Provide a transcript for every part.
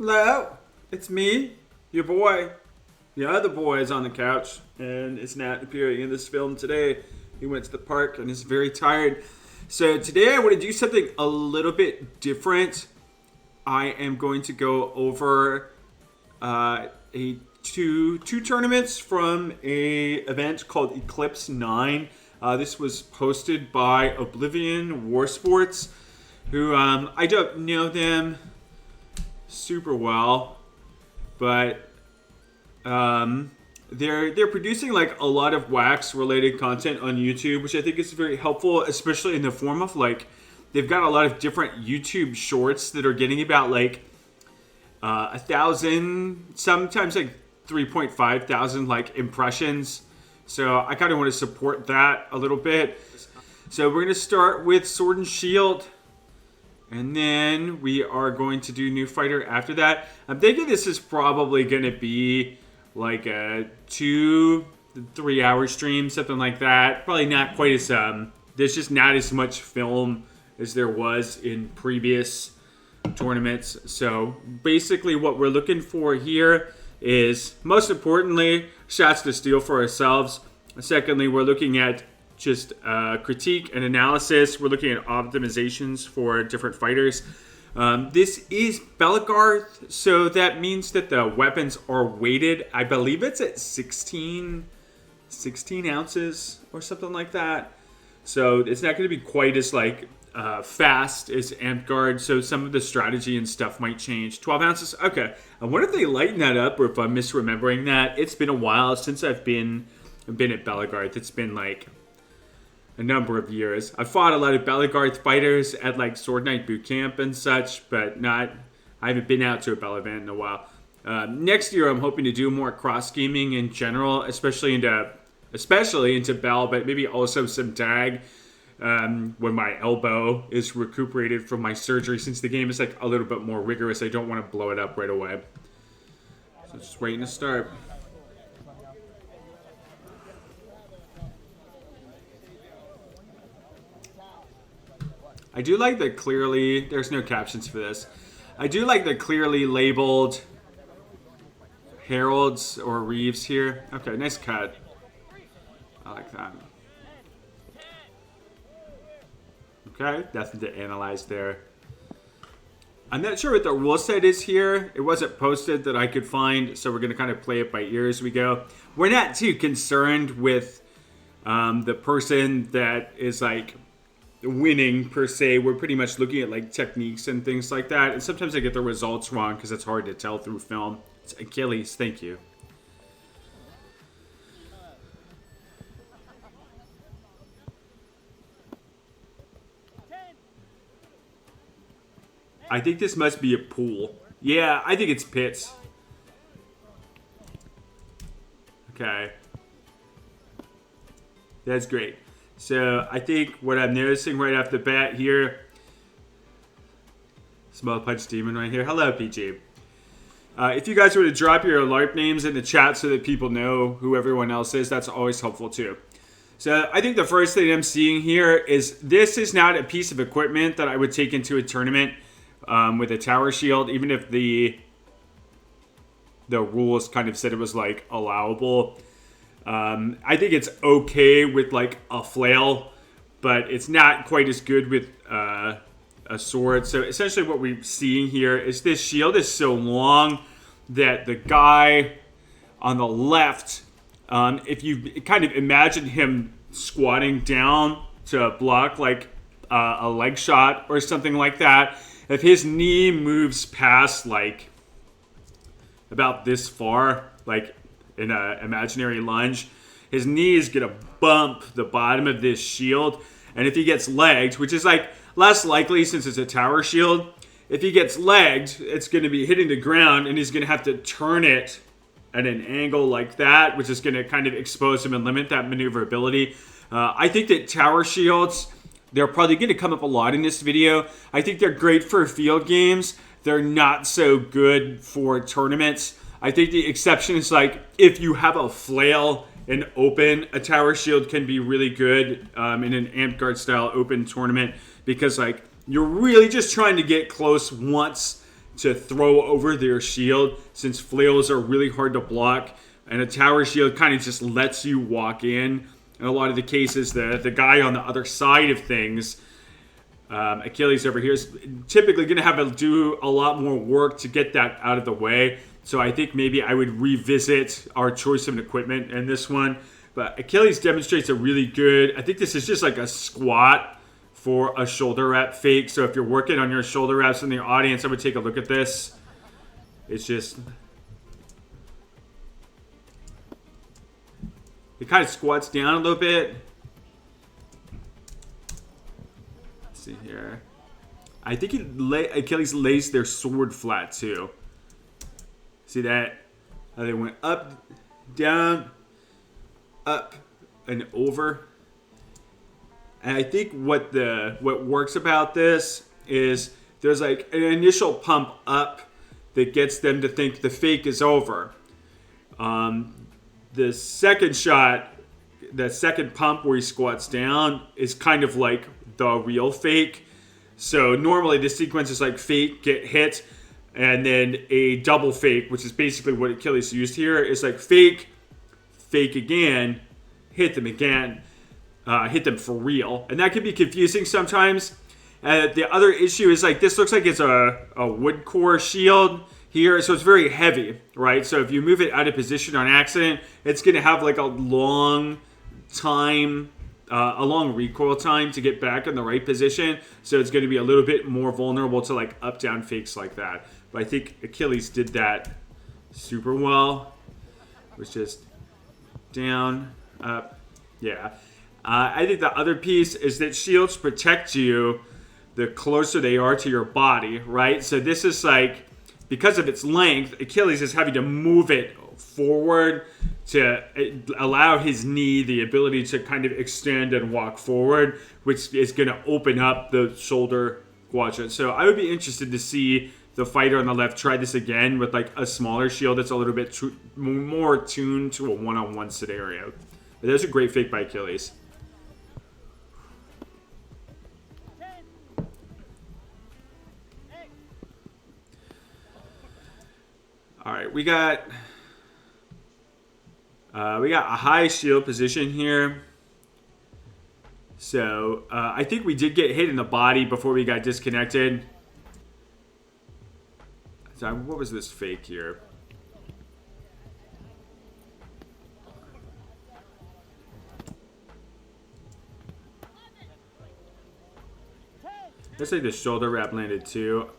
Hello, it's me, your boy. The other boy is on the couch and is not appearing in this film today. He went to the park and is very tired. So today I want to do something a little bit different. I am going to go over two tournaments from a event called Eclipse 9. This was posted by Oblivion War Sports, who I don't know them super well, but they're producing like a lot of wax related content on YouTube, which I think is very helpful, especially in the form of like they've got a lot of different YouTube shorts that are getting about like 1,000, sometimes like 3.5 thousand like impressions. So I kind of want to support that a little bit. So we're gonna start with Sword and Shield. And then we are going to do New Fighter after that. I'm thinking this is probably going to be like a 2-3 hour stream, something like that. Probably not quite as, there's just not as much film as there was in previous tournaments. So basically what we're looking for here is, most importantly, shots to steal for ourselves. Secondly, we're looking at just critique and analysis. We're looking at optimizations for different fighters. This is Bellegarde, so that means that the weapons are weighted. I believe it's at 16 ounces or something like that. So it's not going to be quite as like fast as Amtgard. So some of the strategy and stuff might change. 12 ounces. Okay. I wonder if they lighten that up or if I'm misremembering that. It's been a while since I've been at Bellegarde. It's been like a number of years. I fought a lot of Bellegarde fighters at like Sword Night Boot Camp and such, but I haven't been out to a Bell event in a while. Next year, I'm hoping to do more cross gaming in general, especially into Bell, but maybe also some tag when my elbow is recuperated from my surgery. Since the game is like a little bit more rigorous, I don't want to blow it up right away. So just waiting to start. I do like the clearly, there's no captions for this. I do like the clearly labeled heralds or reeves here. Okay, nice cut. I like that. Okay, nothing to analyze there. I'm not sure what the rule set is here. It wasn't posted that I could find, so we're going to kind of play it by ear as we go. We're not too concerned with the person that is like winning per se. We're pretty much looking at like techniques and things like that, and sometimes I get the results wrong because it's hard to tell through film. It's Achilles, thank you. I think this must be a pool. Yeah, I think it's pits. Okay, that's great. So I think what I'm noticing right off the bat here, Small Punch Demon right here. Hello, PG. If you guys were to drop your LARP names in the chat so that people know who everyone else is, that's always helpful too. So I think the first thing I'm seeing here is this is not a piece of equipment that I would take into a tournament with a tower shield, even if the rules kind of said it was like allowable. I think it's okay with like a flail, but it's not quite as good with a sword. So essentially what we're seeing here is this shield is so long that the guy on the left, if you kind of imagine him squatting down to block like a leg shot or something like that, if his knee moves past like about this far, like in an imaginary lunge, his knee is going to bump the bottom of this shield. And if he gets legged, which is like less likely since it's a tower shield, if he gets legged, it's going to be hitting the ground and he's going to have to turn it at an angle like that, which is going to kind of expose him and limit that maneuverability. I think that tower shields, they're probably going to come up a lot in this video. I think they're great for field games. They're not so good for tournaments. I think the exception is like if you have a flail and open, a tower shield can be really good in an Amtgard style open tournament because like you're really just trying to get close once to throw over their shield, since flails are really hard to block, and a tower shield kind of just lets you walk in a lot of the cases. The guy on the other side of things, Achilles over here, is typically going to have to do a lot more work to get that out of the way. So I think maybe I would revisit our choice of equipment in this one. But Achilles demonstrates a really good, I think this is just like a squat for a shoulder wrap fake. So if you're working on your shoulder wraps in the audience, I would take a look at this. It's just, it kind of squats down a little bit. Let's see here. I think Achilles lays their sword flat too. See that? How they went up, down, up, and over. And I think what works about this is there's like an initial pump up that gets them to think the fake is over. The second shot, the second pump where he squats down, is kind of like the real fake. So normally the sequence is like fake, get hit, and then a double fake, which is basically what Achilles used here, is like fake, fake again, hit them again, hit them for real. And that can be confusing sometimes. The other issue is like this looks like it's a wood core shield here, so it's very heavy, right? So if you move it out of position on accident, it's going to have like a long time, a long recoil time to get back in the right position. So it's going to be a little bit more vulnerable to like up-down fakes like that. But I think Achilles did that super well. It was just down, up, yeah. I think the other piece is that shields protect you the closer they are to your body, right? So this is like, because of its length, Achilles is having to move it forward to allow his knee the ability to kind of extend and walk forward, which is going to open up the shoulder quadrant. So I would be interested to see the fighter on the left try this again with like a smaller shield that's a little bit more tuned to a one-on-one scenario. But that's a great fake by Achilles. All right, we got a high shield position here. So I think we did get hit in the body before we got disconnected. So what was this fake here? Looks like the shoulder wrap landed too.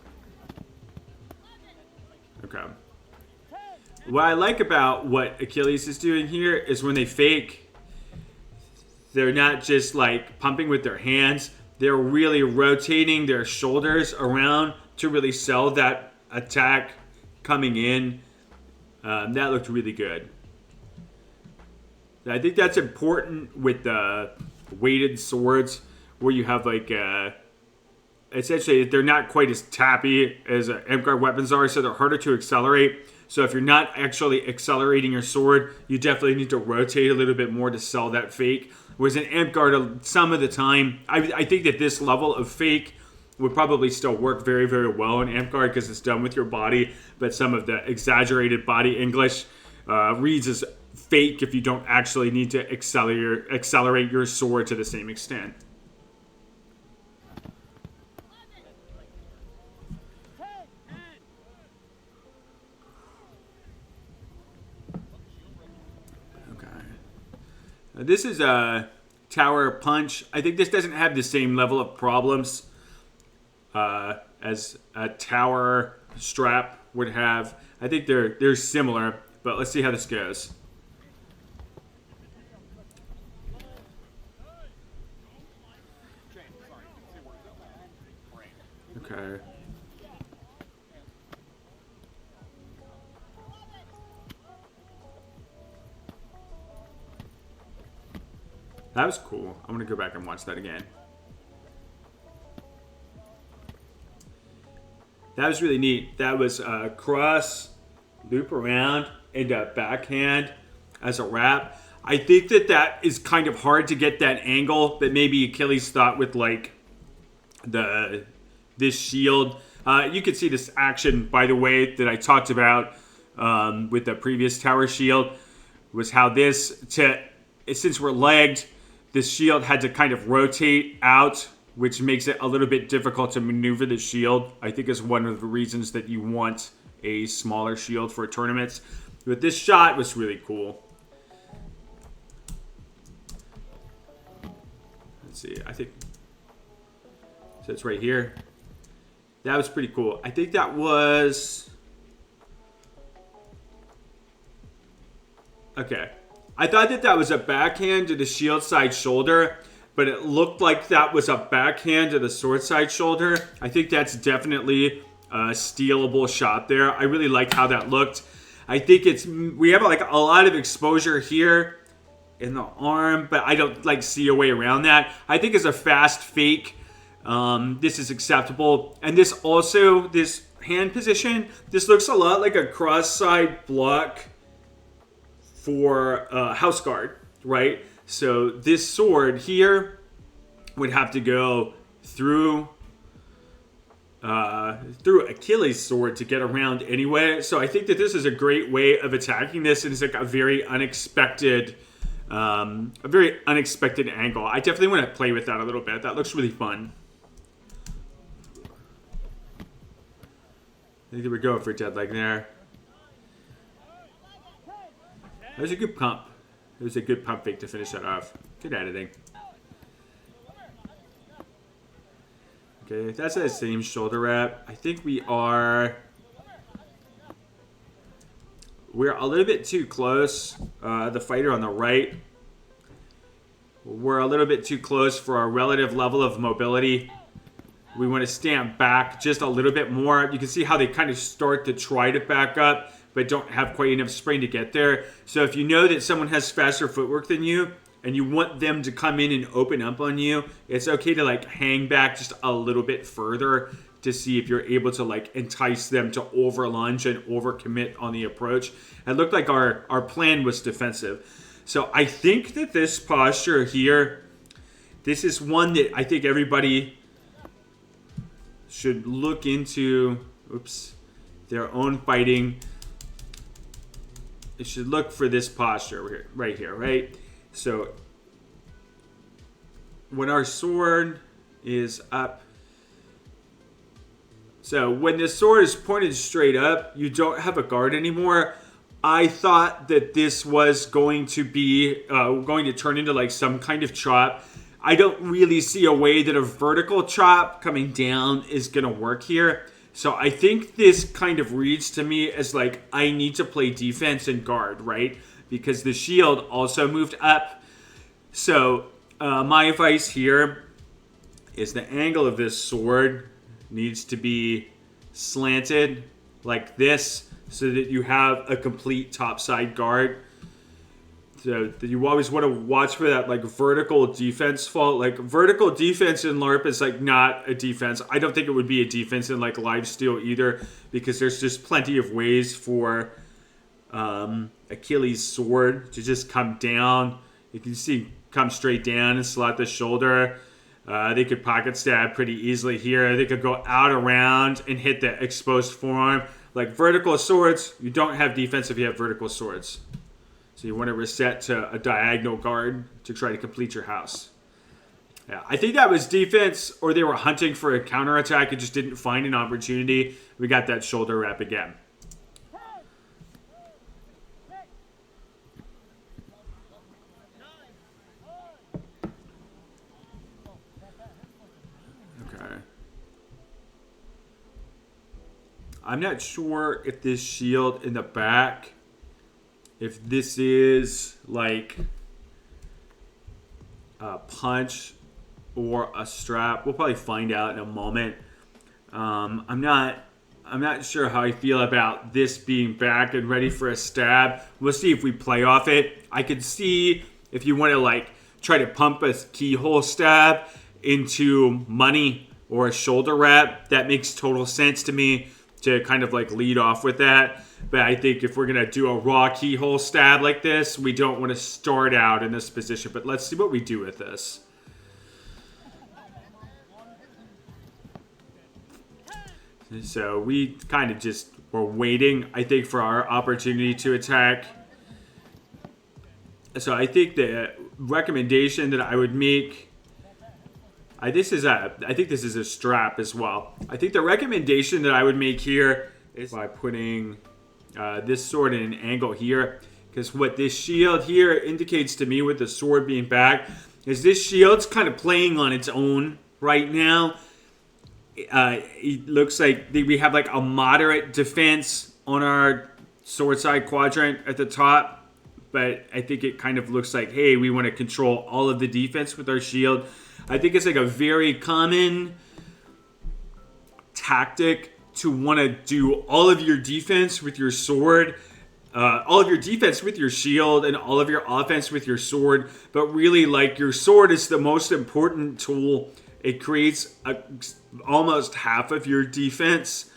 Okay. What I like about what Achilles is doing here is when they fake, they're not just like pumping with their hands. They're really rotating their shoulders around to really sell that attack coming in. That looked really good. I think that's important with the weighted swords where you have like essentially they're not quite as tappy as Amp-Guard weapons are, so they're harder to accelerate. So if you're not actually accelerating your sword, you definitely need to rotate a little bit more to sell that fake. Whereas in Amp-Guard, some of the time, I think that this level of fake would probably still work very, very well in Amp-Guard because it's done with your body, but some of the exaggerated body English reads as fake if you don't actually need to accelerate your sword to the same extent. This is a tower punch. I think this doesn't have the same level of problems as a tower strap would have. I think they're similar, but let's see how this goes. Okay. That was cool. I'm going to go back and watch that again. That was really neat. That was a cross, loop around, and a backhand as a wrap. I think that is kind of hard to get that angle that maybe Achilles thought with like this shield. You can see this action, by the way, that I talked about with the previous tower shield, was how since we're legged, this shield had to kind of rotate out, which makes it a little bit difficult to maneuver the shield. I think is one of the reasons that you want a smaller shield for tournaments. But this shot was really cool. Let's see, I think, so it's right here. That was pretty cool. I think that was, okay. I thought that was a backhand to the shield side shoulder, but it looked like that was a backhand to the sword side shoulder. I think that's definitely a stealable shot there. I really like how that looked. I think we have like a lot of exposure here in the arm, but I don't like see a way around that. I think it's a fast fake. This is acceptable. And this hand position, this looks a lot like a cross side block for house guard, right? So this sword here would have to go through Achilles' sword to get around anyway. So I think that this is a great way of attacking this, and it's like a very unexpected angle. I definitely want to play with that a little bit. That looks really fun. I think we're going for dead leg there. That was a good pump. It was a good pump fake to finish that off. Good editing. Okay, that's the same shoulder wrap. I think we're a little bit too close. The fighter on the right, we're a little bit too close for our relative level of mobility. We want to stand back just a little bit more. You can see how they kind of start to try to back up, but don't have quite enough spring to get there. So if you know that someone has faster footwork than you, and you want them to come in and open up on you, it's okay to like hang back just a little bit further to see if you're able to like entice them to over lunge and over commit on the approach. It looked like our plan was defensive. So I think that this posture here, this is one that I think everybody should look into. Oops, their own fighting. It should look for this posture right here, right? So when our sword is up, so when the sword is pointed straight up, you don't have a guard anymore. I thought that this was going to be going to turn into like some kind of chop. I don't really see a way that a vertical chop coming down is going to work here. So I think this kind of reads to me as like I need to play defense and guard, right? Because the shield also moved up. So my advice here is the angle of this sword needs to be slanted like this so that you have a complete topside guard. So you always want to watch for that like vertical defense fault. Like vertical defense in LARP is like not a defense. I don't think it would be a defense in like lifesteal either, because there's just plenty of ways for Achilles' sword to just come down. You can see come straight down and slot the shoulder. They could pocket stab pretty easily here. They could go out around and hit the exposed forearm. Like vertical swords, you don't have defense if you have vertical swords. So you want to reset to a diagonal guard to try to complete your house. Yeah, I think that was defense, or they were hunting for a counterattack and just didn't find an opportunity. We got that shoulder wrap again. Okay. I'm not sure if this shield in the back, if this is like a punch or a strap. We'll probably find out in a moment. I'm not sure how I feel about this being back and ready for a stab. We'll see if we play off it. I could see if you want to like try to pump a keyhole stab into money or a shoulder wrap. That makes total sense to me to kind of like lead off with that. But I think if we're going to do a raw keyhole stab like this, we don't want to start out in this position. But let's see what we do with this. So we kind of just were waiting, I think, for our opportunity to attack. So I think the recommendation that I would make, I think this is a strap as well. I think the recommendation that I would make here is by putting this sword in an angle here. Because what this shield here indicates to me with the sword being back is this shield's kind of playing on its own right now. It looks like we have like a moderate defense on our sword side quadrant at the top. But I think it kind of looks like, hey, we want to control all of the defense with our shield. I think it's like a very common tactic to want to do all of your defense with your sword, all of your defense with your shield, and all of your offense with your sword. But really, like, your sword is the most important tool. It creates almost half of your defense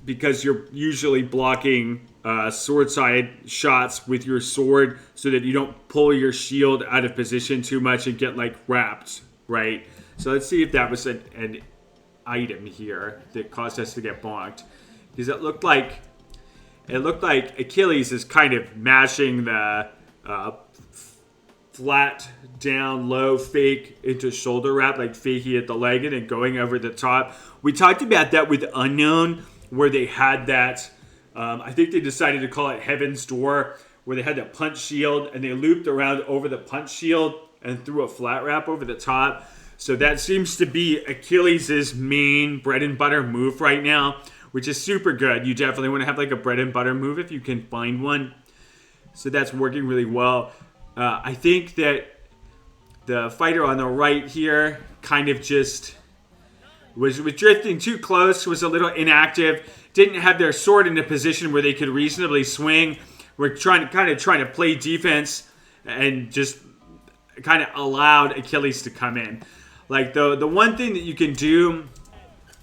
because you're usually blocking sword side shots with your sword so that you don't pull your shield out of position too much and get like wrapped, right? So let's see if that was an item here that caused us to get bonked, because it looked like Achilles is kind of mashing the flat down low fake into shoulder wrap, like faking at the leg and then going over the top. We talked about that with Unknown, where they had that I think they decided to call it Heaven's Door, where they had that punch shield and they looped around over the punch shield and threw a flat wrap over the top. So that seems to be Achilles' main bread and butter move right now, which is super good. You definitely want to have like a bread and butter move if you can find one. So that's working really well. I think that the fighter on the right here kind of just was drifting too close, was a little inactive, didn't have their sword in a position where they could reasonably swing. We're trying to play defense and just kind of allowed Achilles to come in. Like the one thing that you can do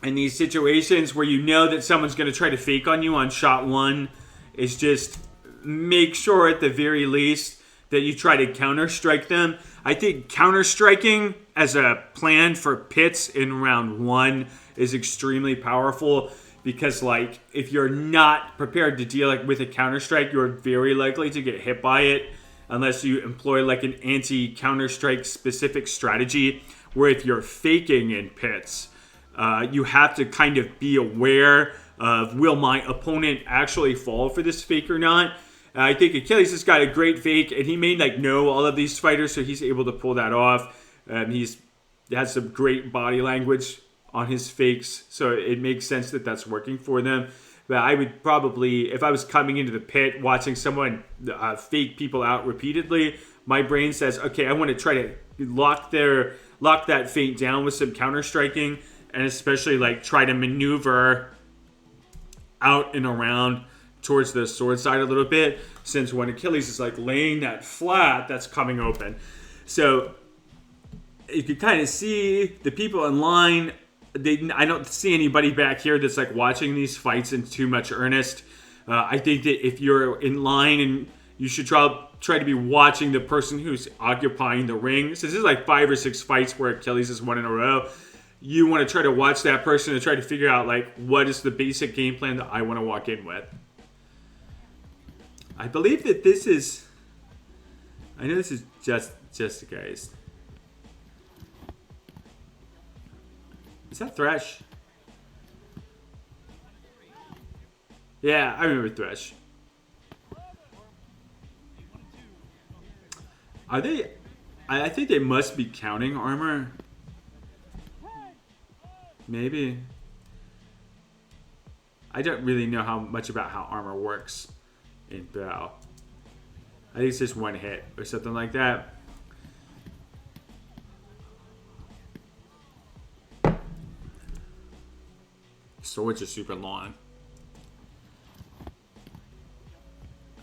in these situations where you know that someone's going to try to fake on you on shot one is just make sure at the very least that you try to counter-strike them. I think counter-striking as a plan for pits in round one is extremely powerful, because like if you're not prepared to deal with a counter-strike, you're very likely to get hit by it unless you employ like an anti-counter-strike specific strategy, where if you're faking in pits, you have to kind of be aware of, will my opponent actually fall for this fake or not? I think Achilles has got a great fake, and he may like know all of these fighters, so he's able to pull that off. He has some great body language on his fakes, so it makes sense that that's working for them. But I would probably, if I was coming into the pit watching someone fake people out repeatedly, my brain says, okay, I want to try to lock that feint down with some counter striking, and especially like try to maneuver out and around towards the sword side a little bit, since when Achilles is like laying that flat, that's coming open. So you can kind of see the people in line. I don't see anybody back here that's like watching these fights in too much earnest. I think that if you're in line, and you should try to be watching the person who's occupying the ring. So this is like 5 or 6 fights where Achilles has won in a row. You want to try to watch that person and try to figure out like what is the basic game plan that I want to walk in with. I believe that this is, I know this is just guys. Is that Thresh? Yeah, I remember Thresh. Are they? I think they must be counting armor. Maybe. I don't really know how much about how armor works in Bow. I think it's just one hit or something like that. Swords are super long.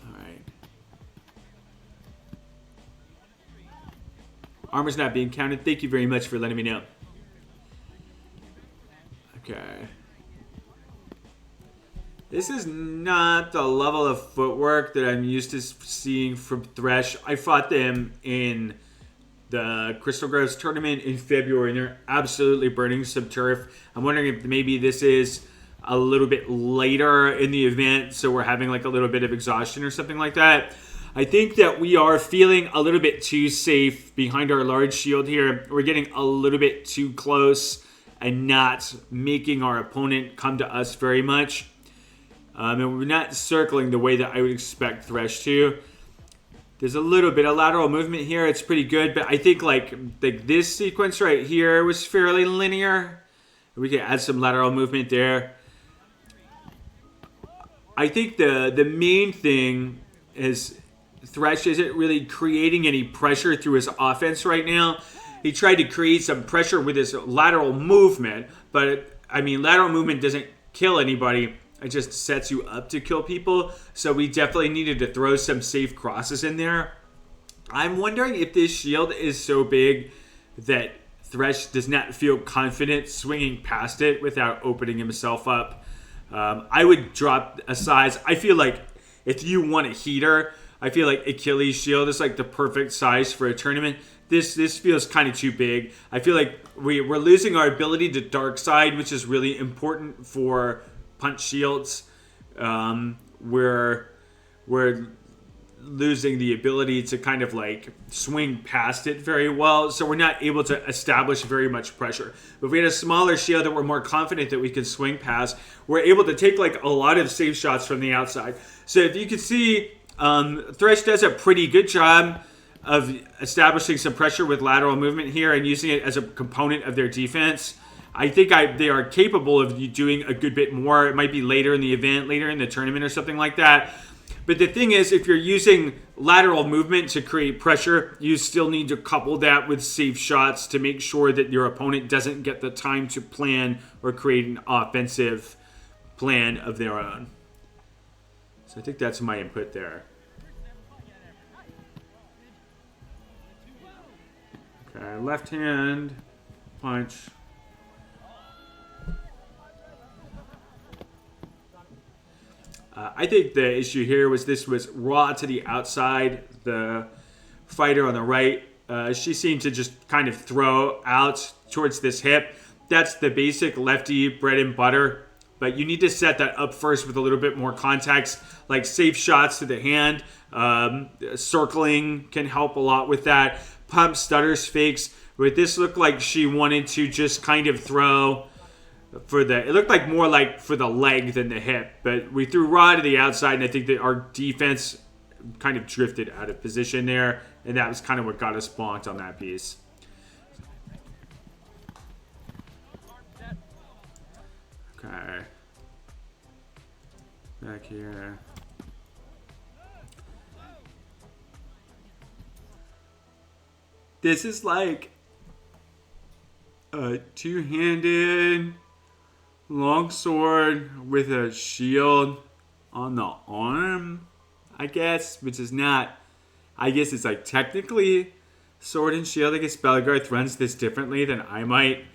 Alright. Armor's not being counted. Thank you very much for letting me know. Okay. This is not the level of footwork that I'm used to seeing from Thresh. I fought them in the Crystal Groves tournament in February, and they're absolutely burning some turf. I'm wondering if maybe this is a little bit later in the event, so we're having like a little bit of exhaustion or something like that. I think that we are feeling a little bit too safe behind our large shield here. We're getting a little bit too close and not making our opponent come to us very much. And we're not circling the way that I would expect Thresh to. There's a little bit of lateral movement here. It's pretty good, but I think like this sequence right here was fairly linear. We could add some lateral movement there. I think the main thing is Thresh isn't really creating any pressure through his offense right now. He tried to create some pressure with his lateral movement, but I mean, lateral movement doesn't kill anybody. It just sets you up to kill people. So we definitely needed to throw some safe crosses in there. I'm wondering if this shield is so big that Thresh does not feel confident swinging past it without opening himself up. I would drop a size. I feel like if you want a heater, I feel like Achilles' shield is like the perfect size for a tournament. This feels kind of too big. I feel like we're losing our ability to dark side, which is really important for punch shields. We're losing the ability to kind of like swing past it very well, so we're not able to establish very much pressure. But if we had a smaller shield that we're more confident that we can swing past, we're able to take like a lot of safe shots from the outside. So if you can see, Thresh does a pretty good job of establishing some pressure with lateral movement here and using it as a component of their defense. I think they are capable of doing a good bit more. It might be later in the event, later in the tournament or something like that. But the thing is, if you're using lateral movement to create pressure, you still need to couple that with safe shots to make sure that your opponent doesn't get the time to plan or create an offensive plan of their own. So I think that's my input there. Okay, left hand punch. I think the issue here was this was raw to the outside. The fighter on the right, she seemed to just kind of throw out towards this hip. That's the basic lefty bread and butter. But you need to set that up first with a little bit more context, like safe shots to the hand. Circling can help a lot with that. Pump, stutters, fakes. But this looked like she wanted to just kind of throw it looked like more like for the leg than the hip. But we threw raw to the outside, and I think that our defense kind of drifted out of position there. And that was kind of what got us bonked on that piece. Okay. Back here. This is like a two-handed long sword with a shield on the arm, I guess, which is not, I guess it's like technically sword and shield. I guess Bellegarth runs this differently than I might.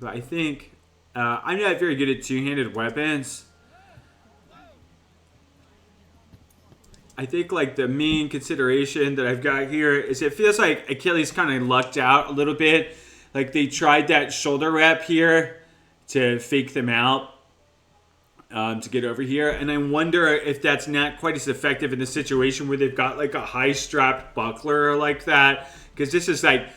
But I think I'm not very good at two-handed weapons. I think like the main consideration that I've got here is it feels like Achilles kind of lucked out a little bit. Like they tried that shoulder wrap here to fake them out to get over here. And I wonder if that's not quite as effective in the situation where they've got like a high-strapped buckler like that. Because this is like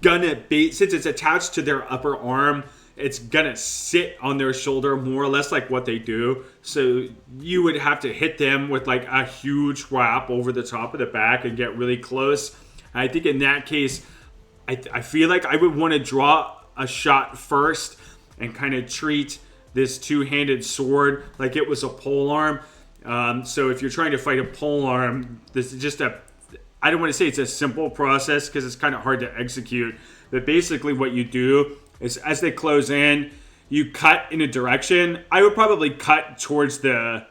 gonna be, since it's attached to their upper arm, it's gonna sit on their shoulder more or less like what they do. So you would have to hit them with like a huge wrap over the top of the back and get really close. And I think in that case, I feel like I would want to draw a shot first and kind of treat this two-handed sword like it was a polearm. So if you're trying to fight a polearm, this is just I don't want to say it's a simple process because it's kind of hard to execute. But basically what you do is as they close in, you cut in a direction. I would probably cut towards the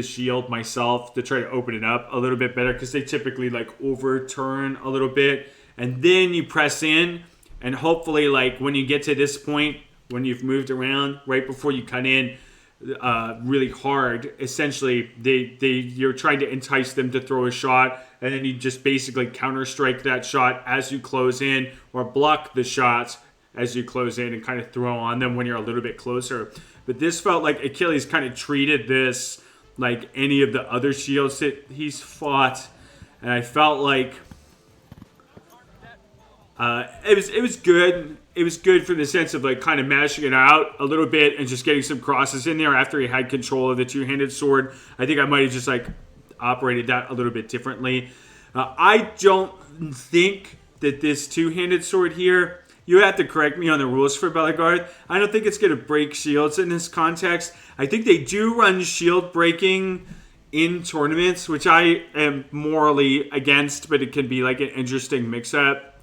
shield myself to try to open it up a little bit better because they typically like overturn a little bit. And then you press in, and hopefully like when you get to this point, when you've moved around, right before you cut in, really hard. Essentially, you're trying to entice them to throw a shot, and then you just basically counter strike that shot as you close in, or block the shots as you close in and kind of throw on them when you're a little bit closer. But this felt like Achilles kind of treated this like any of the other shields that he's fought, and I felt like it was good. It was good from the sense of like kind of mashing it out a little bit and just getting some crosses in there after he had control of the two-handed sword. I think I might have just like operated that a little bit differently. I don't think that this two-handed sword here, you have to correct me on the rules for Bellegarde, I don't think it's going to break shields in this context. I think they do run shield breaking in tournaments, which I am morally against, but it can be like an interesting mix-up.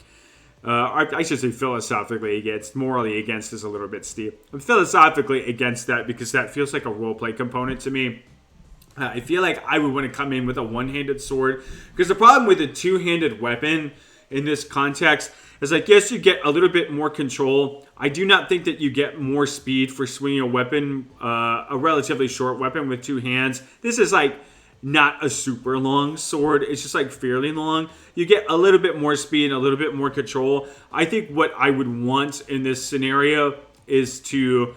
I should say philosophically against. Morally against is a little bit steep. I'm philosophically against that because that feels like a roleplay component to me. I feel like I would want to come in with a one-handed sword, because the problem with a two-handed weapon in this context is like, yes, you get a little bit more control. I do not think that you get more speed for swinging a weapon, a relatively short weapon with two hands. This is like not a super long sword. It's just like fairly long. You get a little bit more speed and a little bit more control. I think what I would want in this scenario is to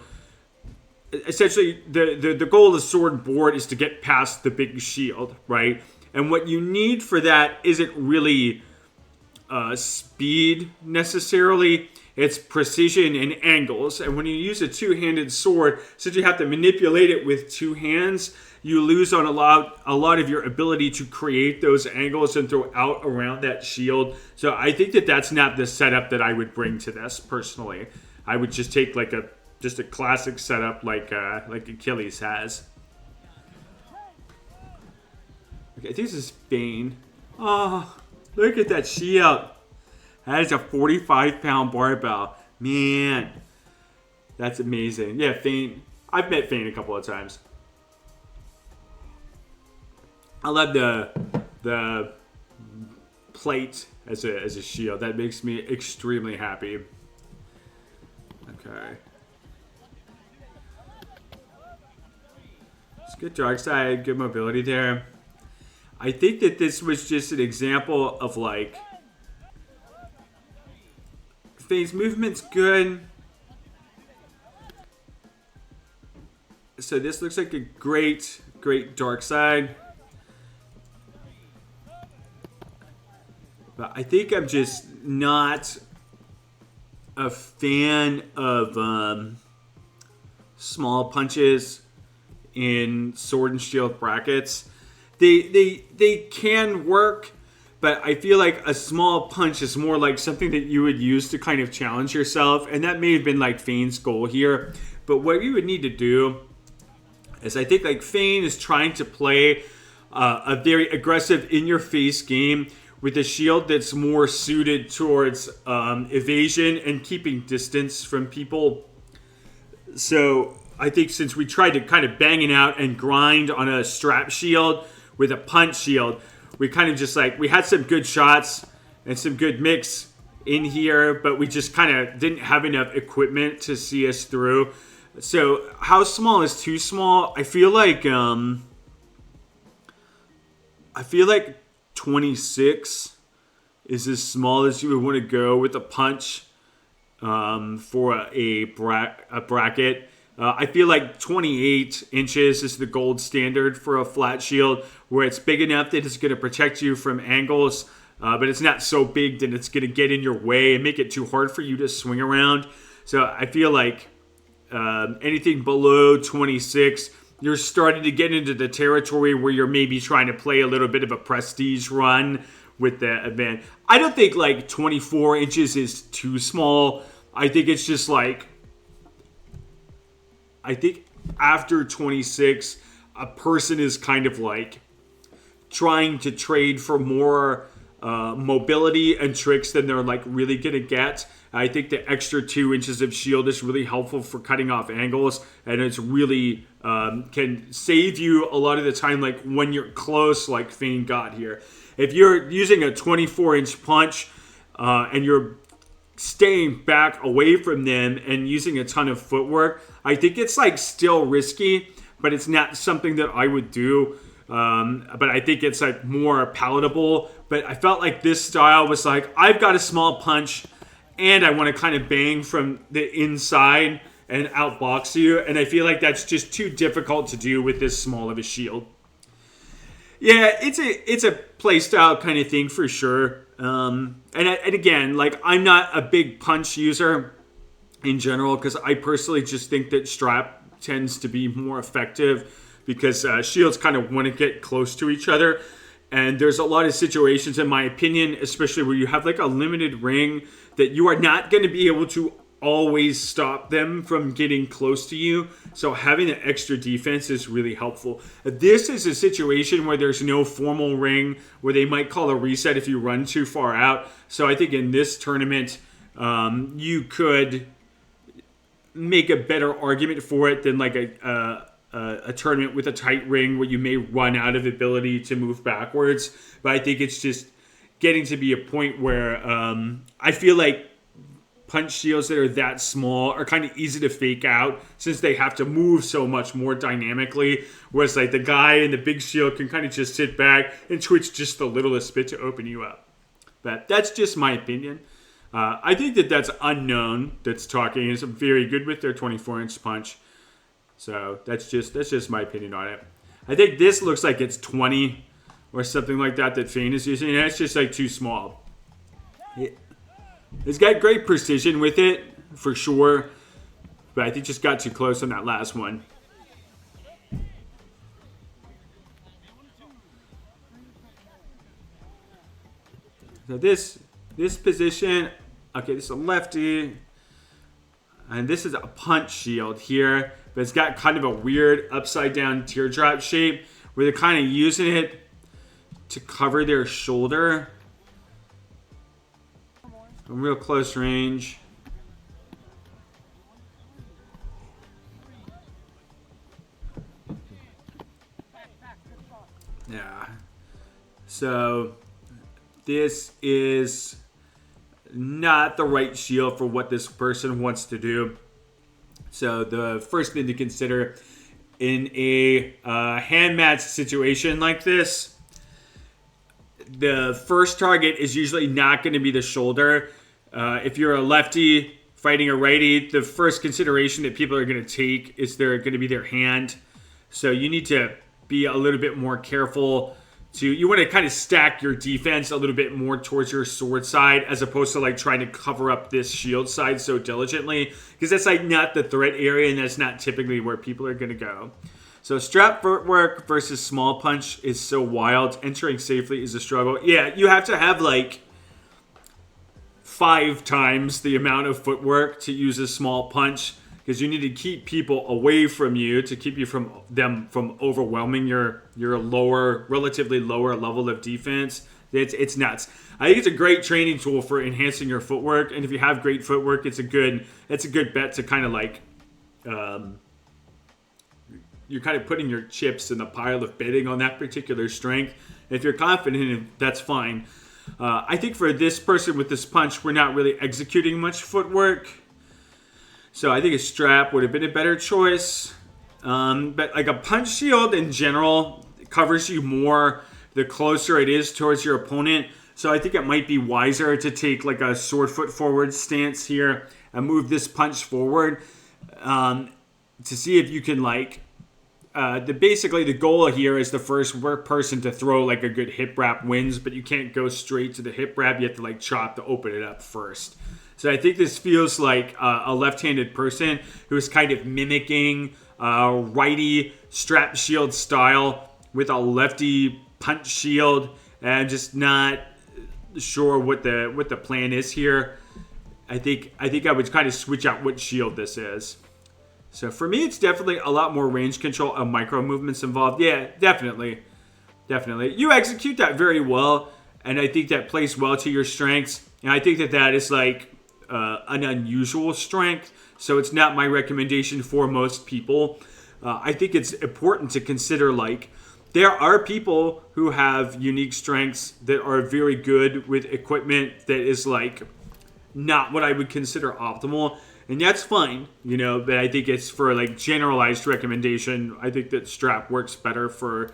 essentially the goal of the sword board is to get past the big shield, right? And what you need for that isn't really speed necessarily. It's precision and angles. And when you use a two-handed sword, since you have to manipulate it with two hands, you lose on a lot of your ability to create those angles and throw out around that shield. So I think that that's not the setup that I would bring to this personally. I would just take like just a classic setup like Achilles has. Okay, I think this is Bane. Oh, look at that shield. That is a 45-pound barbell. Man, that's amazing. Yeah, Fane. I've met Fane a couple of times. I love the plate as a shield. That makes me extremely happy. Okay. It's good dark side, good mobility there. I think that this was just an example of like Fane's movement's good. So this looks like a great dark side. But I think I'm just not a fan of small punches in sword and shield brackets. They can work, but I feel like a small punch is more like something that you would use to kind of challenge yourself, and that may have been like Fane's goal here. But what you would need to do is, I think like Fane is trying to play a very aggressive in-your-face game with a shield that's more suited towards evasion and keeping distance from people. So I think since we tried to kind of bang it out and grind on a strap shield with a punch shield, we kind of just like, we had some good shots and some good mix in here, but we just kind of didn't have enough equipment to see us through. So how small is too small? I feel like 26 is as small as you would want to go with a punch for a bracket. I feel like 28 inches is the gold standard for a flat shield, where it's big enough that it's going to protect you from angles, but it's not so big that it's going to get in your way and make it too hard for you to swing around. So I feel like anything below 26, you're starting to get into the territory where you're maybe trying to play a little bit of a prestige run with the event. I don't think like 24 inches is too small. I think it's just like, I think after 26, a person is kind of like trying to trade for more mobility and tricks than they're like really gonna get. I think the extra 2 inches of shield is really helpful for cutting off angles, and it's really can save you a lot of the time, like when you're close, like Fane got here. If you're using a 24-inch punch and you're staying back away from them and using a ton of footwork, I think it's like still risky, but it's not something that I would do. But I think it's like more palatable. But I felt like this style was like, I've got a small punch and I want to kind of bang from the inside and outbox you. And I feel like that's just too difficult to do with this small of a shield. Yeah, it's a playstyle kind of thing for sure. And again, like, I'm not a big punch user in general because I personally just think that strap tends to be more effective because shields kind of want to get close to each other. And there's a lot of situations, in my opinion, especially where you have like a limited ring, that you are not going to be able to always stop them from getting close to you. So having an extra defense is really helpful. This is a situation where there's no formal ring, where they might call a reset if you run too far out. So I think in this tournament, you could make a better argument for it than like a tournament with a tight ring where you may run out of ability to move backwards. But I think it's just getting to be a point where I feel like punch shields that are that small are kind of easy to fake out since they have to move so much more dynamically. Whereas like the guy in the big shield can kind of just sit back and twitch just the littlest bit to open you up. But that's just my opinion. I think that that's Unknown that's talking is very good with their 24-inch punch. So that's just my opinion on it. I think this looks like it's 20 or something like that Fane is using. And it's just like too small. It's got great precision with it, for sure. But I think just got too close on that last one. So this position, okay, this is a lefty. And this is a punch shield here. But it's got kind of a weird upside down teardrop shape where they're kind of using it to cover their shoulder. A real close range. Yeah. So this is not the right shield for what this person wants to do. So the first thing to consider in a hand match situation like this, the first target is usually not going to be the shoulder. If you're a lefty fighting a righty, the first consideration that people are going to take is they're going to be their hand. So you need to be a little bit more careful. You want to kind of stack your defense a little bit more towards your sword side as opposed to like trying to cover up this shield side so diligently, because that's like not the threat area and that's not typically where people are going to go. So strap footwork versus small punch is so wild. Entering safely is a struggle. Yeah, you have to have like 5 times the amount of footwork to use a small punch, because you need to keep people away from you to keep you from overwhelming your relatively lower level of defense. It's nuts. I think it's a great training tool for enhancing your footwork, and if you have great footwork, it's a good bet to kind of like you're kind of putting your chips in the pile of betting on that particular strength. If you're confident in it, that's fine. I think for this person with this punch, we're not really executing much footwork. So I think a strap would have been a better choice. But like a punch shield in general covers you more the closer it is towards your opponent. So I think it might be wiser to take like a sword foot forward stance here and move this punch forward to see if you can like basically the goal here is the first person to throw like a good hip wrap wins, but you can't go straight to the hip wrap. You have to like chop to open it up first. So I think this feels like a left-handed person who is kind of mimicking righty strap shield style with a lefty punch shield, and just not sure what the plan is here. I think I would kind of switch out what shield this is. So for me, it's definitely a lot more range control and micro movements involved. Yeah, definitely. You execute that very well, and I think that plays well to your strengths. And I think that is like an unusual strength, so it's not my recommendation for most people. I think it's important to consider like there are people who have unique strengths that are very good with equipment that is like, not what I would consider optimal, and that's fine, you know. But I think it's for like generalized recommendation. I think that strap works better for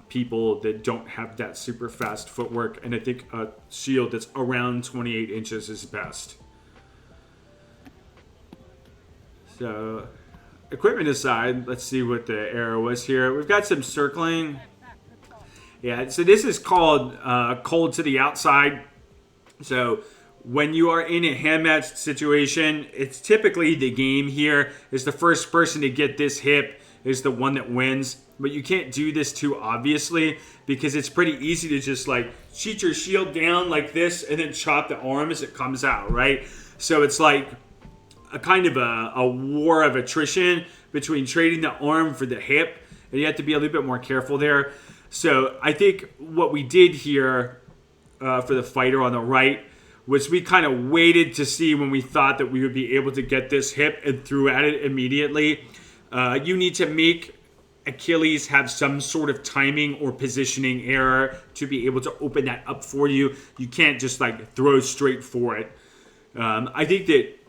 people that don't have that super fast footwork, and I think a shield that's around 28 inches is best. So, equipment aside, let's see what the arrow was here. We've got some circling. Yeah, so this is called cold to the outside. So when you are in a hand-matched situation, it's typically the game here is the first person to get this hip is the one that wins. But you can't do this too obviously because it's pretty easy to just like cheat your shield down like this and then chop the arm as it comes out, right? So it's like a kind of a war of attrition between trading the arm for the hip, and you have to be a little bit more careful there. So I think what we did here for the fighter on the right was we kind of waited to see when we thought that we would be able to get this hip and threw at it immediately. You need to make Achilles have some sort of timing or positioning error to be able to open that up for you. You can't just like throw straight for it. I think that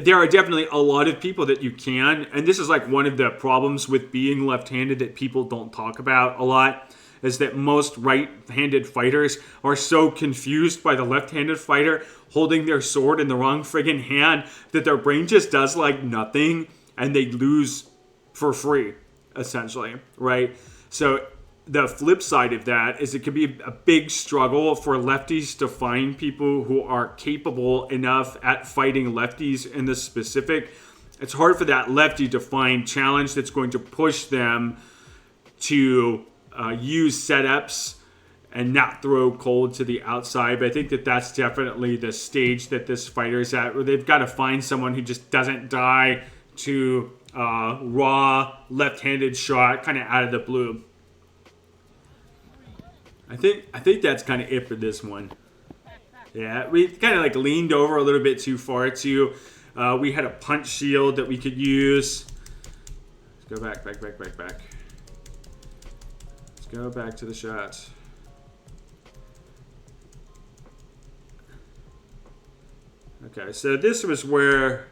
there are definitely a lot of people that you can, and this is like one of the problems with being left-handed that people don't talk about a lot, is that most right-handed fighters are so confused by the left-handed fighter holding their sword in the wrong friggin' hand that their brain just does like nothing and they lose for free, essentially, right? So the flip side of that is it can be a big struggle for lefties to find people who are capable enough at fighting lefties in the specific. It's hard for that lefty to find challenge that's going to push them to use setups and not throw cold to the outside. But I think that that's definitely the stage that this fighter is at, where they've got to find someone who just doesn't die to raw left-handed shot kind of out of the blue. I think that's kind of it for this one. Yeah, we kind of like leaned over a little bit too far too. We had a punch shield that we could use. Let's go back. Let's go back to the shot. Okay, so this was where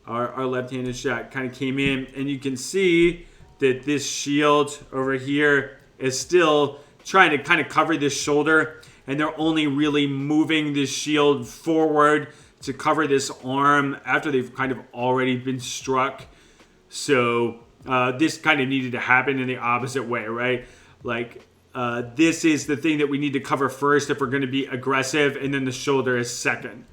our left-handed shot kind of came in, and you can see that this shield over here is still trying to kind of cover this shoulder, and they're only really moving this shield forward to cover this arm after they've kind of already been struck. So this kind of needed to happen in the opposite way, right? Like this is the thing that we need to cover first if we're going to be aggressive, and then the shoulder is second.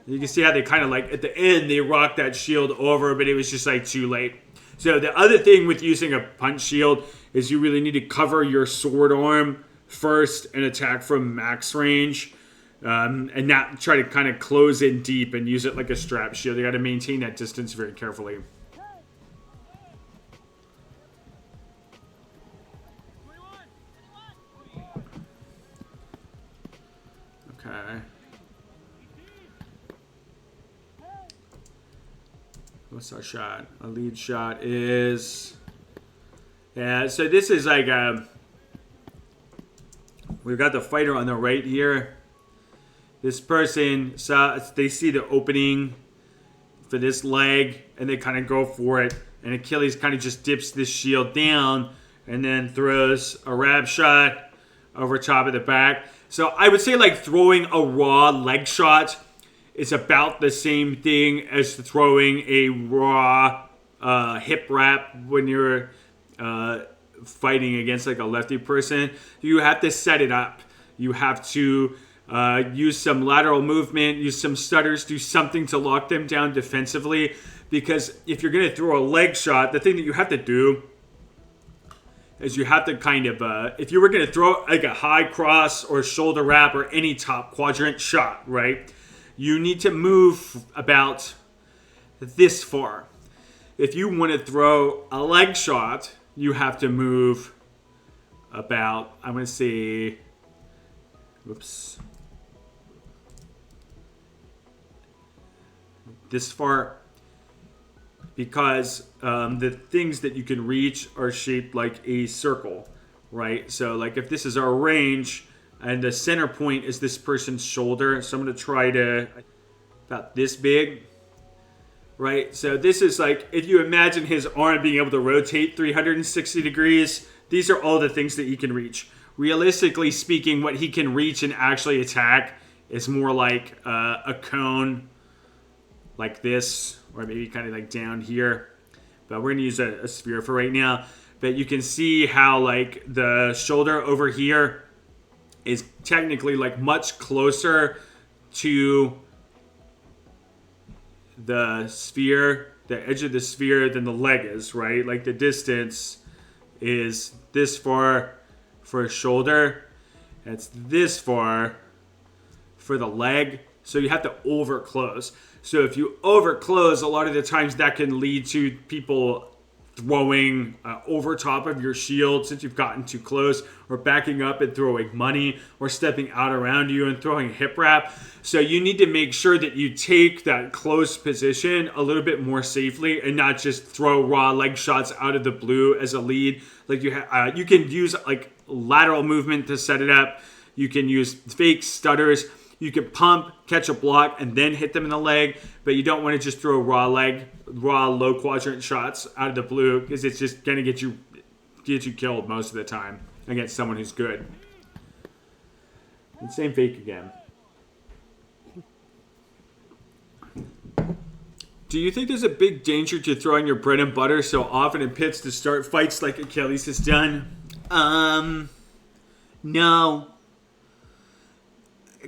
You can see how they kind of like at the end they rocked that shield over, but it was just like too late. So the other thing with using a punch shield is you really need to cover your sword arm first and attack from max range, and not try to kind of close in deep and use it like a strap shield. You got to maintain that distance very carefully. Okay. What's our shot? Our lead shot is... Yeah, so this is like we've got the fighter on the right here. This person they see the opening for this leg and they kind of go for it, and Achilles kind of just dips this shield down and then throws a rab shot over top of the back. So I would say like throwing a raw leg shot is about the same thing as throwing a raw hip wrap when you're fighting against like a lefty person. You have to set it up. You have to use some lateral movement, use some stutters, do something to lock them down defensively. Because if you're going to throw a leg shot, the thing that you have to do is you have to kind of, if you were going to throw like a high cross or shoulder wrap or any top quadrant shot, right? You need to move about this far. If you want to throw a leg shot, you have to move about, I'm going to say, this far, because the things that you can reach are shaped like a circle, right? So like if this is our range, And the center point is this person's shoulder. So I'm going to try to, about this big, right? So this is like, if you imagine his arm being able to rotate 360 degrees, these are all the things that he can reach. Realistically speaking, what he can reach and actually attack is more like a cone, like this, or maybe kind of like down here. But we're going to use a sphere for right now. But you can see how like the shoulder over here is technically like much closer to the sphere, the edge of the sphere, than the leg is, right? Like the distance is this far for a shoulder. It's this far for the leg. So you have to over close. So if you over close, a lot of the times that can lead to people throwing over top of your shield since you've gotten too close, or backing up and throwing money, or stepping out around you and throwing a hip wrap. So you need to make sure that you take that close position a little bit more safely and not just throw raw leg shots out of the blue as a lead. Like you can use like lateral movement to set it up. You can use fake stutters. You can pump, catch a block, and then hit them in the leg, but you don't want to just throw raw low quadrant shots out of the blue, because it's just going to get you killed most of the time against someone who's good. And same fake again. Do you think there's a big danger to throwing your bread and butter so often in pits to start fights like Achilles has done? No.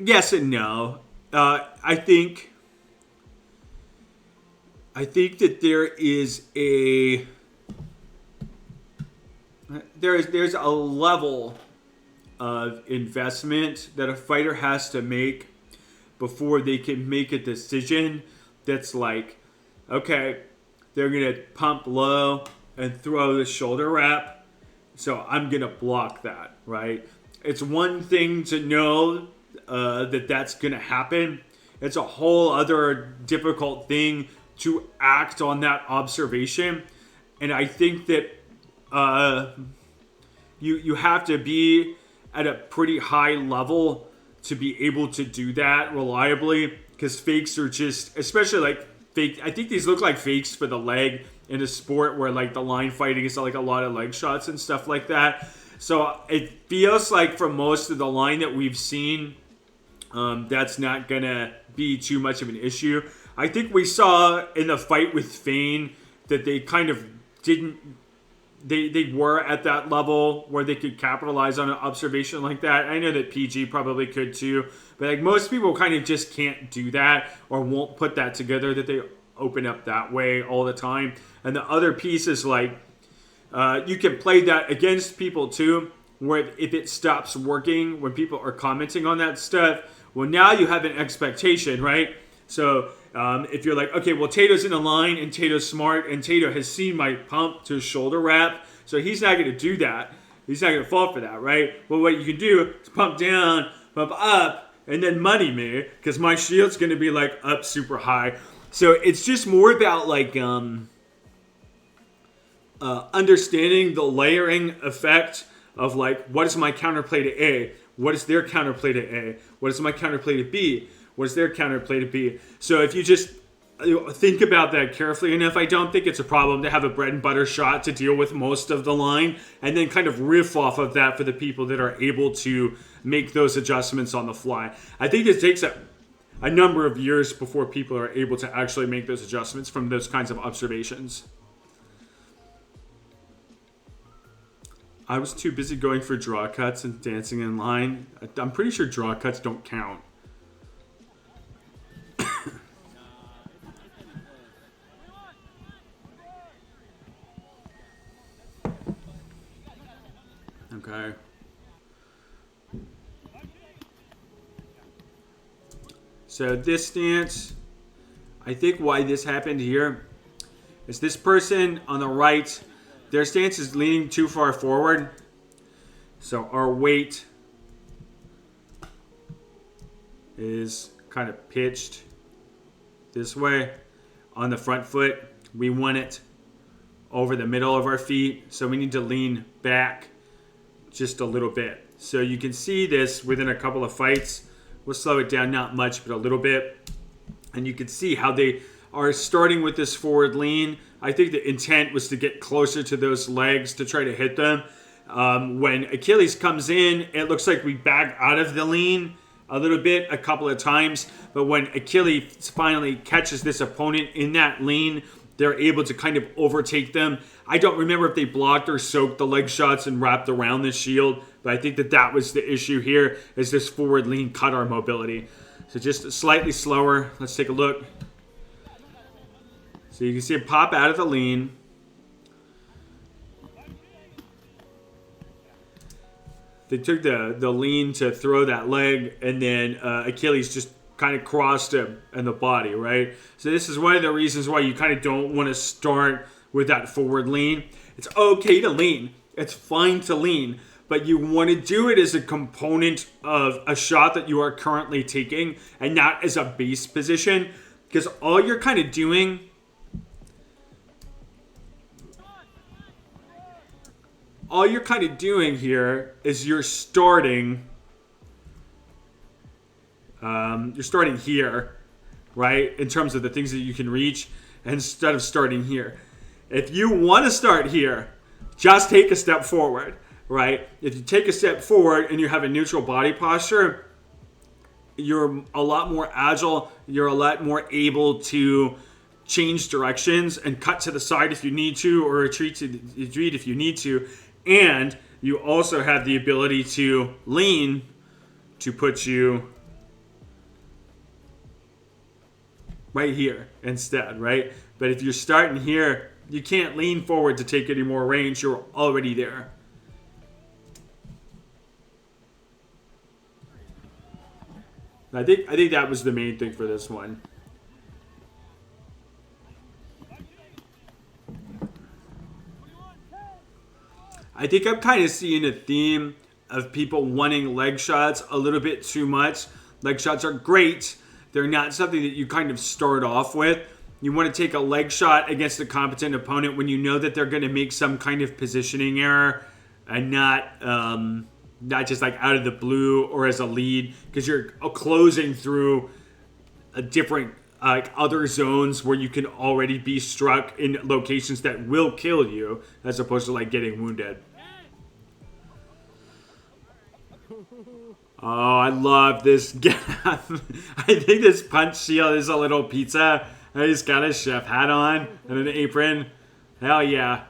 Yes and no. I think that there's a level of investment that a fighter has to make before they can make a decision that's like, okay, they're gonna pump low and throw the shoulder wrap, so I'm gonna block that, right? It's one thing to know that's going to happen. It's a whole other difficult thing to act on that observation. And I think that you have to be at a pretty high level to be able to do that reliably, because fakes are just, especially like fake, I think these look like fakes for the leg in a sport where like the line fighting is like a lot of leg shots and stuff like that. So it feels like for most of the line that we've seen, that's not going to be too much of an issue. I think we saw in the fight with Fane that they kind of didn't... They were at that level where they could capitalize on an observation like that. I know that PG probably could too. But like most people kind of just can't do that or won't put that together, that they open up that way all the time. And the other piece is like... you can play that against people too, where if it stops working when people are commenting on that stuff, well, now you have an expectation, right? So if you're like, okay, well, Tato's in the line and Tato's smart and Tato has seen my pump to shoulder wrap, so he's not going to do that. He's not going to fall for that, right? Well, what you can do is pump down, pump up, and then money me, because my shield's going to be like up super high. So it's just more about like understanding the layering effect of like, what is my counterplay to A? What is their counterplay to A? What is my counterplay to B? What is their counterplay to B? So if you just think about that carefully enough, I don't think it's a problem to have a bread and butter shot to deal with most of the line, and then kind of riff off of that for the people that are able to make those adjustments on the fly. I think it takes a number of years before people are able to actually make those adjustments from those kinds of observations. I was too busy going for draw cuts and dancing in line. I'm pretty sure draw cuts don't count. Okay. So this stance, I think why this happened here is this person on the right, their stance is leaning too far forward. So our weight is kind of pitched this way on the front foot. We want it over the middle of our feet, so we need to lean back just a little bit. So you can see this within a couple of fights. We'll slow it down, not much, but a little bit. And you can see how they are starting with this forward lean. I think the intent was to get closer to those legs to try to hit them. When Achilles comes in, it looks like we back out of the lean a little bit a couple of times. But when Achilles finally catches this opponent in that lean, they're able to kind of overtake them. I don't remember if they blocked or soaked the leg shots and wrapped around the shield, but I think that that was the issue here, is this forward lean cut our mobility. So just slightly slower. Let's take a look. So you can see it pop out of the lean. They took the lean to throw that leg, and then Achilles just kind of crossed him in the body, right? So this is one of the reasons why you kind of don't want to start with that forward lean. It's okay to lean. It's fine to lean. But you want to do it as a component of a shot that you are currently taking and not as a base position. Because all you're kind of doing... all you're kind of doing here is you're starting here, right? In terms of the things that you can reach, instead of starting here. If you want to start here, just take a step forward, right? If you take a step forward and you have a neutral body posture, you're a lot more agile. You're a lot more able to change directions and cut to the side if you need to, or retreat if you need to. And you also have the ability to lean to put you right here instead, right? But if you're starting here, you can't lean forward to take any more range. You're already there. I think that was the main thing for this one. I think I'm kind of seeing a theme of people wanting leg shots a little bit too much. Leg shots are great. They're not something that you kind of start off with. You want to take a leg shot against a competent opponent when you know that they're going to make some kind of positioning error, and not just like out of the blue or as a lead, because you're closing through a different other zones where you can already be struck in locations that will kill you, as opposed to like getting wounded. Oh, I love this gap. I think this punch shield is a little pizza. He's got his chef hat on and an apron. Hell yeah.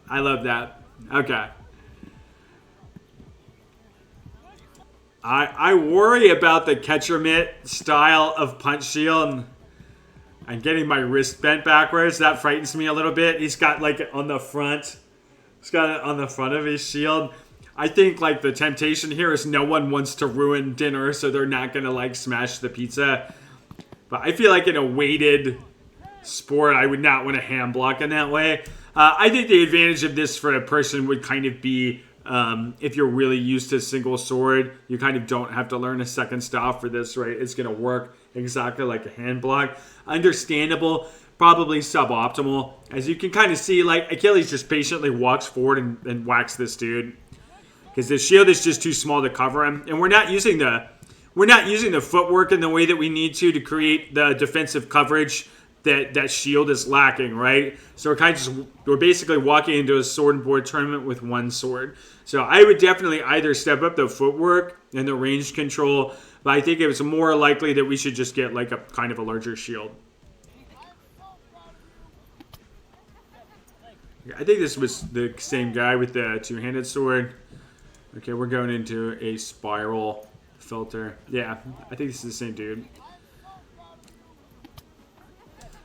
I love that. Okay. I worry about the catcher mitt style of punch shield. I'm getting my wrist bent backwards. That frightens me a little bit. He's got like it on the front. He's got it on the front of his shield. I think like the temptation here is no one wants to ruin dinner, so they're not going to like smash the pizza. But I feel like in a weighted sport, I would not want to hand block in that way. I think the advantage of this for a person would kind of be if you're really used to single sword, you kind of don't have to learn a second style for this, right? It's going to work exactly like a hand block. Understandable, probably suboptimal. As you can kind of see, like Achilles just patiently walks forward and whacks this dude, because the shield is just too small to cover him, and we're not using the footwork in the way that we need to create the defensive coverage that shield is lacking, right? So we're basically walking into a sword and board tournament with one sword. So I would definitely either step up the footwork and the range control, but I think it was more likely that we should just get like a kind of a larger shield. I think this was the same guy with the two-handed sword. Okay, we're going into a spiral filter. Yeah, I think this is the same dude.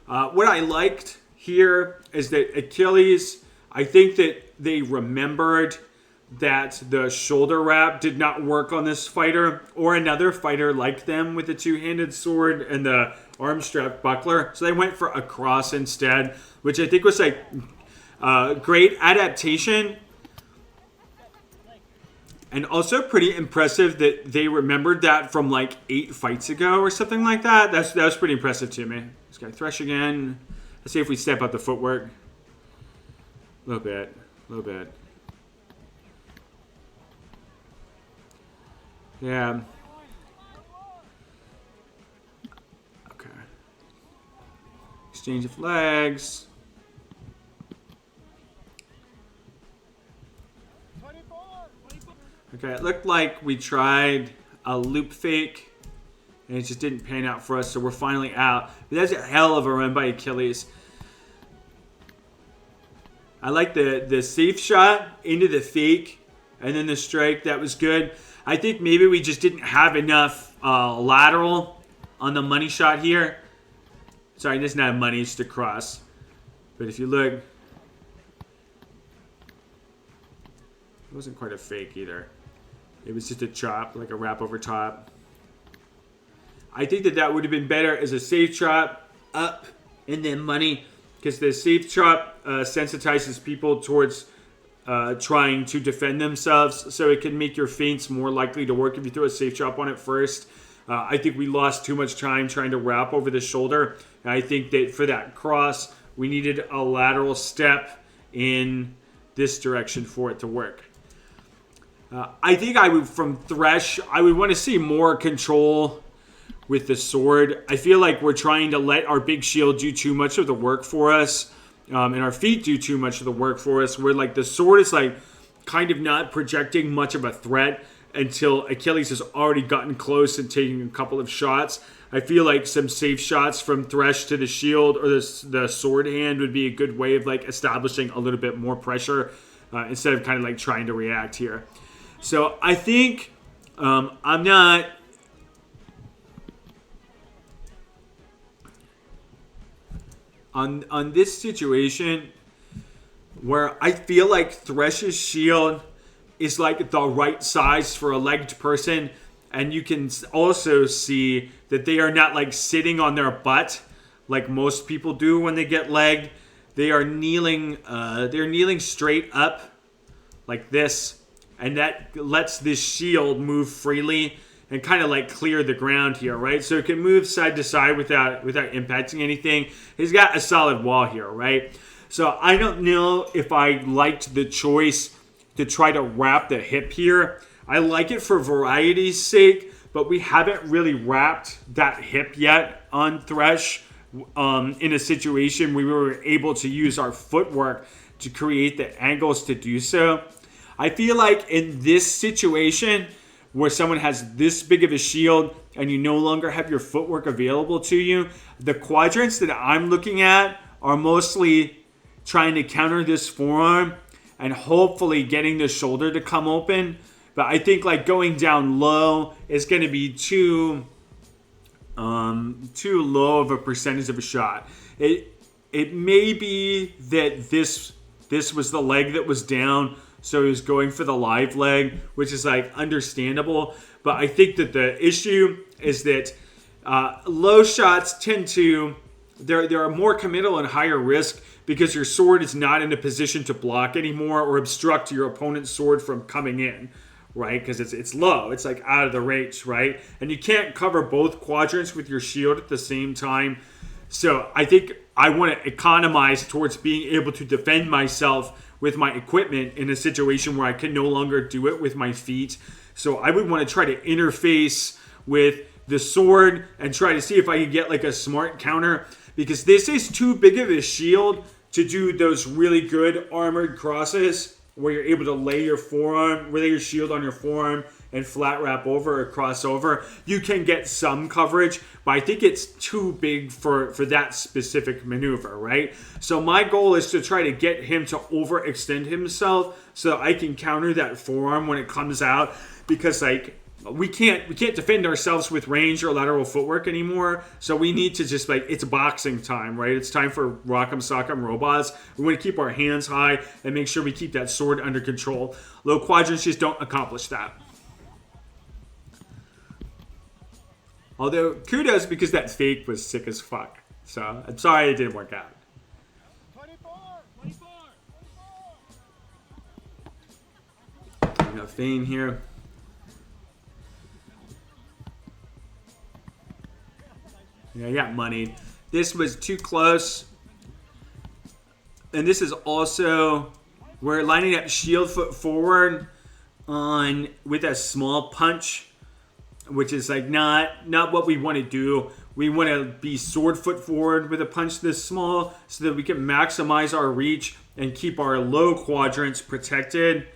What I liked here is that Achilles, I think that they remembered that the shoulder wrap did not work on this fighter or another fighter like them with the two-handed sword and the arm strap buckler. So they went for a cross instead, which I think was like great adaptation. And also pretty impressive that they remembered that from like 8 fights ago or something like that. That was pretty impressive to me. This guy thresh again. Let's see if we step up the footwork. A little bit. Yeah. Okay. Exchange of legs. Okay, it looked like we tried a loop fake, and it just didn't pan out for us, so we're finally out. But that's a hell of a run by Achilles. I like the safe shot into the fake, and then the strike. That was good. I think maybe we just didn't have enough lateral on the money shot here. Sorry, this is not money, it's the cross. But if you look, it wasn't quite a fake either. It was just a chop, like a wrap over top. I think that would have been better as a safe chop up and then money, because the safe chop sensitizes people towards trying to defend themselves, so it can make your feints more likely to work if you throw a safe chop on it first. I think we lost too much time trying to wrap over the shoulder. And I think that for that cross, we needed a lateral step in this direction for it to work. I think from Thresh, I would want to see more control with the sword. I feel like we're trying to let our big shield do too much of the work for us, and our feet do too much of the work for us, where like the sword is like kind of not projecting much of a threat until Achilles has already gotten close and taking a couple of shots. I feel like some safe shots from Thresh to the shield or the sword hand would be a good way of like establishing a little bit more pressure instead of kind of like trying to react here. So I think I'm not... On this situation where I feel like Thresh's shield is like the right size for a legged person, and you can also see that they are not like sitting on their butt like most people do when they get legged. They are kneeling. They're kneeling straight up like this, and that lets this shield move freely and kind of like clear the ground here, right? So it can move side to side without impacting anything. He's got a solid wall here, right? So I don't know if I liked the choice to try to wrap the hip here. I like it for variety's sake, but we haven't really wrapped that hip yet on Thresh in a situation where we were able to use our footwork to create the angles to do so. I feel like in this situation, where someone has this big of a shield and you no longer have your footwork available to you, the quadrants that I'm looking at are mostly trying to counter this forearm and hopefully getting the shoulder to come open. But I think like going down low is going to be too low of a percentage of a shot. It may be that this was the leg that was down, so he was going for the live leg, which is like understandable. But I think that the issue is that low shots tend to, they're more committal and higher risk because your sword is not in a position to block anymore or obstruct your opponent's sword from coming in, right? Because it's low, it's like out of the range, right? And you can't cover both quadrants with your shield at the same time. So I think I want to economize towards being able to defend myself with my equipment in a situation where I can no longer do it with my feet. So I would want to try to interface with the sword and try to see if I can get like a smart counter, because this is too big of a shield to do those really good armored crosses where you're able to lay your shield on your forearm and flat wrap over or cross over. You can get some coverage, but I think it's too big for that specific maneuver, right? So my goal is to try to get him to overextend himself so that I can counter that forearm when it comes out, because like we can't defend ourselves with range or lateral footwork anymore. So we need to just like, it's boxing time, right? It's time for Rock'em Sock'em Robots. We want to keep our hands high and make sure we keep that sword under control. Low quadrants just don't accomplish that. Although, kudos, because that fake was sick as fuck. So, I'm sorry it didn't work out. 24. We got Fane here. Yeah, I got moneyed. This was too close. And this is also, we're lining up shield foot forward with a small punch. which is like not what we want to do. We want to be sword foot forward with a punch this small so that we can maximize our reach and keep our low quadrants protected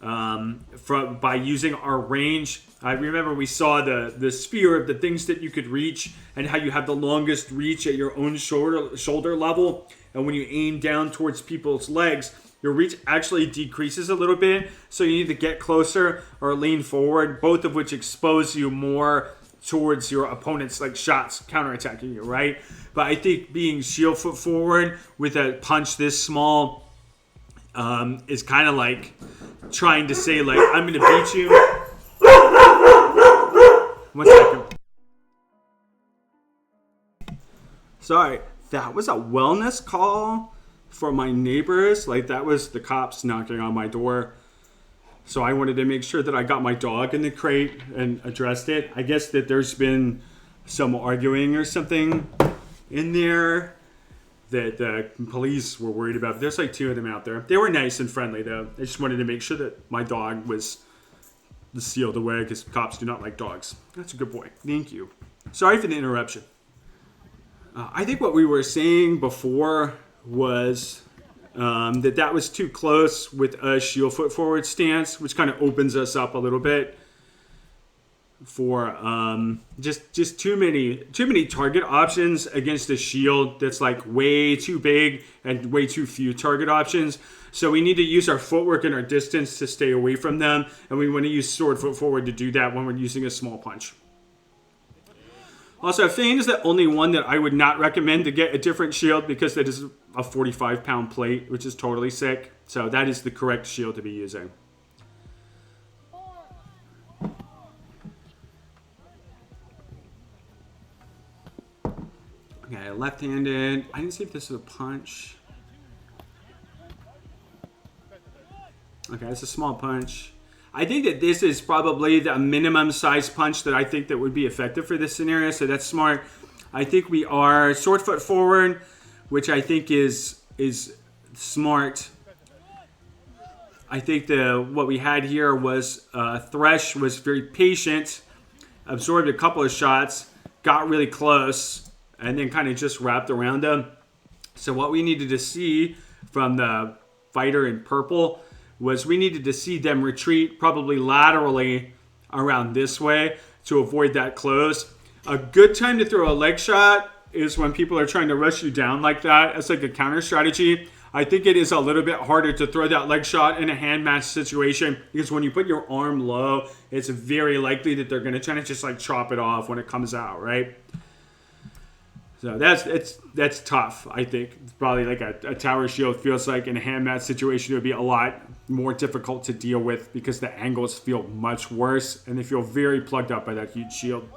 by using our range. I remember we saw the sphere of the things that you could reach and how you have the longest reach at your own shoulder level. And when you aim down towards people's legs, your reach actually decreases a little bit. So you need to get closer or lean forward, both of which expose you more towards your opponent's like shots counterattacking you, right? But I think being shield foot forward with a punch this small is kind of like trying to say like, I'm going to beat you. 1 second. Sorry, that was a wellness call for my neighbors. Like that was the cops knocking on my door. So I wanted to make sure that I got my dog in the crate and addressed it. I guess that there's been some arguing or something in there that the police were worried about. There's like 2 of them out there. They were nice and friendly though. I just wanted to make sure that my dog was sealed away because cops do not like dogs. That's a good boy. Thank you. Sorry for the interruption. I think what we were saying before was that was too close with a shield foot forward stance, which kind of opens us up a little bit for just too many target options against a shield that's like way too big and way too few target options. So we need to use our footwork and our distance to stay away from them, and we want to use sword foot forward to do that when we're using a small punch. Also, Fane is the only one that I would not recommend to get a different shield because that is a 45-pound plate, which is totally sick. So that is the correct shield to be using. Okay, left-handed. I didn't see if this is a punch. Okay, it's a small punch. I think that this is probably the minimum size punch that I think that would be effective for this scenario, so that's smart. I think we are sword foot forward, which I think is smart. I think what we had here was Thresh was very patient, absorbed a couple of shots, got really close, and then kind of just wrapped around him. So what we needed to see from the fighter in purple was we needed to see them retreat probably laterally around this way to avoid that close. A good time to throw a leg shot is when people are trying to rush you down like that. It's like a counter strategy. I think it is a little bit harder to throw that leg shot in a hand match situation because when you put your arm low, it's very likely that they're going to try to just like chop it off when it comes out, right? So that's tough, I think. It's probably like a tower shield feels like in a hand match situation it would be a lot more difficult to deal with because the angles feel much worse and they feel very plugged up by that huge shield.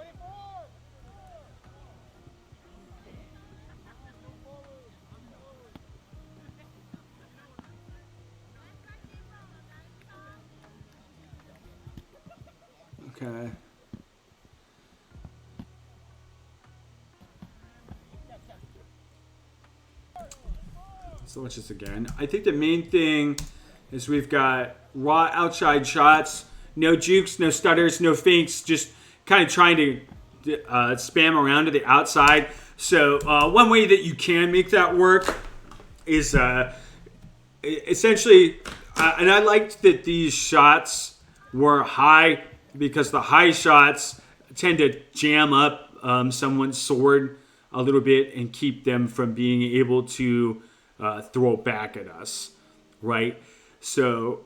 Okay. So let's just again. I think the main thing is we've got raw outside shots, no jukes, no stutters, no feints, just kind of trying to spam around to the outside. So one way that you can make that work is essentially, and I liked that these shots were high because the high shots tend to jam up someone's sword a little bit and keep them from being able to throw back at us, right? So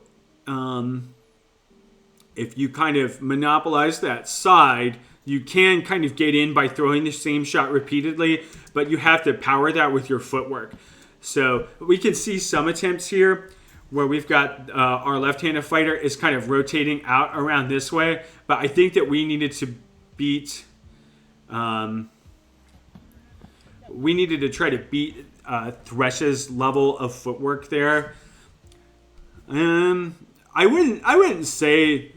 if you kind of monopolize that side, you can kind of get in by throwing the same shot repeatedly, but you have to power that with your footwork. So we can see some attempts here where we've got our left-handed fighter is kind of rotating out around this way, but I think that we needed to beat... we needed to try to beat Thresh's level of footwork there. I wouldn't say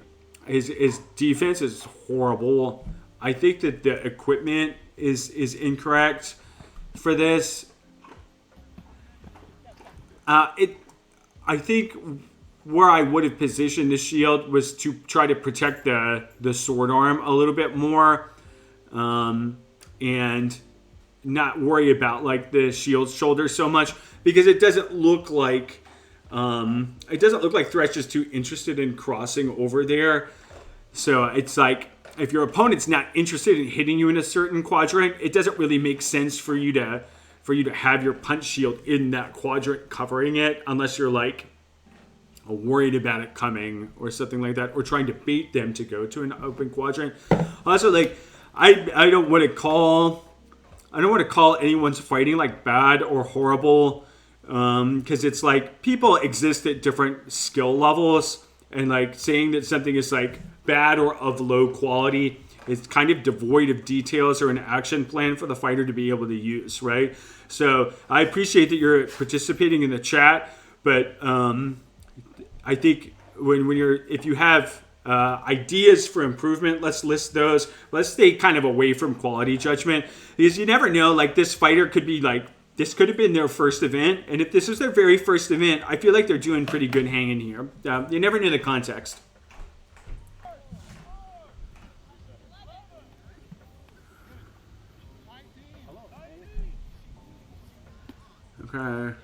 his defense is horrible. I think that the equipment is incorrect for this. I think where I would have positioned the shield was to try to protect the sword arm a little bit more, and not worry about like the shield's shoulder so much, because it doesn't look like Thresh is too interested in crossing over there. So it's like, if your opponent's not interested in hitting you in a certain quadrant, it doesn't really make sense for you to have your punch shield in that quadrant covering it, unless you're like worried about it coming or something like that, or trying to bait them to go to an open quadrant. Also, like, I don't want to call anyone's fighting like bad or horrible, because it's like people exist at different skill levels, and like saying that something is like bad or of low quality is kind of devoid of details or an action plan for the fighter to be able to use, right? So I appreciate that you're participating in the chat, but I think if you have ideas for improvement, let's list those. Let's stay kind of away from quality judgment, because you never know. Like, this fighter could be like, this could have been their first event, and if this was their very first event, I feel like they're doing pretty good hanging here. You never know the context. Okay.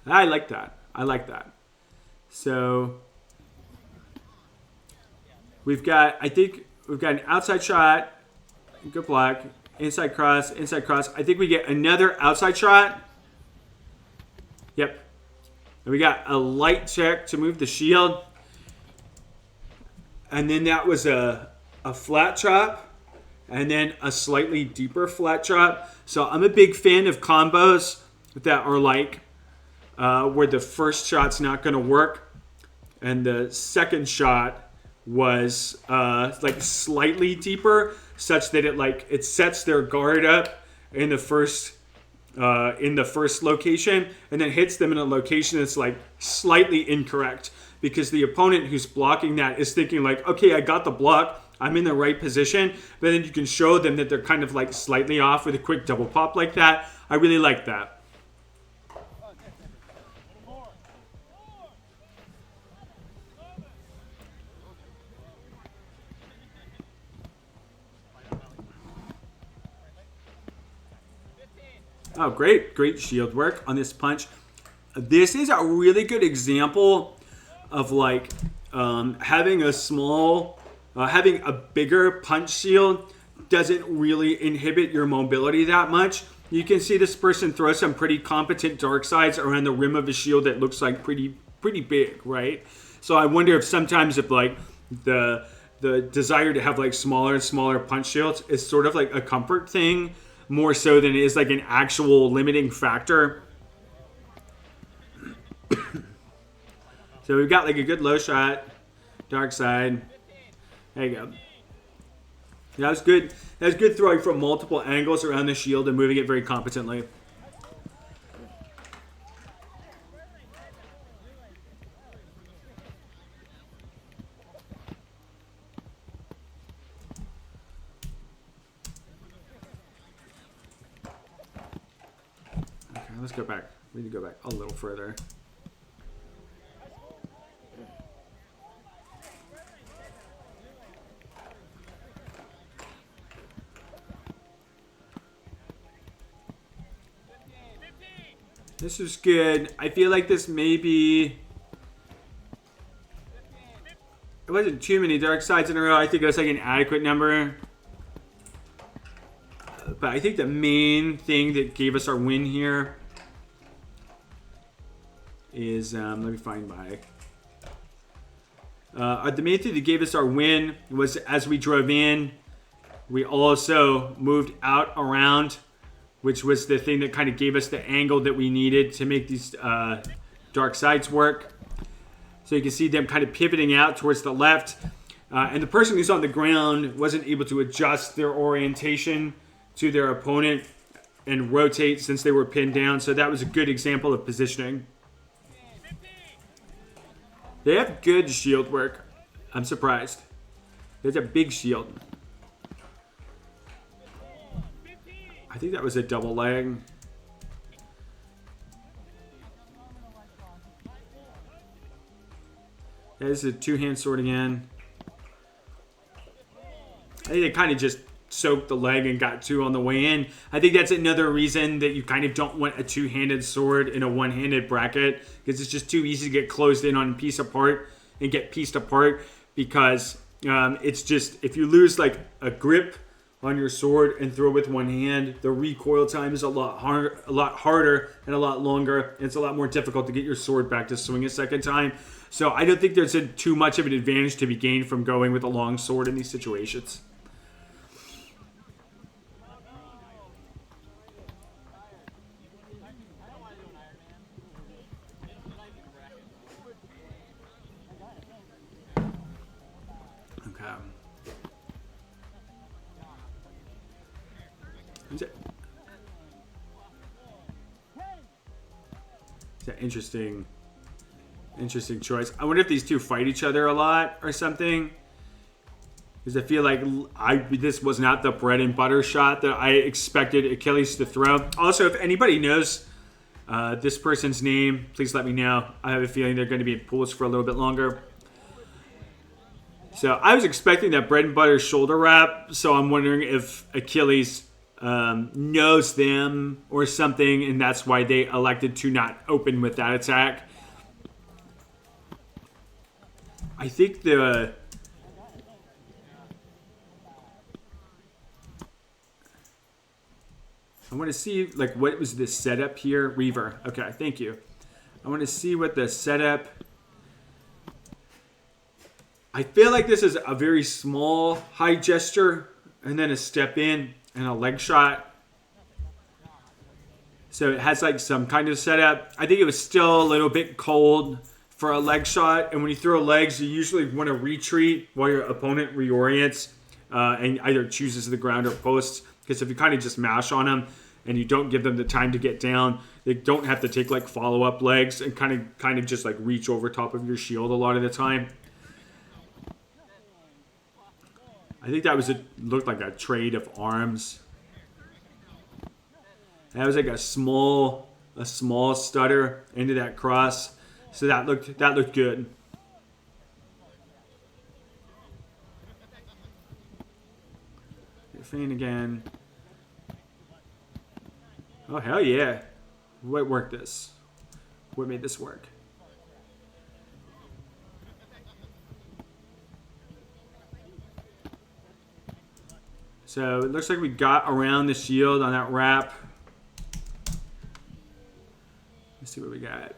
I like that. I like that. So I think we've got an outside shot, good block, inside cross, inside cross. I think we get another outside shot. Yep. And we got a light check to move the shield. And then that was a flat chop, and then a slightly deeper flat chop. So I'm a big fan of combos that are like, where the first shot's not going to work, and the second shot was like slightly deeper, such that it sets their guard up in the first location, and then hits them in a location that's like slightly incorrect, because the opponent who's blocking that is thinking like, okay, I got the block, I'm in the right position, but then you can show them that they're kind of like slightly off with a quick double pop like that. I really like that. Oh, great shield work on this punch. This is a really good example of like having a bigger punch shield doesn't really inhibit your mobility that much. You can see this person throw some pretty competent dark sides around the rim of a shield that looks like pretty big, right? So I wonder if sometimes if like the desire to have like smaller and smaller punch shields is sort of like a comfort thing, more so than it is like an actual limiting factor. So we've got like a good low shot, dark side. There you go. That was good. That was good throwing from multiple angles around the shield and moving it very competently. Okay, let's go back. We need to go back a little further. This is good. I feel like this may be... It wasn't too many dark sides in a row. I think it was like an adequate number. But I think the main thing that gave us our win here is... let me find my... the main thing that gave us our win was as we drove in, we also moved out around, which was the thing that kind of gave us the angle that we needed to make these dark sides work. So you can see them kind of pivoting out towards the left. And the person who's on the ground wasn't able to adjust their orientation to their opponent and rotate since they were pinned down. So that was a good example of positioning. They have good shield work. I'm surprised. There's a big shield. I think that was a double leg. That is a two-hand sword again. I think they kind of just soaked the leg and got two on the way in. I think that's another reason that you kind of don't want a two-handed sword in a one-handed bracket, because it's just too easy to get closed in on piece apart and get pieced apart, because it's just, if you lose like a grip on your sword and throw with one hand, the recoil time is a lot harder and a lot longer, and it's a lot more difficult to get your sword back to swing a second time. So I don't think there's too much of an advantage to be gained from going with a long sword in these situations. Okay. Is that interesting choice? I wonder if these two fight each other a lot or something, because I feel like this was not the bread and butter shot that I expected Achilles to throw. Also, if anybody knows this person's name, please let me know. I have a feeling they're going to be in pools for a little bit longer. So I was expecting that bread and butter shoulder wrap, so I'm wondering if Achilles knows them or something, and that's why they elected to not open with that attack. I think I want to see, like, what was the setup here? Reaver. Okay, thank you. I want to see what the setup... I feel like this is a very small high gesture, and then a step in and a leg shot. So it has like some kind of setup. I think it was still a little bit cold for a leg shot. And when you throw legs, you usually want to retreat while your opponent reorients and either chooses the ground or posts. Because if you kind of just mash on them and you don't give them the time to get down, they don't have to take like follow-up legs and kind of just like reach over top of your shield a lot of the time. I think that looked like a trade of arms. That was like a small stutter into that cross. So that looked good. Feint again. Oh hell yeah. What worked this? What made this work? So it looks like we got around the shield on that wrap. Let's see what we got.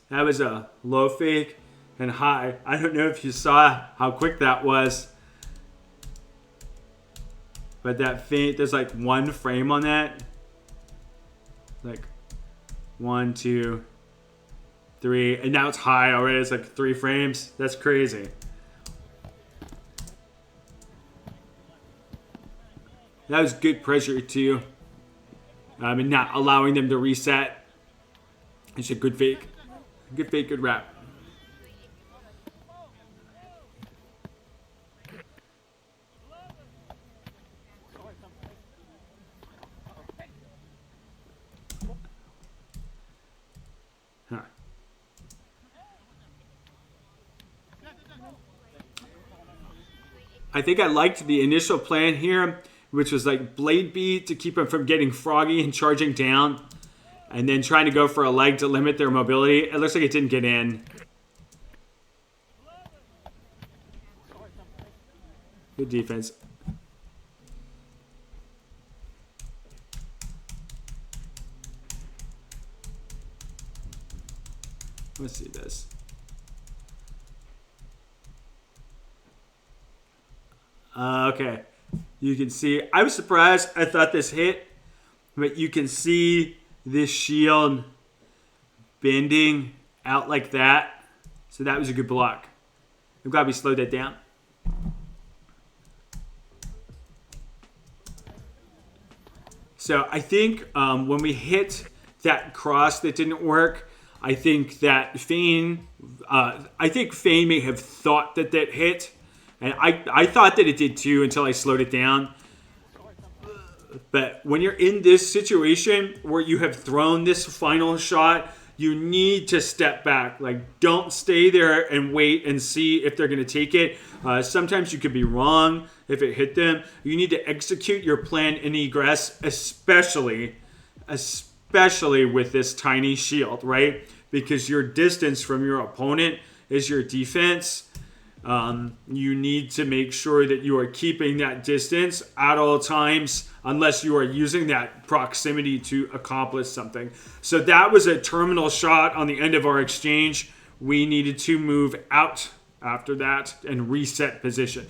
That was a low fake and high. I don't know if you saw how quick that was. But that feint, there's like one frame on that. Like 1, 2, 3. And now it's high already. It's like 3 frames. That's crazy. That was good pressure too. And not allowing them to reset. It's a good fake. Good fake, good wrap. Huh. I think I liked the initial plan here, which was like blade beat to keep them from getting froggy and charging down, and then trying to go for a leg to limit their mobility. It looks like it didn't get in. Good defense. Let's see this. Okay. You can see, I was surprised. I thought this hit, but you can see this shield bending out like that. So that was a good block. I'm glad we slowed that down. So I think when we hit that cross that didn't work, I think that Feint may have thought that hit. And I thought that it did too until I slowed it down. But when you're in this situation where you have thrown this final shot, you need to step back. Like, don't stay there and wait and see if they're going to take it. Sometimes you could be wrong if it hit them. You need to execute your plan in egress, especially with this tiny shield, right? Because your distance from your opponent is your defense. You need to make sure that you are keeping that distance at all times, unless you are using that proximity to accomplish something. So that was a terminal shot on the end of our exchange. We needed to move out after that and reset position.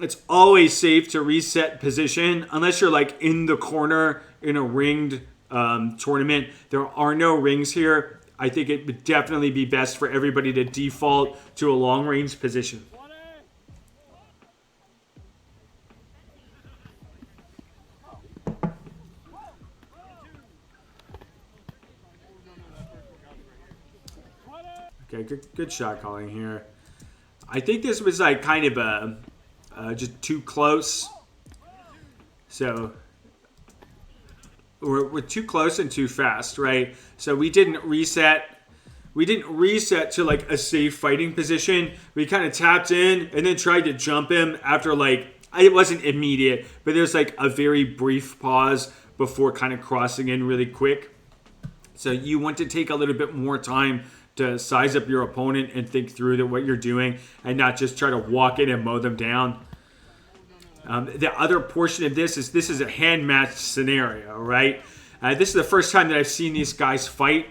It's always safe to reset position unless you're like in the corner in a ringed tournament. There are no rings here. I think it would definitely be best for everybody to default to a long range position. Okay, good shot calling here. I think this was like kind of just too close. So we're too close and too fast, right? So we didn't reset. We didn't reset to like a safe fighting position. We kind of tapped in and then tried to jump him after like, it wasn't immediate, but there's like a very brief pause before kind of crossing in really quick. So you want to take a little bit more time to size up your opponent and think through what you're doing and not just try to walk in and mow them down. The other portion of this is a hand match scenario, right? This is the first time that I've seen these guys fight,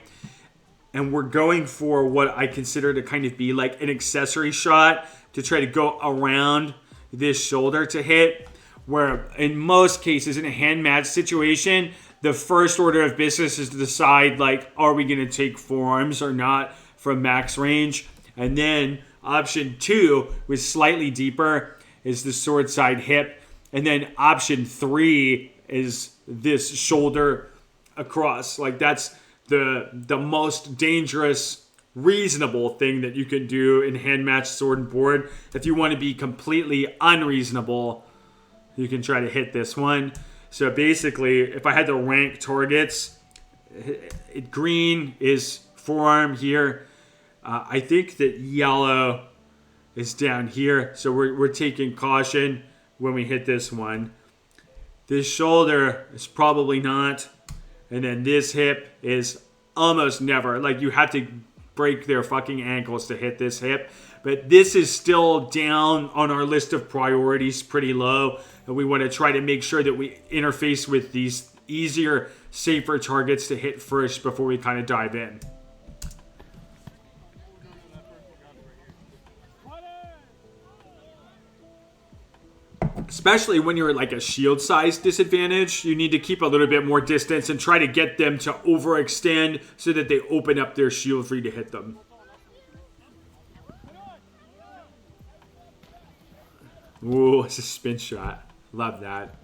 and we're going for what I consider to kind of be like an accessory shot to try to go around this shoulder to hit, where in most cases in a hand match situation, the first order of business is to decide, like, are we going to take forearms or not from max range? And then option 2, with slightly deeper, is the sword side hip. And then option 3 is this shoulder across. Like, that's the most dangerous, reasonable thing that you can do in hand match sword and board. If you want to be completely unreasonable, you can try to hit this one. So basically, if I had to rank targets, green is forearm here. I think that yellow is down here. So we're taking caution when we hit this one. This shoulder is probably not. And then this hip is almost never. Like, you have to break their fucking ankles to hit this hip. But this is still down on our list of priorities pretty low. And we want to try to make sure that we interface with these easier, safer targets to hit first before we kind of dive in. Especially when you're at like a shield size disadvantage, you need to keep a little bit more distance and try to get them to overextend so that they open up their shield for you to hit them. Ooh, it's a spin shot. Love that.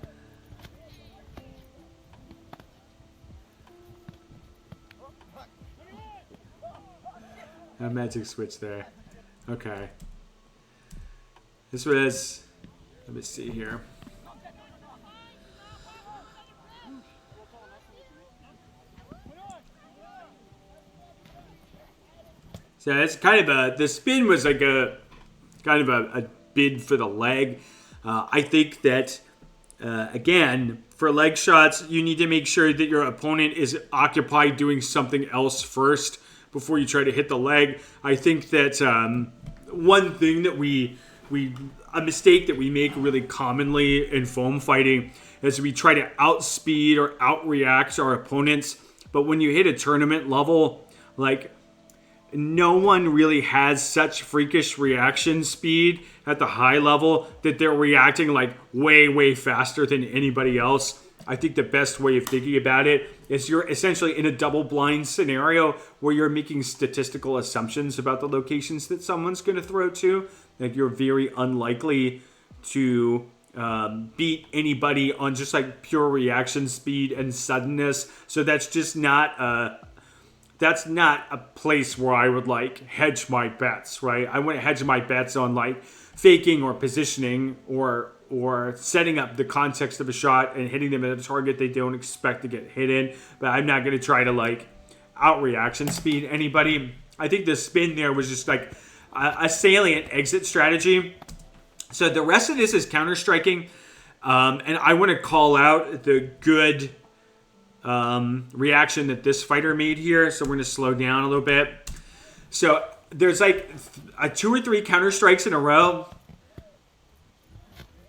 A magic switch there. Okay. This was... Let me see here. So it's kind of the spin was like a bid for the leg. I think that, again, for leg shots, you need to make sure that your opponent is occupied doing something else first before you try to hit the leg. I think that one thing that a mistake that we make really commonly in foam fighting is we try to outspeed or outreact our opponents. But when you hit a tournament level, like, no one really has such freakish reaction speed at the high level that they're reacting like way, way faster than anybody else. I think the best way of thinking about it is you're essentially in a double blind scenario where you're making statistical assumptions about the locations that someone's going to throw to. Like, you're very unlikely to beat anybody on just like pure reaction speed and suddenness. So that's just not that's not a place where I would like hedge my bets, right? I wouldn't hedge my bets on like faking or positioning or setting up the context of a shot and hitting them at a target they don't expect to get hit in. But I'm not going to try to like out reaction speed anybody. I think the spin there was just like a salient exit strategy. So the rest of this is counter striking, and I want to call out the good reaction that this fighter made here. So we're going to slow down a little bit. So there's like 2 or 3 counter strikes in a row.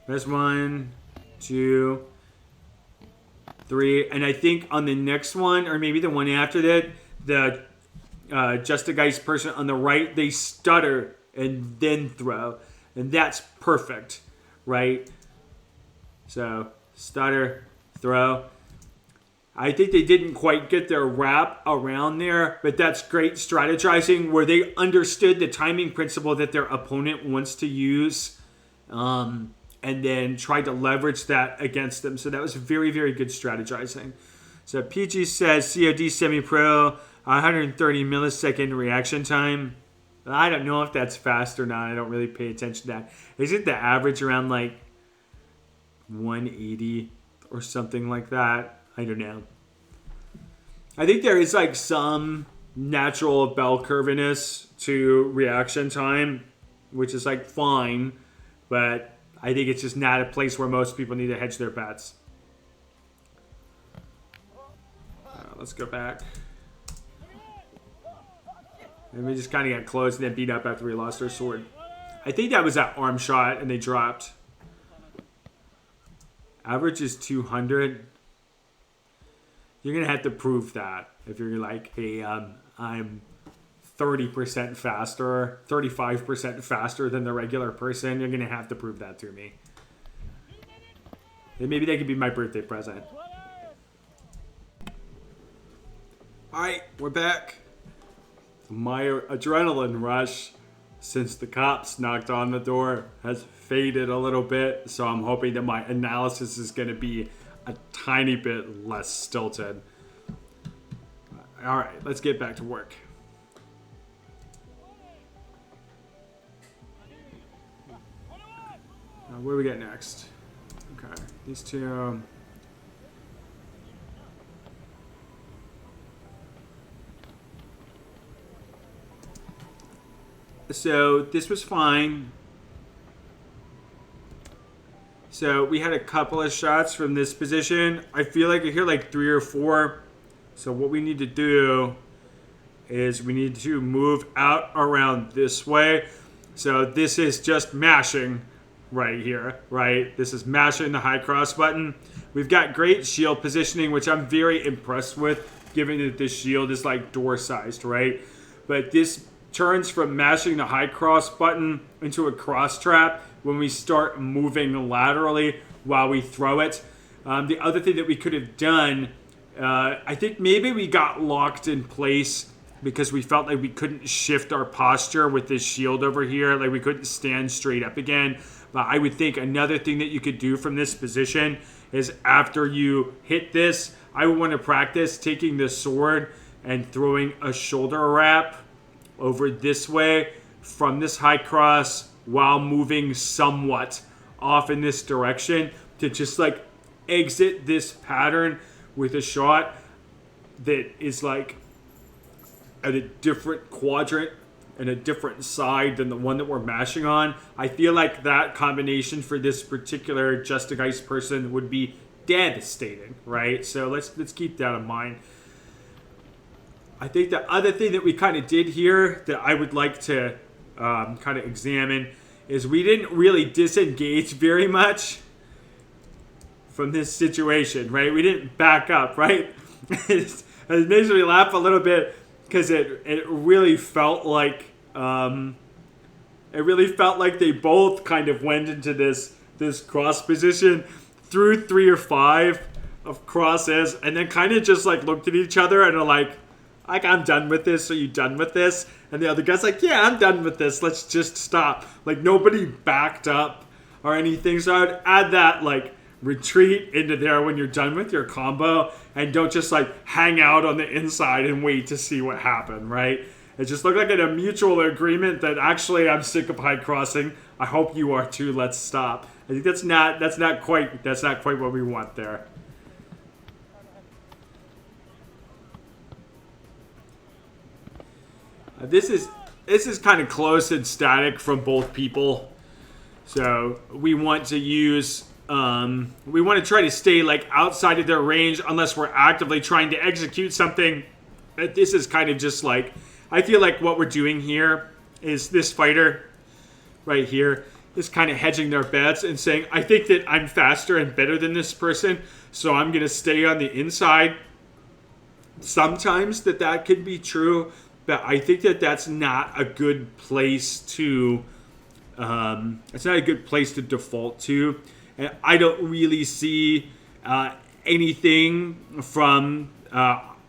There's 1, 2, 3, and I think on the next one, or maybe the one after that, the Just a Geist person on the right, they stutter and then throw, and that's perfect, right? So stutter, throw. I think they didn't quite get their wrap around there, but that's great strategizing where they understood the timing principle that their opponent wants to use, and then tried to leverage that against them. So that was very, very good strategizing. So PG says COD semi-pro, 130 millisecond reaction time. I don't know if that's fast or not. I don't really pay attention to that. Isn't the average around like 180 or something like that? I don't know. I think there is like some natural bell curviness to reaction time, which is like fine, but I think it's just not a place where most people need to hedge their bets. Let's go back. And we just kind of got close and then beat up after we lost our sword. I think that was that arm shot and they dropped. Average is 200. You're going to have to prove that. If you're like, hey, I'm 30% faster, 35% faster than the regular person, you're going to have to prove that to me. And maybe that could be my birthday present. Alright, we're back. My adrenaline rush since the cops knocked on the door has faded a little bit, so I'm hoping that my analysis is going to be a tiny bit less stilted. Alright, let's get back to work. What do we get next? Okay, these two. So this was fine. So we had a couple of shots from this position. I feel like I hear like 3 or 4. So what we need to do is we need to move out around this way. So this is just mashing right here, right? This is mashing the high cross button. We've got great shield positioning, which I'm very impressed with, given that this shield is like door sized, right? But this turns from mashing the high cross button into a cross trap when we start moving laterally while we throw it. The other thing that we could have done, I think maybe we got locked in place because we felt like we couldn't shift our posture with this shield over here. Like we couldn't stand straight up again. But I would think another thing that you could do from this position is after you hit this, I would want to practice taking the sword and throwing a shoulder wrap over this way from this high cross while moving somewhat off in this direction to just like exit this pattern with a shot that is like at a different quadrant and a different side than the one that we're mashing on. I feel like that combination for this particular Just a Geist person would be devastating, right? So let's keep that in mind. I think the other thing that we kind of did here that I would like to kind of examine is we didn't really disengage very much from this situation, right? We didn't back up, right? It makes me laugh a little bit because it really felt like they both kind of went into this cross position through 3 or 5 of crosses and then kind of just like looked at each other and are like, I'm done with this. Are you done with this? And the other guy's like, yeah, I'm done with this. Let's just stop. Like nobody backed up or anything. So I would add that like retreat into there when you're done with your combo, and don't just like hang out on the inside and wait to see what happened, right? It just looked like a mutual agreement that actually I'm sick of high crossing. I hope you are too. Let's stop. I think that's not quite what we want there. This is kind of close and static from both people, so we want to use we want to try to stay like outside of their range unless we're actively trying to execute something. This is kind of just like, I feel like what we're doing here is this fighter right here is kind of hedging their bets and saying, I think that I'm faster and better than this person, so I'm going to stay on the inside. Sometimes that could be true, but I think that that's not a good place to it's not a good place to default to. And I don't really see anything from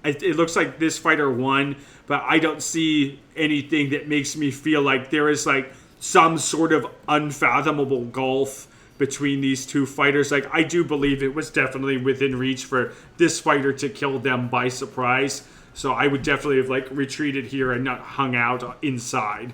it looks like this fighter won, but I don't see anything that makes me feel like there is like some sort of unfathomable gulf between these two fighters. Like, I do believe it was definitely within reach for this fighter to kill them by surprise. So I would definitely have like retreated here and not hung out inside.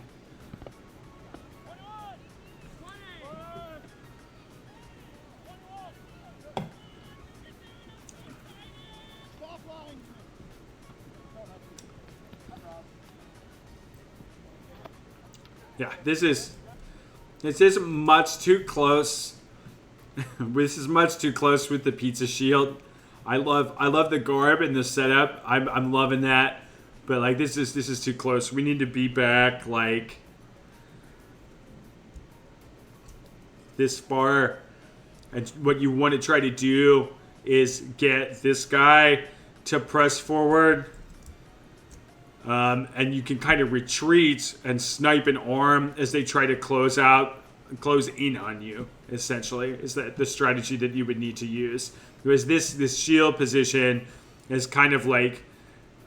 Yeah, this is much too close. This is much too close with the pizza shield. I love the garb and the setup. I'm loving that, but like this is too close. We need to be back like this far, and what you want to try to do is get this guy to press forward. And you can kind of retreat and snipe an arm as they try to close in on you, essentially, is that the strategy that you would need to use. Because this shield position is kind of like,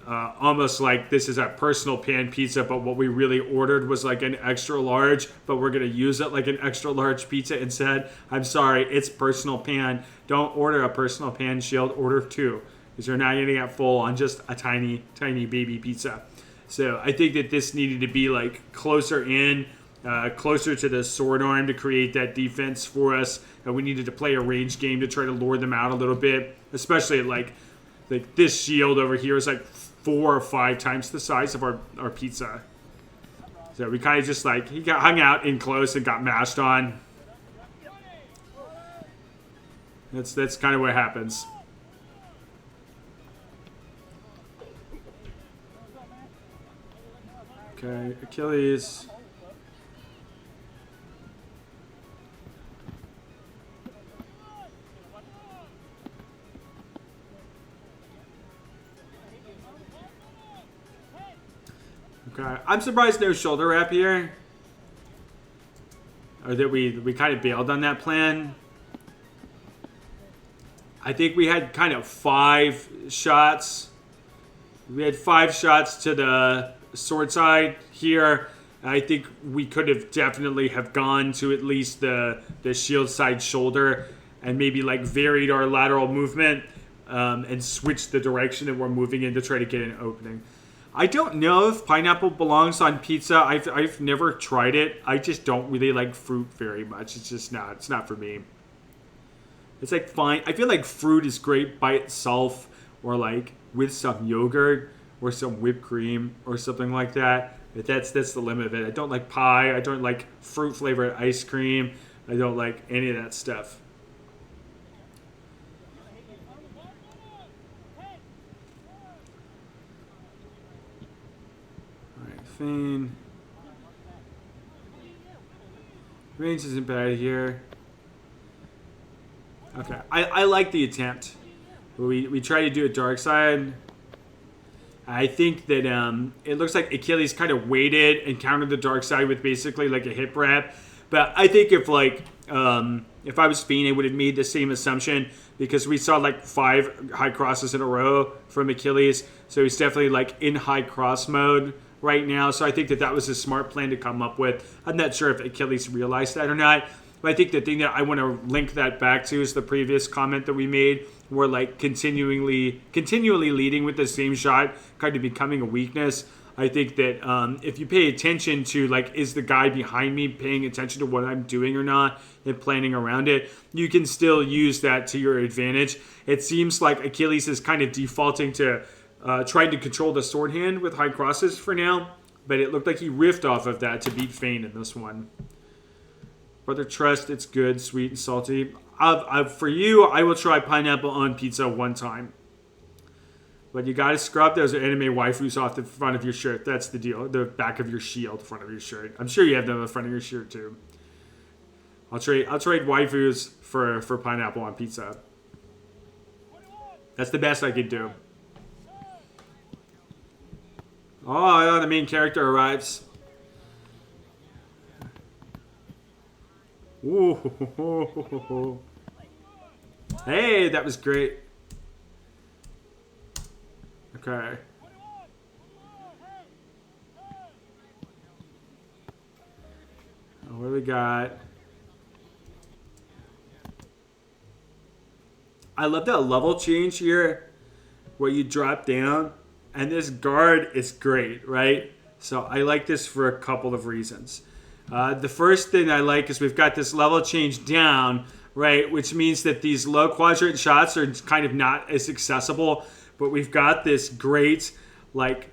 almost like this is a personal pan pizza, but what we really ordered was like an extra large, but we're going to use it like an extra large pizza instead. I'm sorry, it's personal pan. Don't order a personal pan shield, order 2. Because you're not going to get full on just a tiny, tiny baby pizza. So I think that this needed to be like closer in, closer to the sword arm to create that defense for us. We needed to play a range game to try to lure them out a little bit. Especially like this shield over here is like 4 or 5 times the size of our pizza. So we kind of just like, he got hung out in close and got mashed on. That's kind of what happens. Okay, Achilles. Okay, I'm surprised no shoulder wrap here. Or that we kind of bailed on that plan. I think we had kind of 5 shots. We had 5 shots to the sword side here. I think we could have definitely have gone to at least the shield side shoulder and maybe like varied our lateral movement and switched the direction that we're moving in to try to get an opening. I don't know if pineapple belongs on pizza. I've never tried it. I just don't really like fruit very much. It's not for me. It's like fine. I feel like fruit is great by itself or like with some yogurt or some whipped cream or something like that. But that's the limit of it. I don't like pie. I don't like fruit flavored ice cream. I don't like any of that stuff. Alright, Fane. Range isn't bad here. Okay, I like the attempt. We try to do a dark side. I think that it looks like Achilles kind of waited and countered the dark side with basically like a hip wrap. But I think if I was Fiend, I would have made the same assumption because we saw like 5 high crosses in a row from Achilles. So he's definitely like in high cross mode right now. So I think that was a smart plan to come up with. I'm not sure if Achilles realized that or not. But I think the thing that I want to link that back to is the previous comment that we made, where like continually leading with the same shot kind of becoming a weakness. I think that if you pay attention to, like, is the guy behind me paying attention to what I'm doing or not and planning around it, you can still use that to your advantage. It seems like Achilles is kind of defaulting to trying to control the sword hand with high crosses for now, but it looked like he riffed off of that to beat Fane in this one. Brother Trust, it's good, sweet and salty. For you, I will try pineapple on pizza one time. But you gotta scrub those anime waifus off the front of your shirt. That's the deal. The back of your shield, front of your shirt. I'm sure you have them in the front of your shirt too. I'll trade waifus for pineapple on pizza. That's the best I could do. Oh, the main character arrives. Ooh. Hey, that was great. Okay. What do we got? I love that level change here where you drop down, and this guard is great, right? So I like this for a couple of reasons. The first thing I like is we've got this level change down, right? Which means that these low quadrant shots are kind of not as accessible. But we've got this great, like,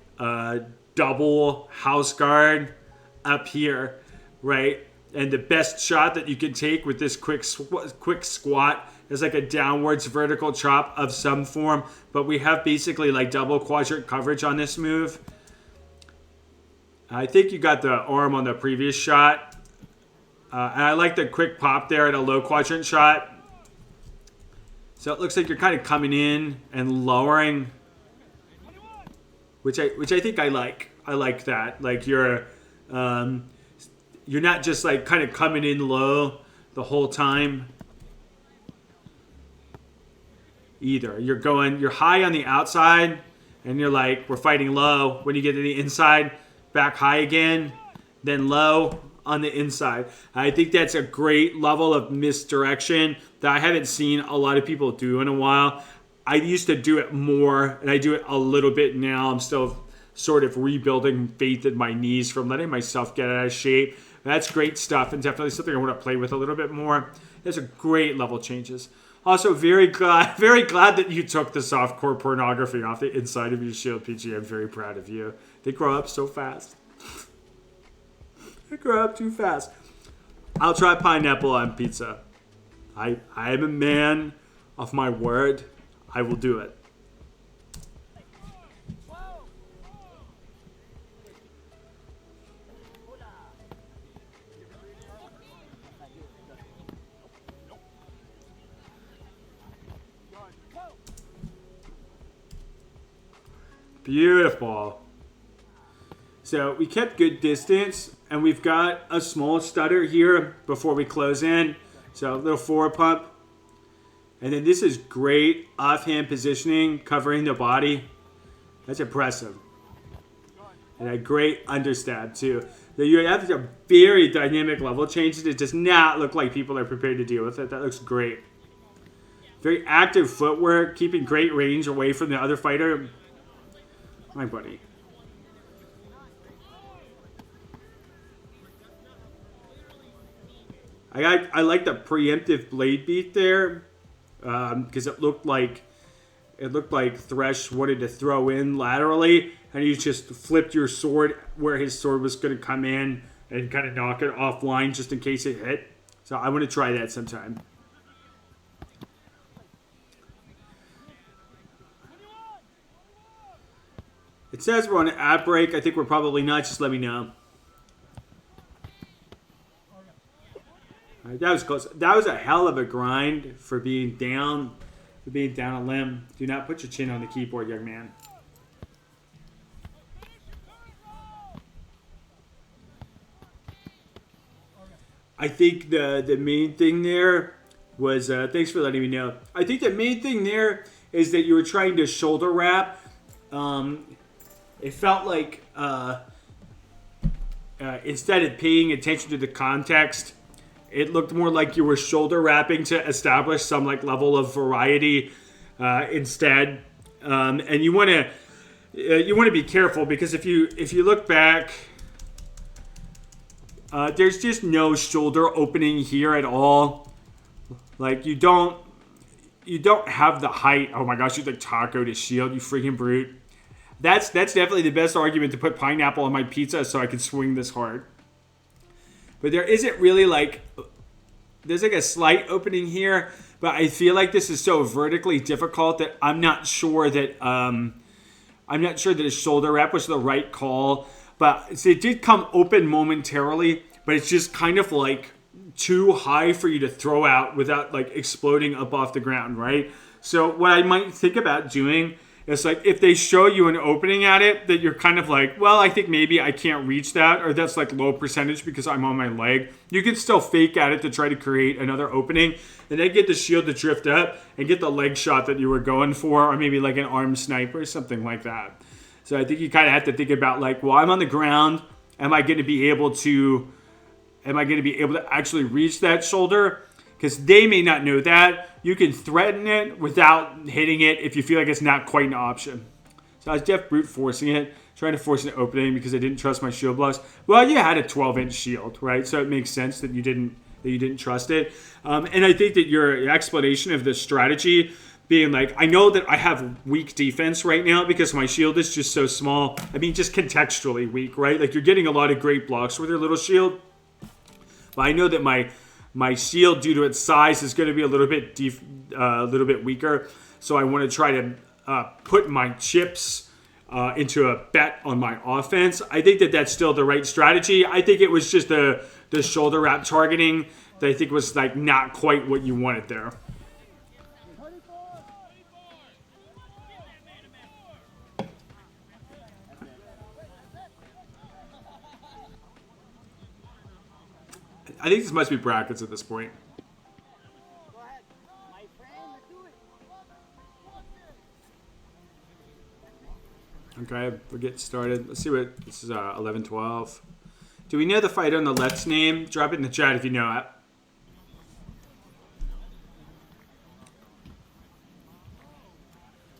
double house guard up here, right? And the best shot that you can take with this quick squat is like a downwards vertical chop of some form. But we have basically like double quadrant coverage on this move. I think you got the arm on the previous shot. And I like the quick pop there at a low quadrant shot. So it looks like you're kind of coming in and lowering, which I think I like. I like that. Like you're not just like kind of coming in low the whole time either. You're high on the outside, and you're like, we're fighting low. When you get to the inside, back high again, then low on the inside. I think that's a great level of misdirection that I haven't seen a lot of people do in a while. I used to do it more, and I do it a little bit now. I'm still sort of rebuilding faith in my knees from letting myself get out of shape. That's great stuff, and definitely something I want to play with a little bit more. Those are great level changes. Also, very glad that you took the softcore pornography off the inside of your shield, PG. I'm very proud of you. They grow up so fast. They grow up too fast. I'll try pineapple on pizza. I am a man of my word. I will do it. Beautiful. So we kept good distance, and we've got a small stutter here before we close in. So a little forward pump. And then this is great offhand positioning, covering the body. That's impressive. And a great understab too. So you have a very dynamic level change. It does not look like people are prepared to deal with it. That looks great. Very active footwork, keeping great range away from the other fighter. My buddy. I like the preemptive blade beat there, because it looked like Thresh wanted to throw in laterally, and you just flipped your sword where his sword was going to come in and kind of knock it offline just in case it hit. So I want to try that sometime. It says we're on an ad break. I think we're probably not. Just let me know. All right, that was close. That was a hell of a grind for being down a limb. Do not put your chin on the keyboard, young man. I think the main thing there was, thanks for letting me know. I think the main thing there is that you were trying to shoulder wrap. It felt like instead of paying attention to the context It looked more like you were shoulder wrapping to establish some like level of variety instead. And you want to be careful, because if you look back, there's just no shoulder opening here at all. Like you don't have the height. Oh my gosh, you like taco to shield, you freaking brute. That's definitely the best argument to put pineapple on my pizza so I can swing this hard. But there isn't really like, there's like a slight opening here, but I feel like this is so vertically difficult that I'm not sure that a shoulder wrap was the right call. But so it did come open momentarily, but it's just kind of like too high for you to throw out without like exploding up off the ground, right? So what I might think about doing is like, if they show you an opening at it that you're kind of like, well, I think maybe I can't reach that, or that's like low percentage because I'm on my leg, you can still fake at it to try to create another opening, and then get the shield to drift up and get the leg shot that you were going for, or maybe like an arm sniper or something like that. So I think you kind of have to think about like, well, I'm on the ground. Am I going to be able to actually reach that shoulder? Because they may not know that. You can threaten it without hitting it if you feel like it's not quite an option. So I was just brute forcing it, trying to force an opening because I didn't trust my shield blocks. Well, you had a 12-inch shield, right? So it makes sense that you didn't trust it. And I think that your explanation of the strategy being like, I know that I have weak defense right now because my shield is just so small. I mean, just contextually weak, right? Like, you're getting a lot of great blocks with your little shield. But I know that my shield, due to its size, is going to be a little bit weaker. So I want to try to put my chips into a bet on my offense. I think that that's still the right strategy. I think it was just the shoulder wrap targeting that I think was like not quite what you wanted there. I think this must be brackets at this point. Okay, we'll get started. Let's see what this is. 11-12. Do we know the fighter on the left's name? Drop it in the chat if you know it.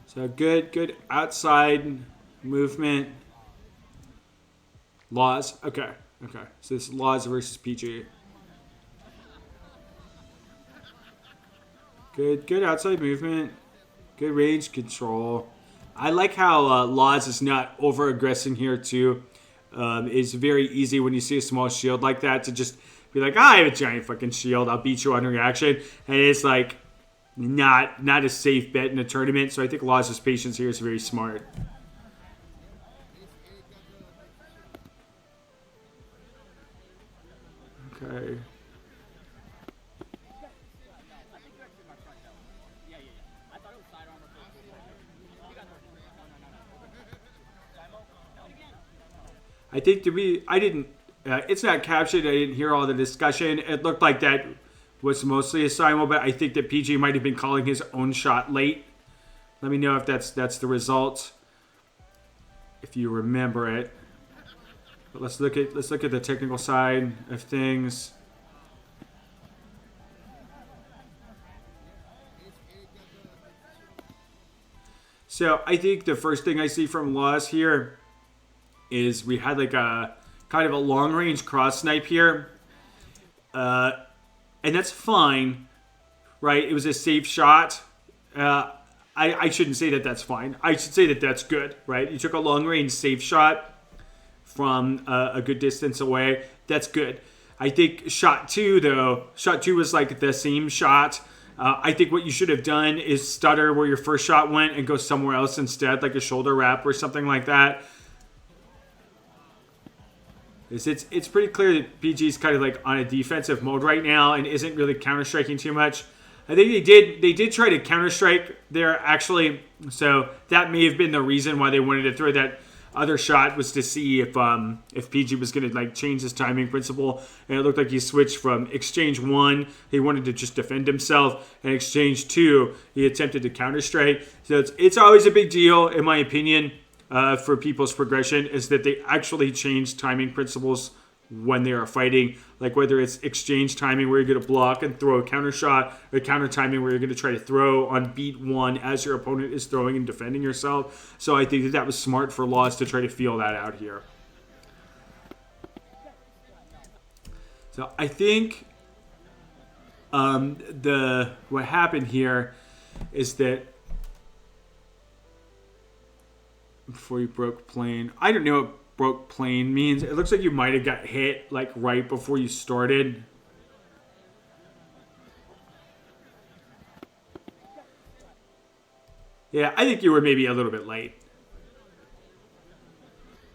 So good outside movement. Laws. Okay. So this is Laws versus PG. Good outside movement. Good range control. I like how Laws is not over-aggressing here, too. It's very easy when you see a small shield like that to just be like, I have a giant fucking shield. I'll beat you on reaction. And it's like not a safe bet in a tournament. So I think Laws' patience here is very smart. Okay. I think it's not captured. I didn't hear all the discussion. It looked like that was mostly a simul, but I think that PG might have been calling his own shot late. Let me know if that's the result, if you remember it. But let's look at the technical side of things. So I think the first thing I see from Laws here is we had like a kind of a long range cross snipe here. And that's fine, right? It was a safe shot. I shouldn't say that that's fine. I should say that that's good, right? You took a long range safe shot from a good distance away. That's good. I think shot two was like the same shot. I think what you should have done is stutter where your first shot went and go somewhere else instead, like a shoulder wrap or something like that. It's pretty clear that PG's kind of like on a defensive mode right now and isn't really counter-striking too much. I think they did try to counter-strike there, actually. So that may have been the reason why they wanted to throw that other shot, was to see if PG was going to like change his timing principle. And it looked like he switched from exchange 1, he wanted to just defend himself, and exchange 2, he attempted to counter-strike. So it's always a big deal, in my opinion, for people's progression, is that they actually change timing principles when they are fighting, like whether it's exchange timing where you're going to block and throw a counter shot, or counter timing where you're going to try to throw on beat 1 as your opponent is throwing and defending yourself. So I think that was smart for Laws to try to feel that out here. So I think what happened here is that before you broke plane, I don't know what broke plane means. It looks like you might have got hit like right before you started. Yeah, I think you were maybe a little bit late,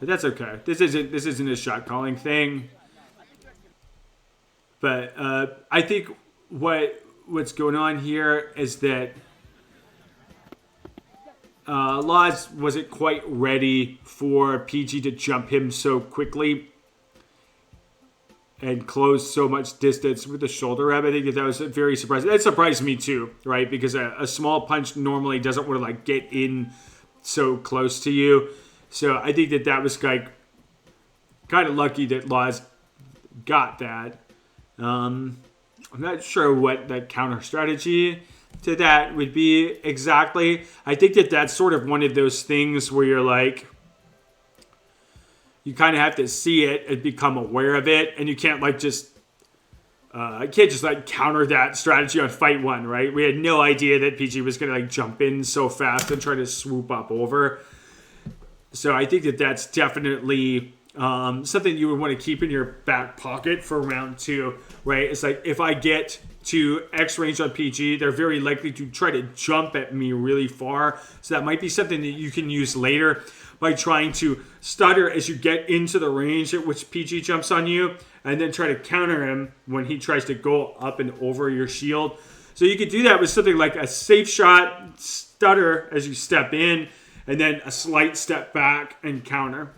but that's okay. This isn't a shot calling thing. But I think what's going on here is that Laws wasn't quite ready for PG to jump him so quickly and close so much distance with the shoulder grab. I think that was very surprising. That surprised me too, right? Because a small punch normally doesn't want to like get in so close to you. So I think that was like kind of lucky that Laws got that. I'm not sure what that counter strategy to that would be exactly. I think that that's sort of one of those things where you're like, you kind of have to see it and become aware of it, and you can't like just I can't just like counter that strategy on fight 1, right? We had no idea that PG was gonna like jump in so fast and try to swoop up over. So I think that that's definitely something you would want to keep in your back pocket for round 2, right? It's like if I get to X range on PG, they're very likely to try to jump at me really far. So that might be something that you can use later by trying to stutter as you get into the range at which PG jumps on you, and then try to counter him when he tries to go up and over your shield. So you could do that with something like a safe shot, stutter as you step in, and then a slight step back and counter.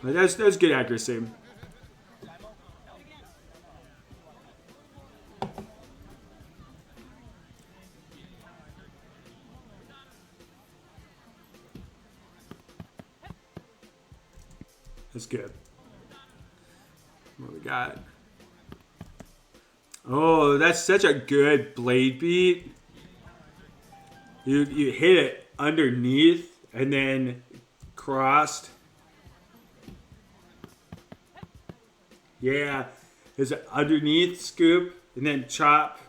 That's good accuracy. That's good. What we got? Oh, that's such a good blade beat. You hit it underneath and then crossed. Yeah, there's an underneath scoop and then chop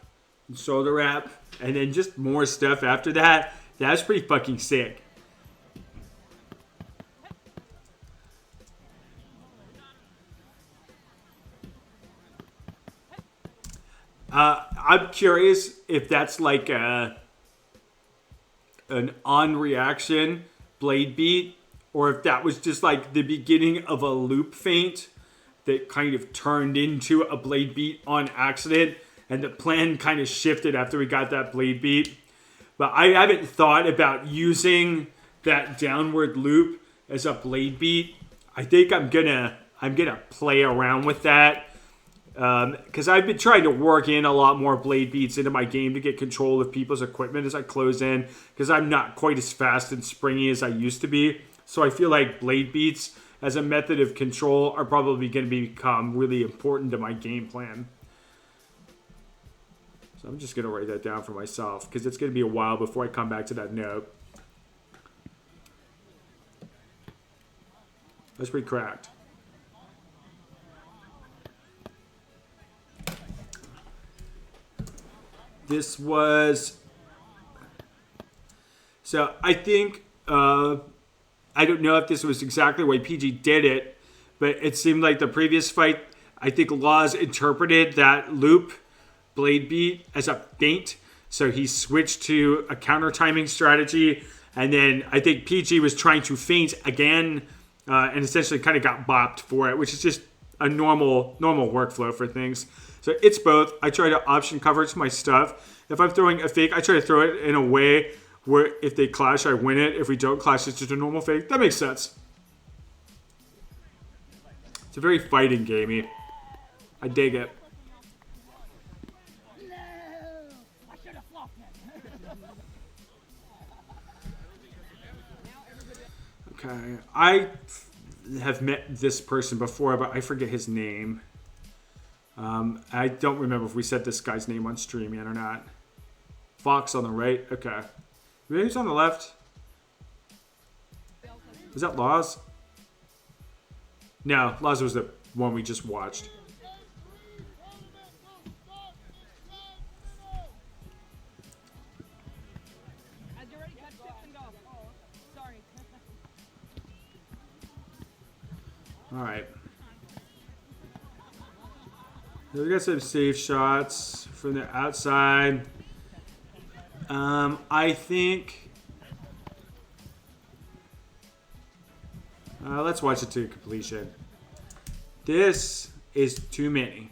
and shoulder wrap and then just more stuff after that. That's pretty fucking sick. I'm curious if that's like an on reaction blade beat, or if that was just like the beginning of a loop feint that kind of turned into a blade beat on accident, and the plan kind of shifted after we got that blade beat. But I haven't thought about using that downward loop as a blade beat. I think I'm gonna play around with that. Because I've been trying to work in a lot more blade beats into my game to get control of people's equipment as I close in, because I'm not quite as fast and springy as I used to be. So I feel like blade beats as a method of control are probably going to become really important to my game plan. So I'm just going to write that down for myself, because it's going to be a while before I come back to that note. That's pretty cracked. This was, so I think, I don't know if this was exactly the way PG did it, but it seemed like the previous fight, I think Laws interpreted that loop blade beat as a feint. So he switched to a counter timing strategy. And then I think PG was trying to feint again, and essentially kind of got bopped for it, which is just a normal workflow for things. So it's both. I try to option coverage my stuff. If I'm throwing a fake, I try to throw it in a way where if they clash, I win it. If we don't clash, it's just a normal fake. That makes sense. It's a very fighting gamey. I dig it. Okay, I have met this person before, but I forget his name. I don't remember if we said this guy's name on stream yet or not. Fox on the right. Okay. Who's on the left? Is that Laws? No, Laws was the one we just watched. All right. So we got some safe shots from the outside. I think. Let's watch it to completion. This is too many.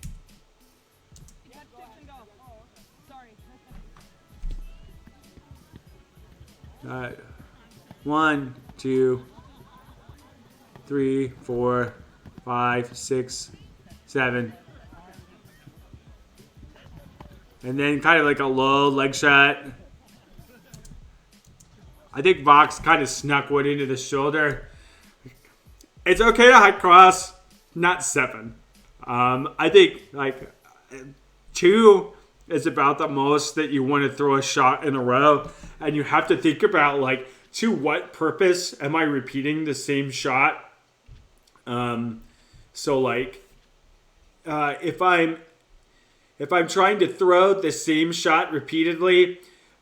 One, two, 3, 4, 5, 6, 7. And then kind of like a low leg shot. I think Vox kind of snuck one into the shoulder. It's okay to high cross, not 7. I think like 2 is about the most that you want to throw a shot in a row. And you have to think about like, to what purpose am I repeating the same shot? So like, if I'm trying to throw the same shot repeatedly,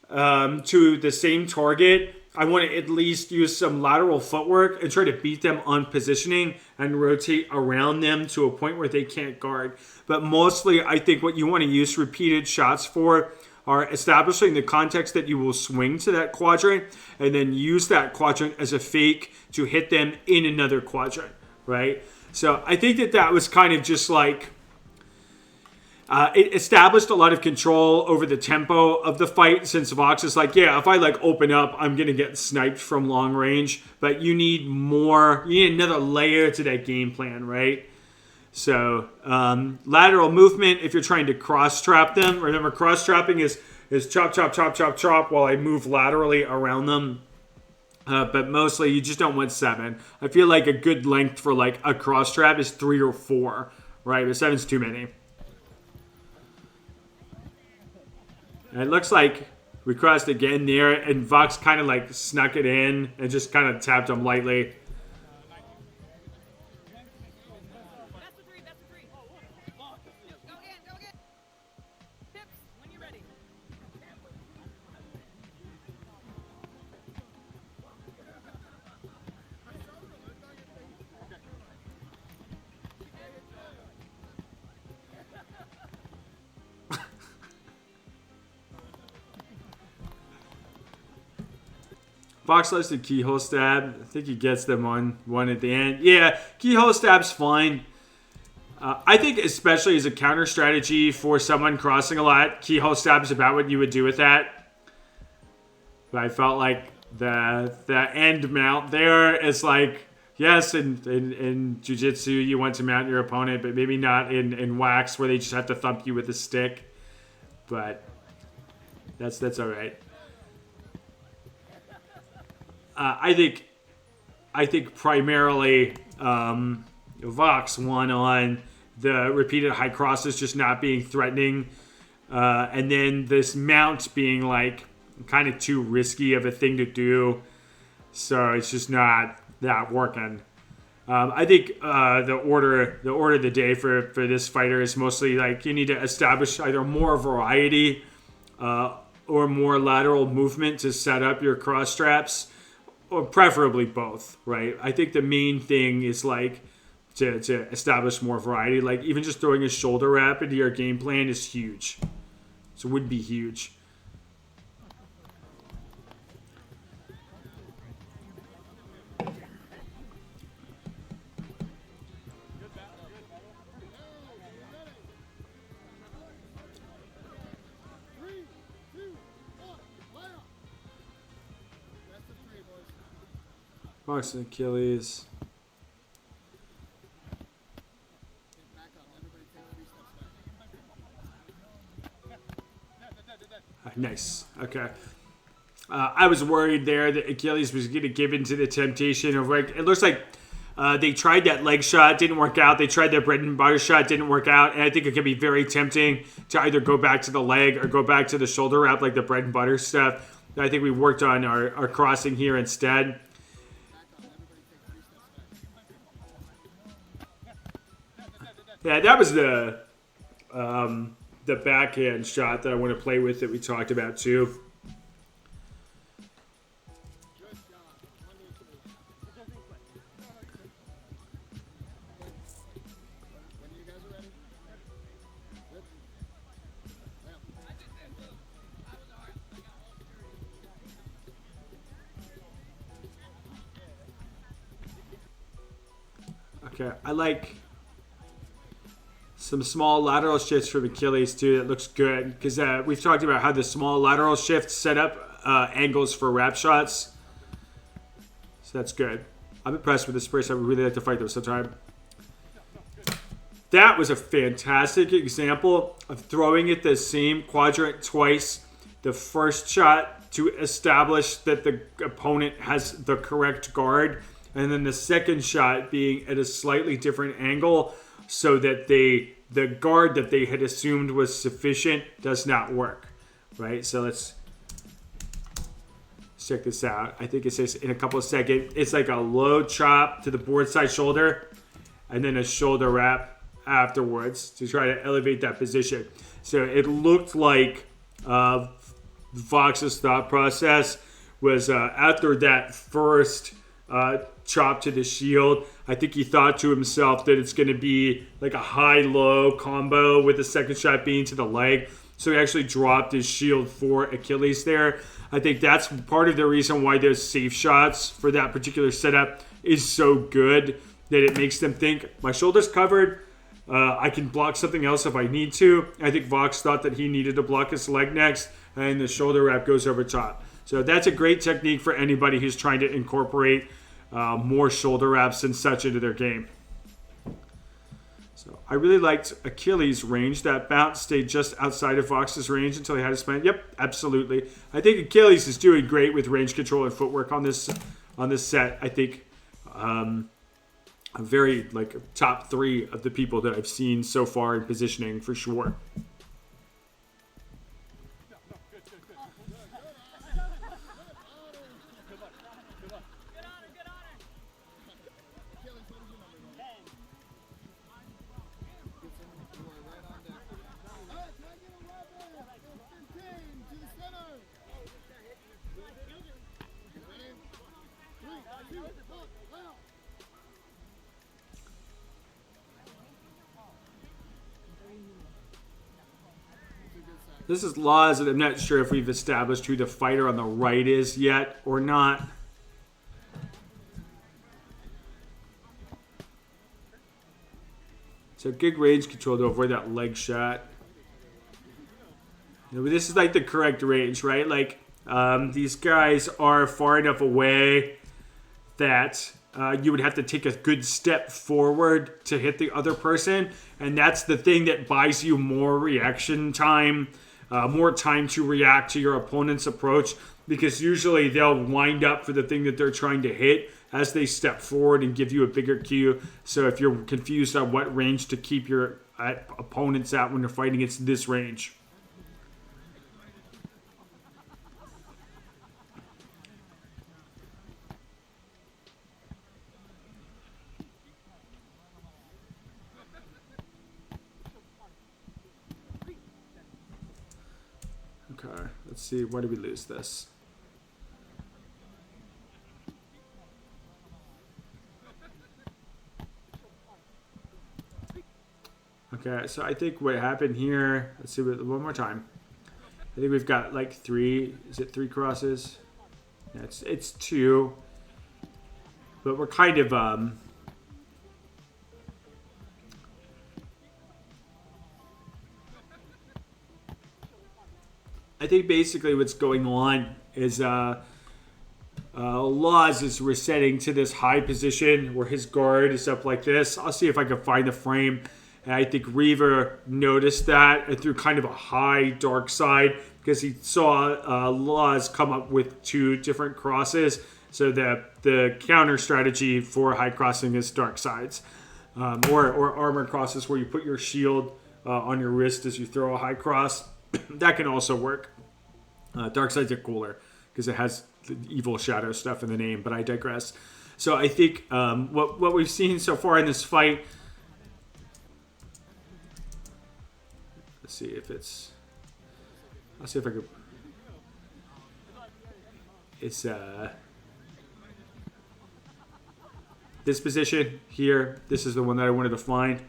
to the same target, I want to at least use some lateral footwork and try to beat them on positioning and rotate around them to a point where they can't guard. But mostly, I think what you want to use repeated shots for are establishing the context that you will swing to that quadrant and then use that quadrant as a fake to hit them in another quadrant, right? So I think that was kind of just like, it established a lot of control over the tempo of the fight, since Vox is like, yeah, if I like open up, I'm going to get sniped from long range, but you need another layer to that game plan, right? So lateral movement, if you're trying to cross trap them, remember cross trapping is chop, chop, chop, chop, chop while I move laterally around them. But mostly you just don't want 7. I feel like a good length for like a cross trap is 3 or 4, right? But 7's too many. And it looks like we crossed again there, and Vox kind of like snuck it in and just kind of tapped him lightly. Fox likes the keyhole stab. I think he gets them on one at the end. Yeah, keyhole stab's fine. I think especially as a counter strategy for someone crossing a lot, keyhole stab is about what you would do with that. But I felt like the end mount there is like, yes, in jiu-jitsu you want to mount your opponent, but maybe not in wax where they just have to thump you with a stick. But that's all right. I think primarily Vox won on the repeated high crosses just not being threatening, and then this mount being like kind of too risky of a thing to do, so it's just not that working. I think the order of the day for this fighter is mostly like you need to establish either more variety or more lateral movement to set up your cross straps. Or preferably both, right? I think the main thing is like to establish more variety. Like even just throwing a shoulder wrap into your game plan is huge. So it would be huge. Fox and Achilles. Nice. Okay. I was worried there that Achilles was going to give in to the temptation of like, it looks like They tried that leg shot, didn't work out. They tried their bread and butter shot, didn't work out. And I think it can be very tempting to either go back to the leg or go back to the shoulder wrap, like the bread and butter stuff. I think we worked on our crossing here instead. Yeah, that was the backhand shot that I want to play with that we talked about too. Okay, I like some small lateral shifts from Achilles too. That looks good because we've talked about how the small lateral shift set up angles for wrap shots. So that's good. I'm impressed with this person. I would really like to fight them sometime. That was a fantastic example of throwing it the same quadrant twice. The first shot to establish that the opponent has the correct guard, and then the second shot being at a slightly different angle so that the guard that they had assumed was sufficient does not work, right? So let's check this out. I think it says in a couple of seconds. It's like a low chop to the board side shoulder and then a shoulder wrap afterwards to try to elevate that position. So it looked like Vox's thought process was after that first chop to the shield, I think he thought to himself that it's going to be like a high-low combo with the second shot being to the leg. So he actually dropped his shield for Achilles there. I think that's part of the reason why those safe shots for that particular setup is so good, that it makes them think, my shoulder's covered, I can block something else if I need to. I think Vox thought that he needed to block his leg next, and the shoulder wrap goes over top. So that's a great technique for anybody who's trying to incorporate more shoulder wraps and such into their game. So I really liked Achilles' range. That bounce stayed just outside of Vox's range until he had to spend. Yep, absolutely. I think Achilles is doing great with range control and footwork on this set. I think a very top 3 of the people that I've seen so far in positioning for sure. This is laws, and I'm not sure if we've established who the fighter on the right is yet or not. So good range control to avoid that leg shot. You know, this is like the correct range, right? Like these guys are far enough away that you would have to take a good step forward to hit the other person. And that's the thing that buys you more reaction time. More time to react to your opponent's approach, because usually they'll wind up for the thing that they're trying to hit as they step forward and give you a bigger cue. So if you're confused on what range to keep your opponents at when they're fighting, it's this range. Okay, let's see, why did we lose this? Okay, so I think what happened here, let's see, one more time. I think we've got like 3, is it 3 crosses? Yeah, it's 2. But we're kind of, I think basically what's going on is Laws is resetting to this high position where his guard is up like this. I'll see if I can find the frame. And I think Reaver noticed that and threw kind of a high dark side because he saw Laws come up with 2 different crosses. So the counter strategy for high crossing is dark sides, or armor crosses where you put your shield on your wrist as you throw a high cross. That can also work. Dark sides are cooler because it has the evil shadow stuff in the name, but I digress. So I think what we've seen so far in this fight. Let's see if it's. I'll see if I could. It's this position here. This is the one that I wanted to find.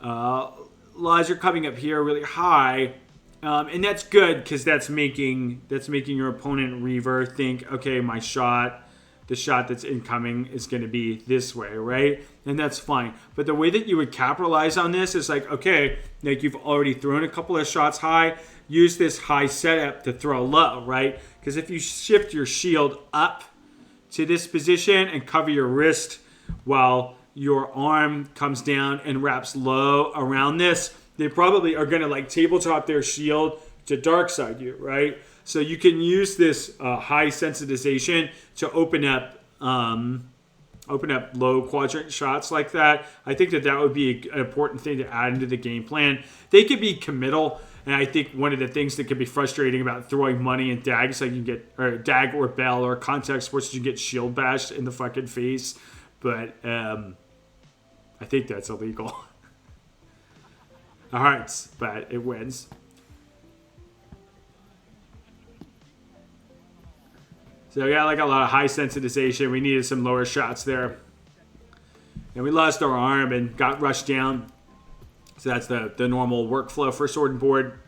Laws are coming up here really high, and that's good because that's making your opponent Reaver think, okay, the shot that's incoming is going to be this way, right? And that's fine. But the way that you would capitalize on this is like, okay, like you've already thrown a couple of shots high, use this high setup to throw low, right? Because if you shift your shield up to this position and cover your wrist while your arm comes down and wraps low around this, they probably are going to like tabletop their shield to dark side you, right? So you can use this high sensitization to open up low quadrant shots like that. I think that would be an important thing to add into the game plan. They could be committal, and I think one of the things that could be frustrating about throwing money and dags, like you get, or dag or bell or contact sports, you get shield bashed in the fucking face. But I think that's illegal. All right, but it wins. So we got like a lot of high sensitization. We needed some lower shots there. And we lost our arm and got rushed down. So that's the normal workflow for sword and board.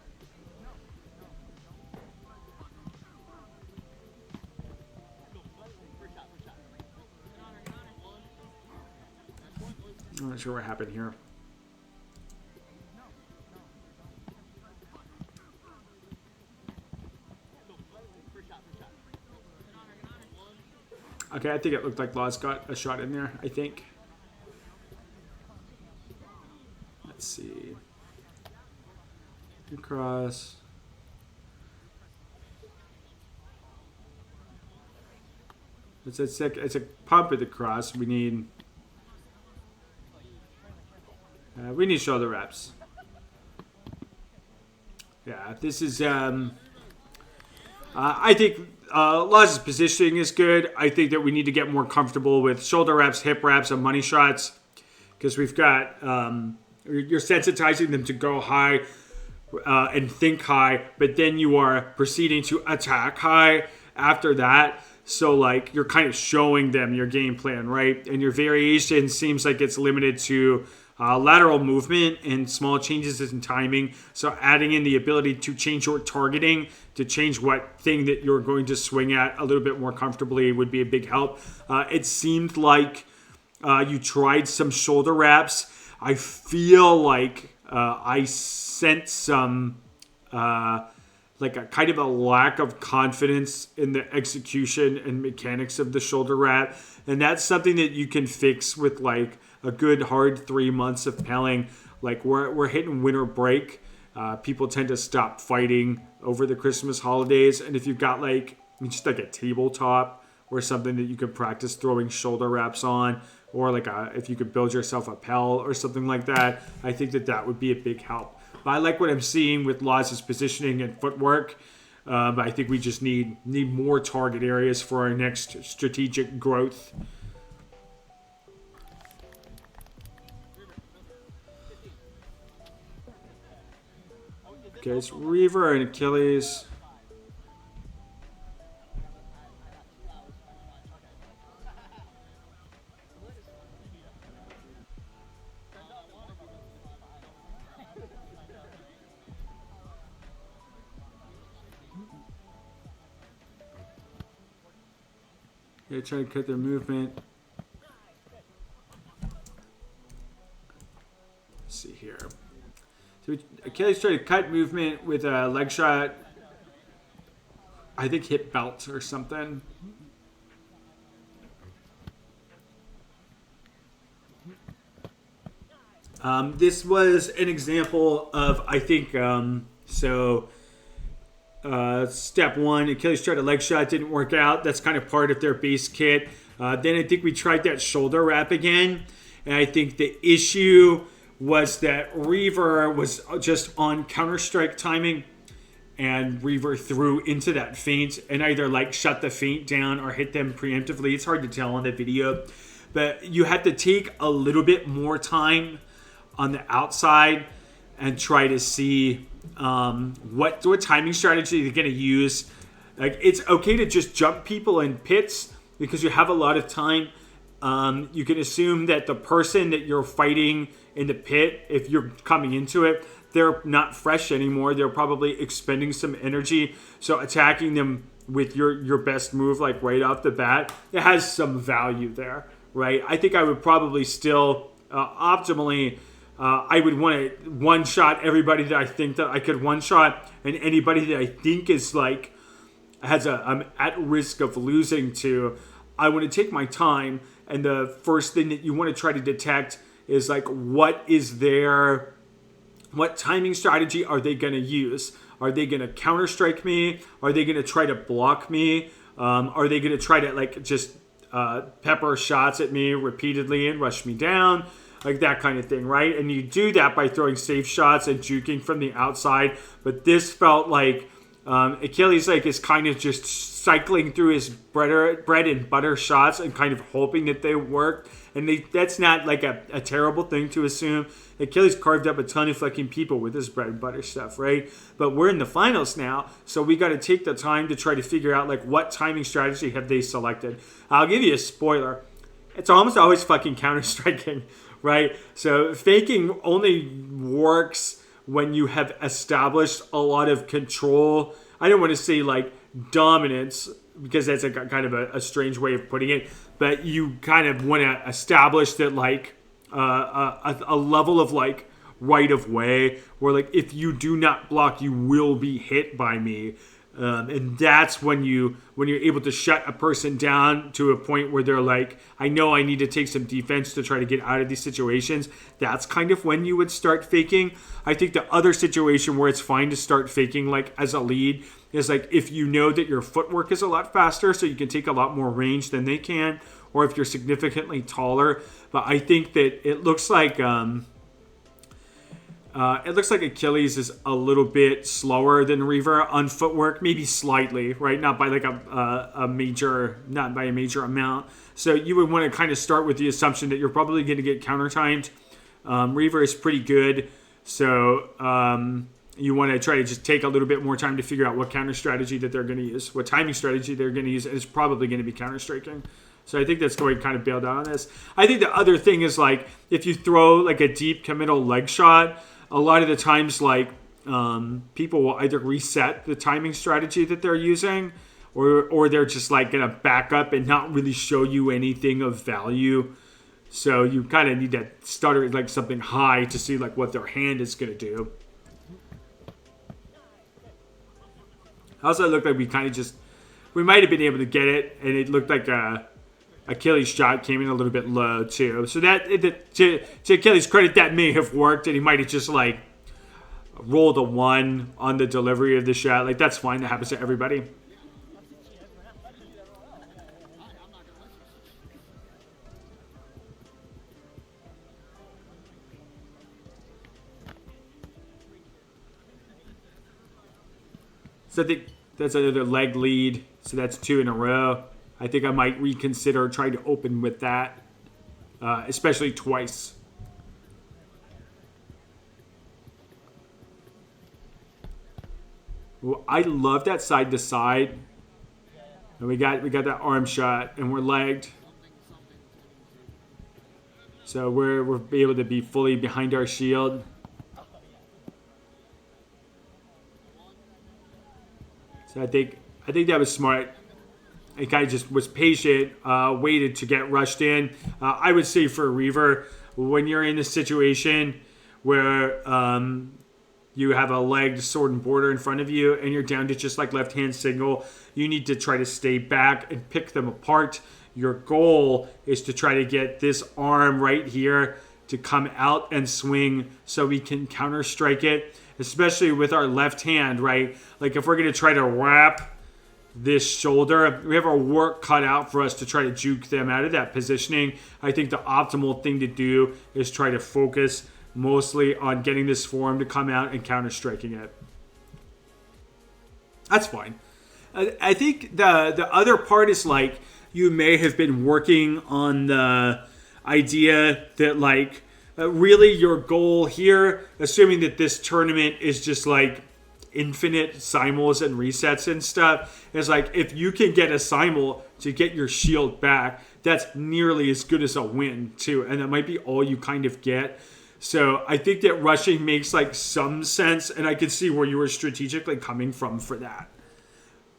I'm not sure what happened here. Okay, I think it looked like Laws got a shot in there, I think. Let's see. Cross. It's a pump at the cross. We need shoulder wraps. Yeah, this is I think Laws' positioning is good. I think that we need to get more comfortable with shoulder wraps, hip wraps, and money shots because we've got you're sensitizing them to go high and think high, but then you are proceeding to attack high after that. So like you're kind of showing them your game plan, right? And your variation seems like it's limited to lateral movement and small changes in timing. So adding in the ability to change your targeting, to change what thing that you're going to swing at a little bit more comfortably would be a big help. It seemed like you tried some shoulder wraps. I feel like I sense some like a kind of a lack of confidence in the execution and mechanics of the shoulder wrap. And that's something that you can fix with like a good hard 3 months of pelling. Like we're hitting winter break. People tend to stop fighting over the Christmas holidays. And if you've got like just like a tabletop or something that you can practice throwing shoulder wraps on, or like if you could build yourself a pell or something like that, I think that would be a big help. But I like what I'm seeing with Laws' positioning and footwork. But I think we just need more target areas for our next strategic growth. Okay, it's Reaver and Achilles. They try to cut their movement. Let's see here. So Achilles tried to cut movement with a leg shot. I think hit belt or something. This was an example of, I think, so Step 1, Achilles tried a leg shot, didn't work out. That's kind of part of their base kit. Then I think we tried that shoulder wrap again. And I think the issue was that Reaver was just on counter-strike timing. And Reaver threw into that feint and either like shut the feint down or hit them preemptively. It's hard to tell on the video. But you had to take a little bit more time on the outside and try to see what timing strategy they're going to use. Like, it's okay to just jump people in pits because you have a lot of time. You can assume that the person that you're fighting in the pit, if you're coming into it, they're not fresh anymore. They're probably expending some energy. So attacking them with your best move, like right off the bat, it has some value there, right? I think I would probably still, optimally, I would want to one-shot everybody that I think that I could one-shot, and anybody that I think is like, I'm at risk of losing to, I want to take my time, and the first thing that you want to try to detect is like, what timing strategy are they going to use? Are they going to counter-strike me? Are they going to try to block me? Are they going to try to like just pepper shots at me repeatedly and rush me down? Like that kind of thing, right? And you do that by throwing safe shots and juking from the outside. But this felt like Achilles like is kind of just cycling through his bread and butter shots and kind of hoping that they work. And that's not like a terrible thing to assume. Achilles carved up a ton of fucking people with his bread and butter stuff, right? But we're in the finals now, so we got to take the time to try to figure out like what timing strategy have they selected. I'll give you a spoiler. It's almost always fucking counter-striking, right? So faking only works when you have established a lot of control. I don't want to say like dominance, because that's a kind of a strange way of putting it, but you kind of want to establish that like a level of like right of way where like if you do not block, you will be hit by me. And that's when you're able to shut a person down to a point where they're like, I know I need to take some defense to try to get out of these situations. That's kind of when you would start faking. I think the other situation where it's fine to start faking like as a lead is like if you know that your footwork is a lot faster, so you can take a lot more range than they can, or if you're significantly taller. But I think that it looks like Achilles is a little bit slower than Reaver on footwork, maybe slightly, right? Not by like a major amount. So you would want to kind of start with the assumption that you're probably going to get counter timed. Reaver is pretty good, so you want to try to just take a little bit more time to figure out what counter strategy that they're going to use, what timing strategy they're going to use, and it's probably going to be counter striking. So I think that's going to kind of bail down on this. I think the other thing is like if you throw like a deep committal leg shot, a lot of the times like people will either reset the timing strategy that they're using, or they're just like going to back up and not really show you anything of value. So you kind of need to start at like something high to see like what their hand is going to do. Also, it looked like we might have been able to get it, and it looked like Achilles' shot came in a little bit low too. So that to Achilles' credit, that may have worked, and he might have just like rolled a 1 on the delivery of the shot. Like that's fine. That happens to everybody. So I think that's another leg lead. So that's 2 in a row. I think I might reconsider trying to open with that, especially twice. Well, I love that side to side. And we got that arm shot, and we're legged. So we're able to be fully behind our shield. So I think that was smart. I kind of just was patient, waited to get rushed in. I would say for Reaver, when you're in a situation where you have a legged sword and border in front of you and you're down to just like left hand signal, you need to try to stay back and pick them apart. Your goal is to try to get this arm right here to come out and swing so we can counter strike it, especially with our left hand, right? Like if we're going to try to wrap this shoulder, we have our work cut out for us to try to juke them out of that positioning. I think the optimal thing to do is try to focus mostly on getting this form to come out and counter striking it. That's fine. I think the other part is like you may have been working on the idea that like really your goal here, assuming that this tournament is just like infinite simuls and resets and stuff, is like if you can get a simul to get your shield back, that's nearly as good as a win too, and that might be all you kind of get. So I think that rushing makes like some sense, and I could see where you were strategically coming from for that.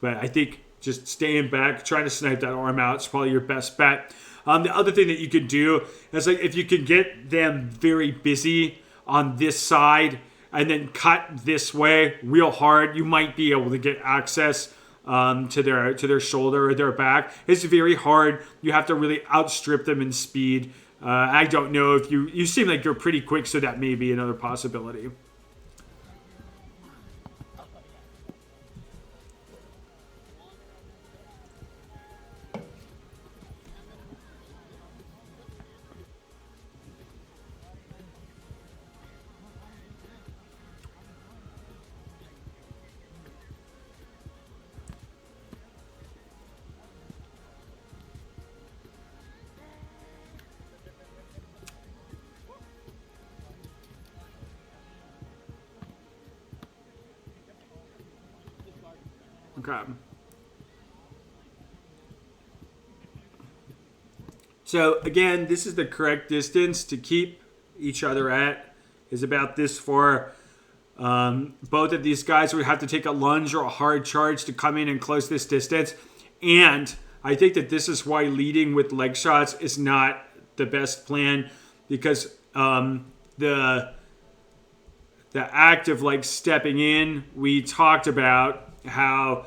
But I think just staying back, trying to snipe that arm out is probably your best bet. The other thing that you could do is like if you can get them very busy on this side and then cut this way real hard, you might be able to get access to their shoulder or their back. It's very hard. You have to really outstrip them in speed. I don't know if you seem like you're pretty quick, so that may be another possibility. Okay. So again, this is the correct distance to keep each other at, is about this far. Both of these guys would have to take a lunge or a hard charge to come in and close this distance. And I think that this is why leading with leg shots is not the best plan, because the act of like stepping in, we talked about how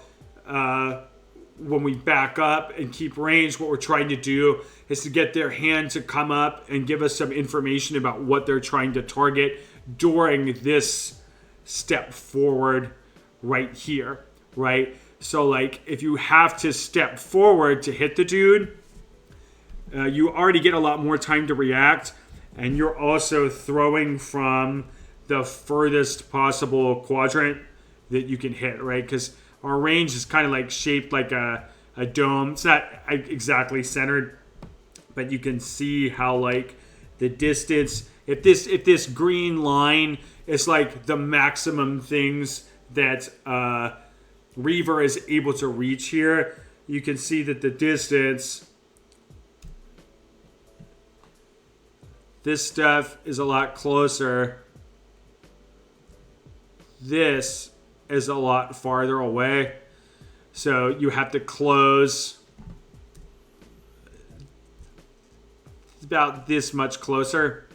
when we back up and keep range, what we're trying to do is to get their hand to come up and give us some information about what they're trying to target during this step forward right here, right? So like if you have to step forward to hit the dude, you already get a lot more time to react, and you're also throwing from the furthest possible quadrant that you can hit, right? Because our range is kind of like shaped like a dome. It's not exactly centered, but you can see how like the distance, if this green line is like the maximum things that Reaver is able to reach here, you can see that the distance, this stuff is a lot closer. This is a lot farther away. So you have to close about this much closer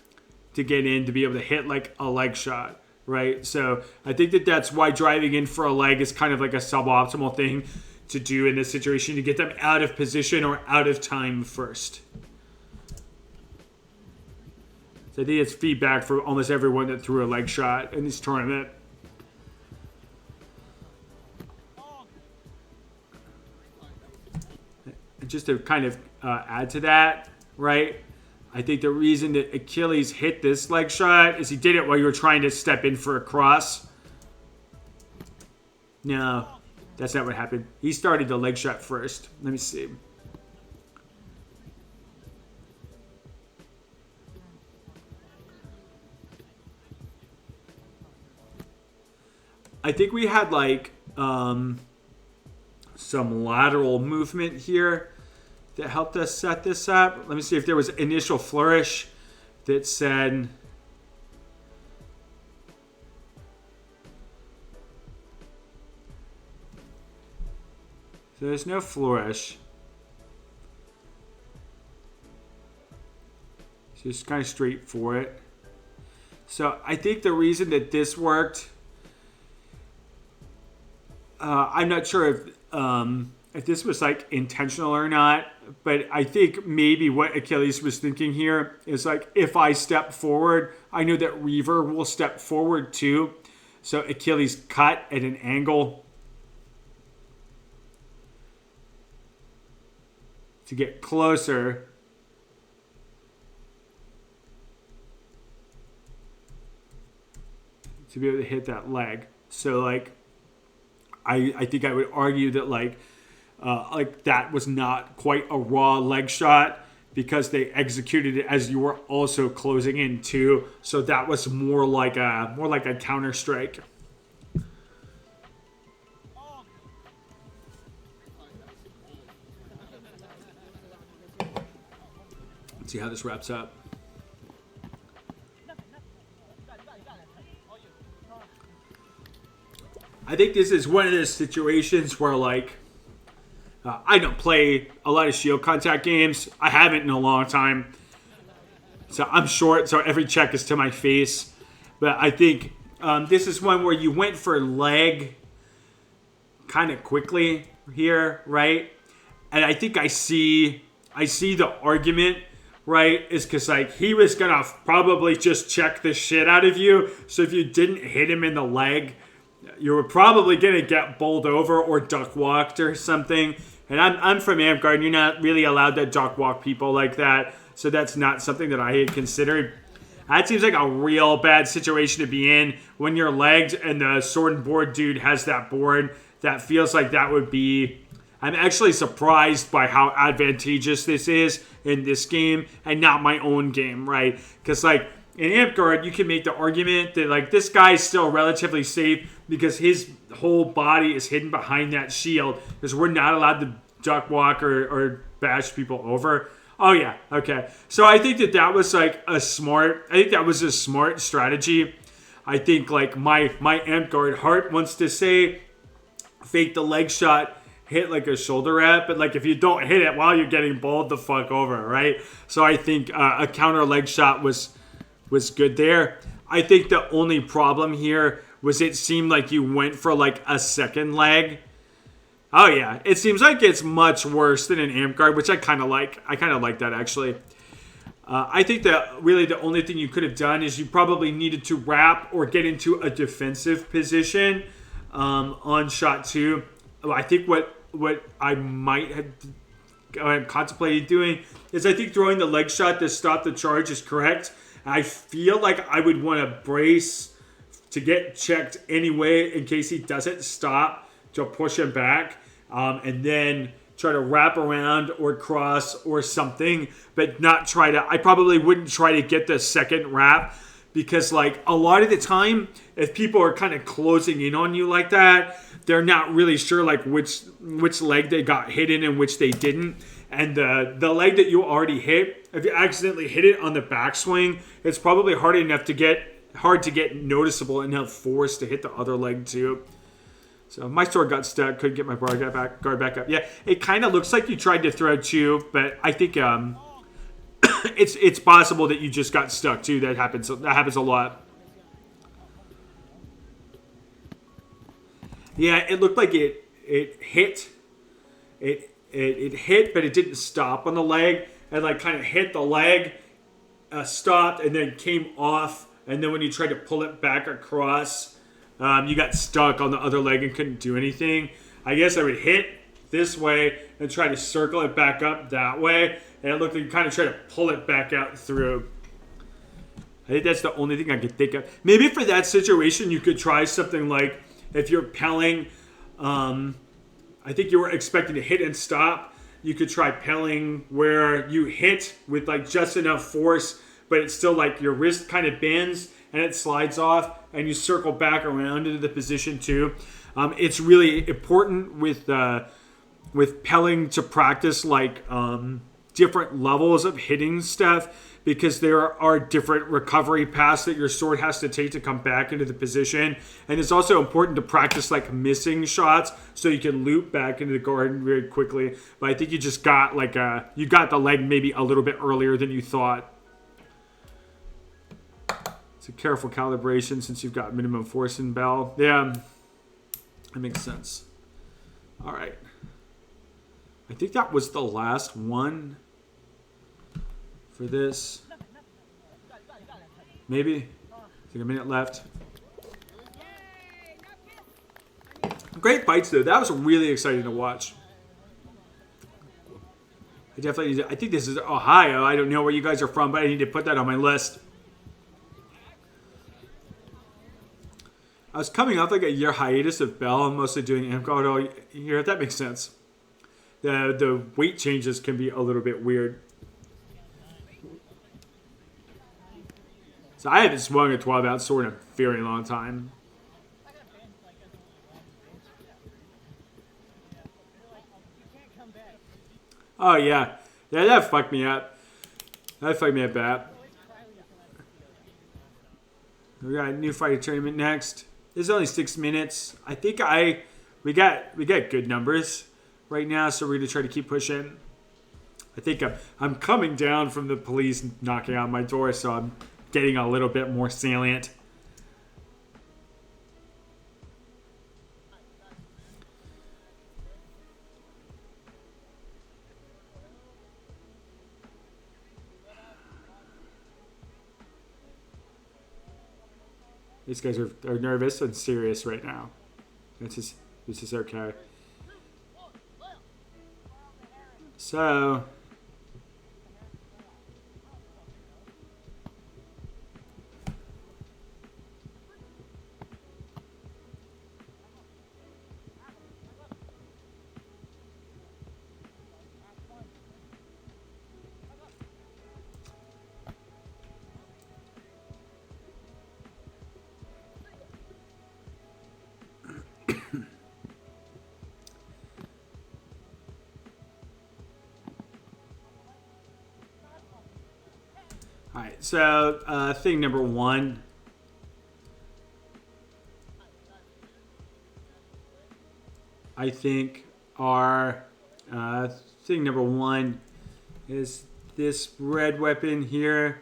to get in to be able to hit like a leg shot, right? So I think that that's why driving in for a leg is kind of like a suboptimal thing to do in this situation, to get them out of position or out of time first. So I think it's feedback for almost everyone that threw a leg shot in this tournament. Just to kind of add to that, right? I think the reason that Achilles hit this leg shot is he did it while you were trying to step in for a cross. No, that's not what happened. He started the leg shot first. Let me see. I think we had like some lateral movement here that helped us set this up. Let me see if there was initial flourish that said so there's no flourish. It's just kind of straight for it. So I think the reason that this worked, I'm not sure if if this was like intentional or not, but I think maybe what Achilles was thinking here is like, if I step forward, I know that Reaver will step forward too. So Achilles cut at an angle to get closer. To be able to hit that leg. So like, I think I would argue that like that was not quite a raw leg shot because they executed it as you were also closing in too. So that was more like a counter strike. Let's see how this wraps up. I think this is one of those situations where, like, I don't play a lot of shield contact games. I haven't in a long time. So I'm short, so every check is to my face. But I think this is one where you went for leg kind of quickly here, right? And I think I see the argument, right? Is because, like, he was going to probably just check the shit out of you. So if you didn't hit him in the leg, you were probably going to get bowled over or duck walked or something. And I'm from Amtgard, and you're not really allowed to duck walk people like that. So that's not something that I had considered. That seems like a real bad situation to be in when you're legged and the sword and board dude has that board. That feels like that would be... I'm actually surprised by how advantageous this is in this game and not my own game, right? Because, like, in Amtgard, you can make the argument that, like, this guy's still relatively safe because his whole body is hidden behind that shield because we're not allowed to duck walk or bash people over. Oh, yeah. Okay. So I think that was, like, I think that was a smart strategy. I think, like, my Amtgard heart wants to say fake the leg shot, hit like a shoulder wrap, but like if you don't hit it while you're getting bowled the fuck over, right? So I think a counter leg shot was good there. I think the only problem here was it seemed like you went for like a second leg. Oh yeah, it seems like it's much worse than an Amtgard, which I kind of like. I kind of like that actually. I think that really the only thing you could have done is you probably needed to wrap or get into a defensive position on shot 2. I think what I might have contemplated doing is I think throwing the leg shot to stop the charge is correct. I feel like I would want to brace to get checked anyway in case he doesn't stop to push him back, and then try to wrap around or cross or something, but not try to... I probably wouldn't try to get the second wrap because, like, a lot of the time, if people are kind of closing in on you like that, they're not really sure, like, which leg they got hit in and which they didn't. And the leg that you already hit, if you accidentally hit it on the backswing, it's probably hard to get noticeable enough force to hit the other leg too. So my sword got stuck, couldn't get my guard back up. Yeah, it kind of looks like you tried to throw 2, but I think it's possible that you just got stuck too. That happens a lot. Yeah, it looked like it hit. It hit, but it didn't stop on the leg. And like kind of hit the leg, stopped, and then came off. And then when you tried to pull it back across, you got stuck on the other leg and couldn't do anything. I guess I would hit this way and try to circle it back up that way. And it looked like you kind of try to pull it back out through. I think that's the only thing I could think of. Maybe for that situation, you could try something like, if you're pelling, I think you were expecting to hit and stop. You could try pelling where you hit with like just enough force, but it's still like your wrist kind of bends and it slides off and you circle back around into the position too. It's really important with pelling to practice like different levels of hitting stuff, because there are different recovery paths that your sword has to take to come back into the position. And it's also important to practice like missing shots so you can loop back into the guard very quickly. But I think you just got like you got the leg maybe a little bit earlier than you thought. It's a careful calibration since you've got minimum force in bell. Yeah, that makes sense. All right. I think that was the last one for this. Maybe. I think a minute left. Great fights though. That was really exciting to watch. I definitely need to, I think this is Ohio. I don't know where you guys are from, but I need to put that on my list. I was coming off like a year hiatus of Bell. I'm mostly doing AMCOD all year. That makes sense. The weight changes can be a little bit weird. So I haven't swung a 12-ounce sword in a very long time. Oh, yeah. Yeah, that fucked me up. That fucked me up bad. We got a new fighter tournament next. This is only 6 minutes. I think we got good numbers right now, so we're going to try to keep pushing. I think I'm coming down from the police knocking on my door, so I'm getting a little bit more salient. These guys are nervous and serious right now. This is okay. So Alright, so thing number one. I think our thing number one is this red weapon here.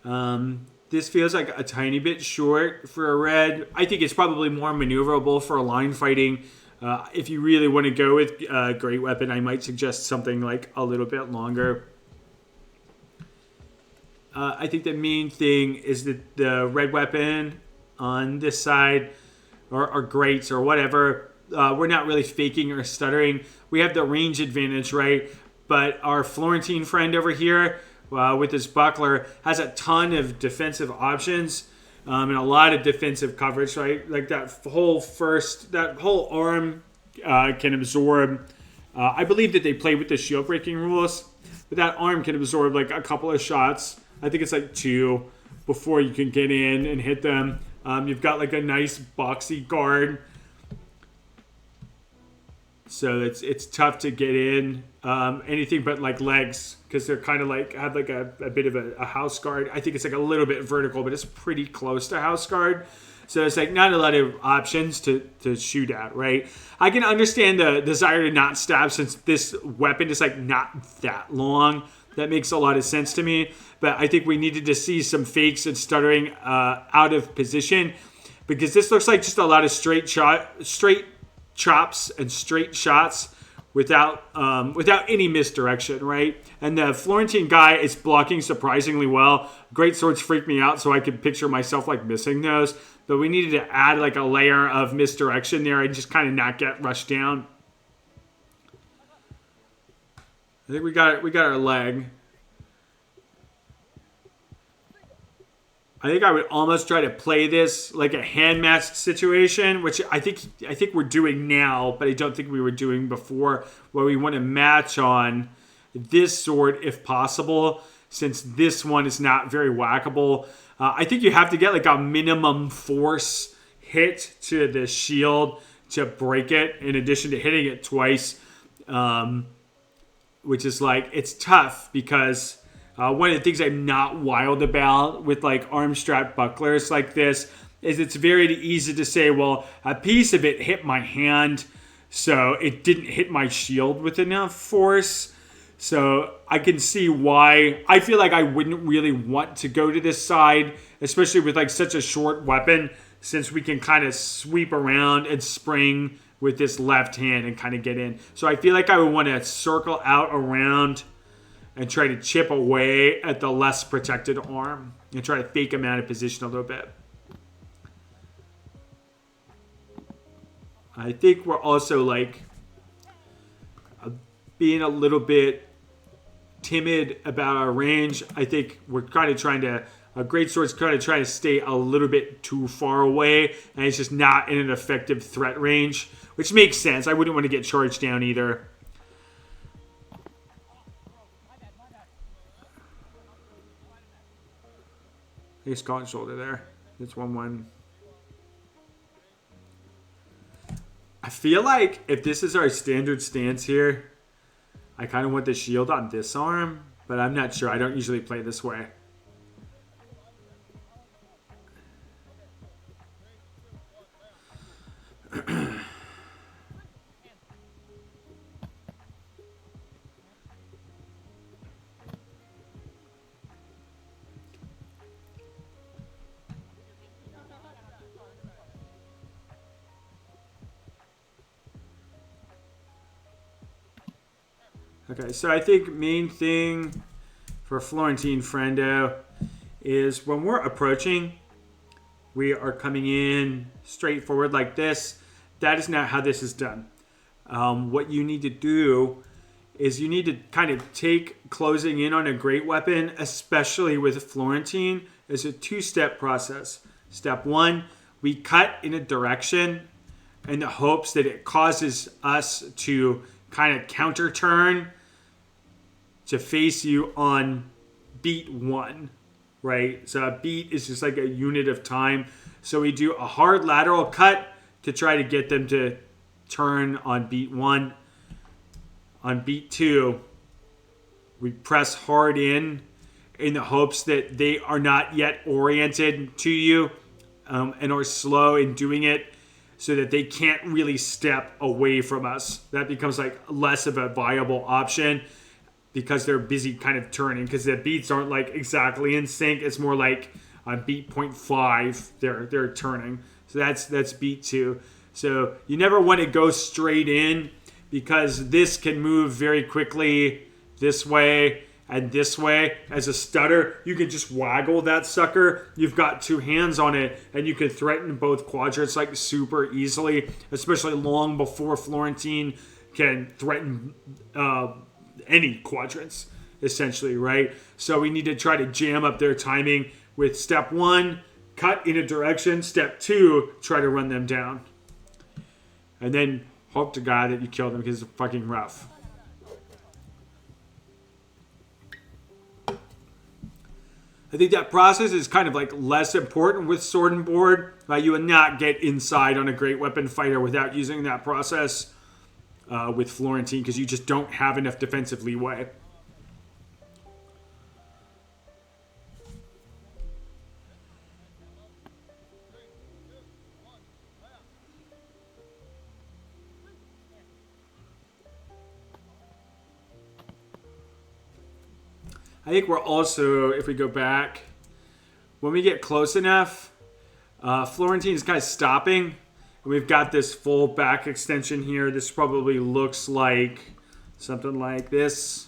This feels like a tiny bit short for a red. I think it's probably more maneuverable for line fighting. If you really want to go with a great weapon, I might suggest something like a little bit longer. I think the main thing is that the red weapon on this side, or greats or whatever, we're not really faking or stuttering. We have the range advantage, right? But our Florentine friend over here with his buckler has a ton of defensive options and a lot of defensive coverage, right? Like that whole arm can absorb. I believe that they play with the shield breaking rules, but that arm can absorb like a couple of shots. I think it's like 2 before you can get in and hit them. You've got like a nice boxy guard, so it's tough to get in anything but like legs, because they're kind of like have like a bit of a house guard. I think it's like a little bit vertical, but it's pretty close to house guard. So it's like not a lot of options to shoot at, right? I can understand the desire to not stab, since this weapon is like not that long. That makes a lot of sense to me. But I think we needed to see some fakes and stuttering out of position, because this looks like just a lot of straight chops and straight shots without any misdirection, right? And the Florentine guy is blocking surprisingly well. Great swords freak me out, so I could picture myself like missing those. But we needed to add like a layer of misdirection there and just kind of not get rushed down. I think we got our leg. I think I would almost try to play this like a hand matched situation, which I think we're doing now, but I don't think we were doing before, where we want to match on this sword if possible, since this one is not very whackable. I think you have to get like a minimum force hit to the shield to break it, in addition to hitting it twice, which is like, it's tough because one of the things I'm not wild about with like arm strap bucklers like this is it's very easy to say, well, a piece of it hit my hand, so it didn't hit my shield with enough force. So I can see why I feel like I wouldn't really want to go to this side, especially with like such a short weapon, since we can kind of sweep around and spring with this left hand and kind of get in. So I feel like I would want to circle out around and try to chip away at the less protected arm and try to fake him out of position a little bit. I think we're also like being a little bit timid about our range. I think we're kind of trying to, a greatsword's kind of trying to stay a little bit too far away, and it's just not in an effective threat range, which makes sense. I wouldn't want to get charged down either. Nice skull and shoulder there. That's 1-1. I feel like if this is our standard stance here, I kind of want the shield on this arm, but I'm not sure. I don't usually play this way. Okay, so I think main thing for Florentine Friendo is when we're approaching, we are coming in straightforward like this. That is not how this is done. What you need to do is you need to kind of take closing in on a great weapon, especially with Florentine, as a two-step process. Step one, we cut in a direction in the hopes that it causes us to kind of counter turn to face you on beat 1, right? So a beat is just like a unit of time. So we do a hard lateral cut to try to get them to turn on beat 1. On beat 2, we press hard in the hopes that they are not yet oriented to you and are slow in doing it, so that they can't really step away from us. That becomes like less of a viable option because they're busy kind of turning, because the beats aren't like exactly in sync. It's more like on beat 0.5 they're turning. So that's beat 2. So you never want to go straight in, because this can move very quickly this way and this way. As a stutter, you can just waggle that sucker. You've got 2 hands on it, and you can threaten both quadrants like super easily, especially long before Florentine can threaten any quadrants, essentially, right? So we need to try to jam up their timing with step 1, cut in a direction. Step 2, try to run them down. And then hope to God that you kill them, because it's fucking rough. I think that process is kind of like less important with sword and board. You would not get inside on a great weapon fighter without using that process with Florentine, because you just don't have enough defensive leeway. I think we're also, if we go back, when we get close enough, Florentine is kind of stopping. We've got this full back extension here. This probably looks like something like this.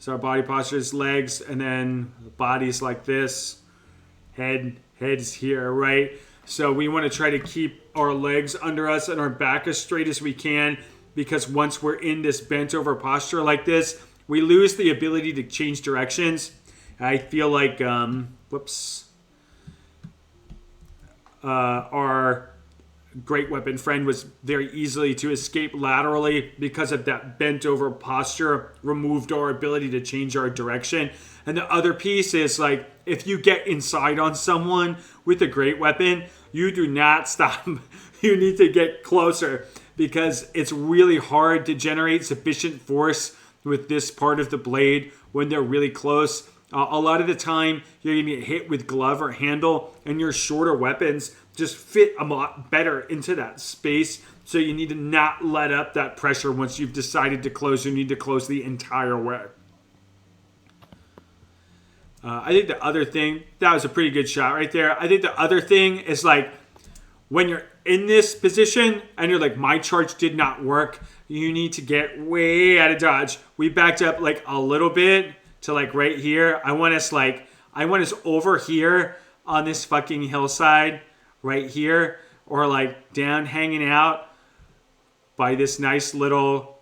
So our body posture is legs, and then the body's like this. Head's here, right? So we want to try to keep our legs under us and our back as straight as we can, because once we're in this bent over posture like this, we lose the ability to change directions. I feel like, our great weapon friend was very easily to escape laterally because of that bent over posture, removed our ability to change our direction. And the other piece is like, if you get inside on someone with a great weapon, you do not stop. You need to get closer, because it's really hard to generate sufficient force with this part of the blade when they're really close. A lot of the time, you're going to get hit with glove or handle, and your shorter weapons just fit a lot better into that space. So you need to not let up that pressure once you've decided to close. You need to close the entire way. I think the other thing, that was a pretty good shot right there. I think the other thing is like, when you're in this position and you're like, my charge did not work, you need to get way out of dodge. We backed up like a little bit to like right here. I want us over here on this fucking hillside right here, or like down hanging out by this nice little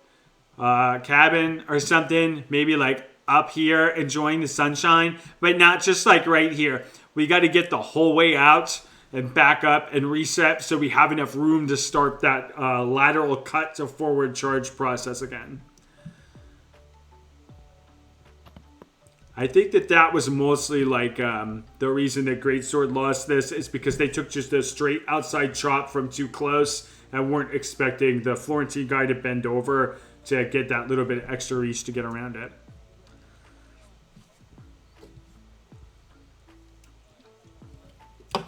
cabin or something. Maybe like up here enjoying the sunshine, but not just like right here. We got to get the whole way out and back up and reset so we have enough room to start that lateral cut to forward charge process again. I think that was mostly like the reason that Greatsword lost this is because they took just a straight outside chop from too close and weren't expecting the Florentine guy to bend over to get that little bit of extra reach to get around it.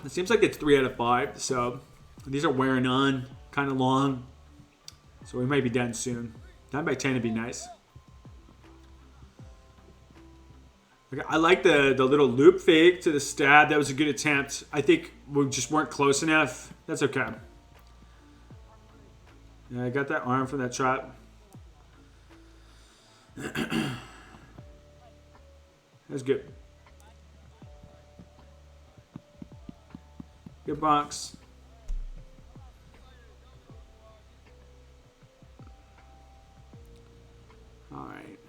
It seems like it's 3 out of 5, so these are wearing on, kind of long. So we might be done soon. 9 by 10 would be nice. Okay, I like the little loop fake to the stab. That was a good attempt. I think we just weren't close enough. That's okay. Yeah, I got that arm from that shot. That's good. Good box. All right.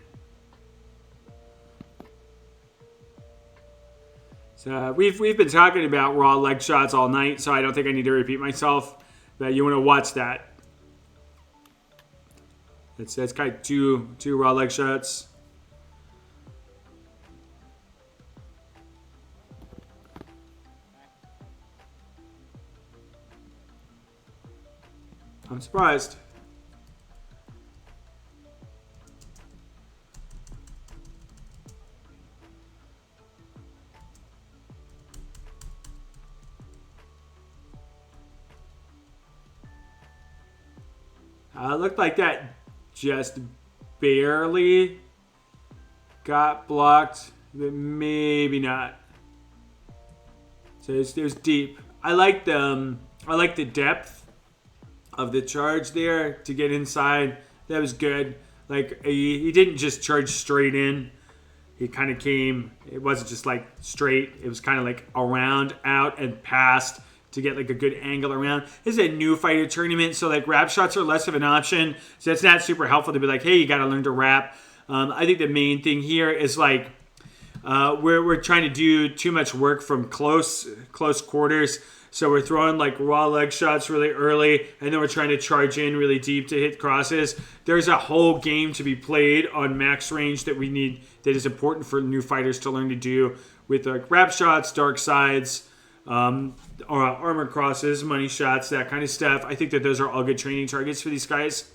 So we've been talking about raw leg shots all night, so I don't think I need to repeat myself. But you want to watch that. It's kind of two raw leg shots. I'm surprised. Looked like that just barely got blocked, but maybe not. So it was deep. I like the depth of the charge there to get inside. That was good. Like he didn't just charge straight in. He kind of came. It wasn't just like straight. It was kind of like around, out, and past to get like a good angle around. This is a new fighter tournament, so like wrap shots are less of an option. So it's not super helpful to be like, hey, you got to learn to wrap. I think the main thing here is like we're trying to do too much work from close quarters. So we're throwing like raw leg shots really early, and then we're trying to charge in really deep to hit crosses. There's a whole game to be played on max range that we need, that is important for new fighters to learn to do with like wrap shots, dark sides, or armor crosses, money shots, that kind of stuff. I think that those are all good training targets for these guys.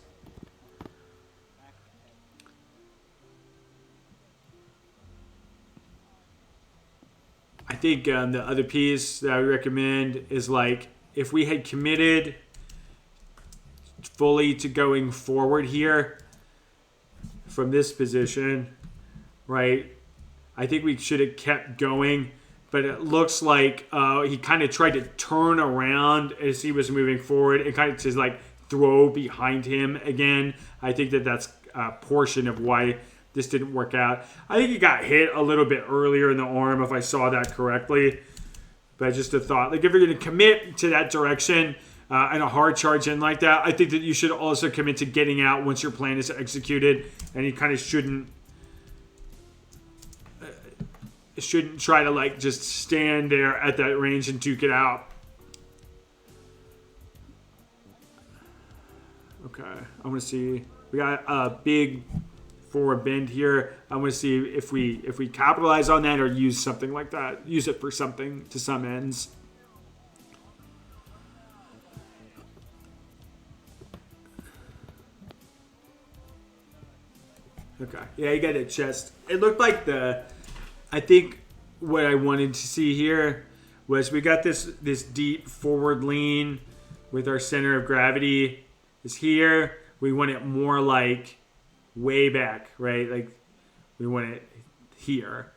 I think the other piece that I would recommend is like if we had committed fully to going forward here from this position, right? I think we should have kept going, but it looks like he kind of tried to turn around as he was moving forward and kind of just like throw behind him again. I think that that's a portion of why this didn't work out. I think he got hit a little bit earlier in the arm, if I saw that correctly. But just a thought, like if you're going to commit to that direction and a hard charge in like that, I think that you should also commit to getting out once your plan is executed, and you kind of shouldn't try to like just stand there at that range and duke it out. Okay, I want to see. We got a big forward bend here. I want to see if we capitalize on that or use something like that. Use it for something to some ends. Okay. Yeah, you got a chest. It looked like I think what I wanted to see here was we got this deep forward lean with our center of gravity is here. We want it more like way back, right? Like we want it here,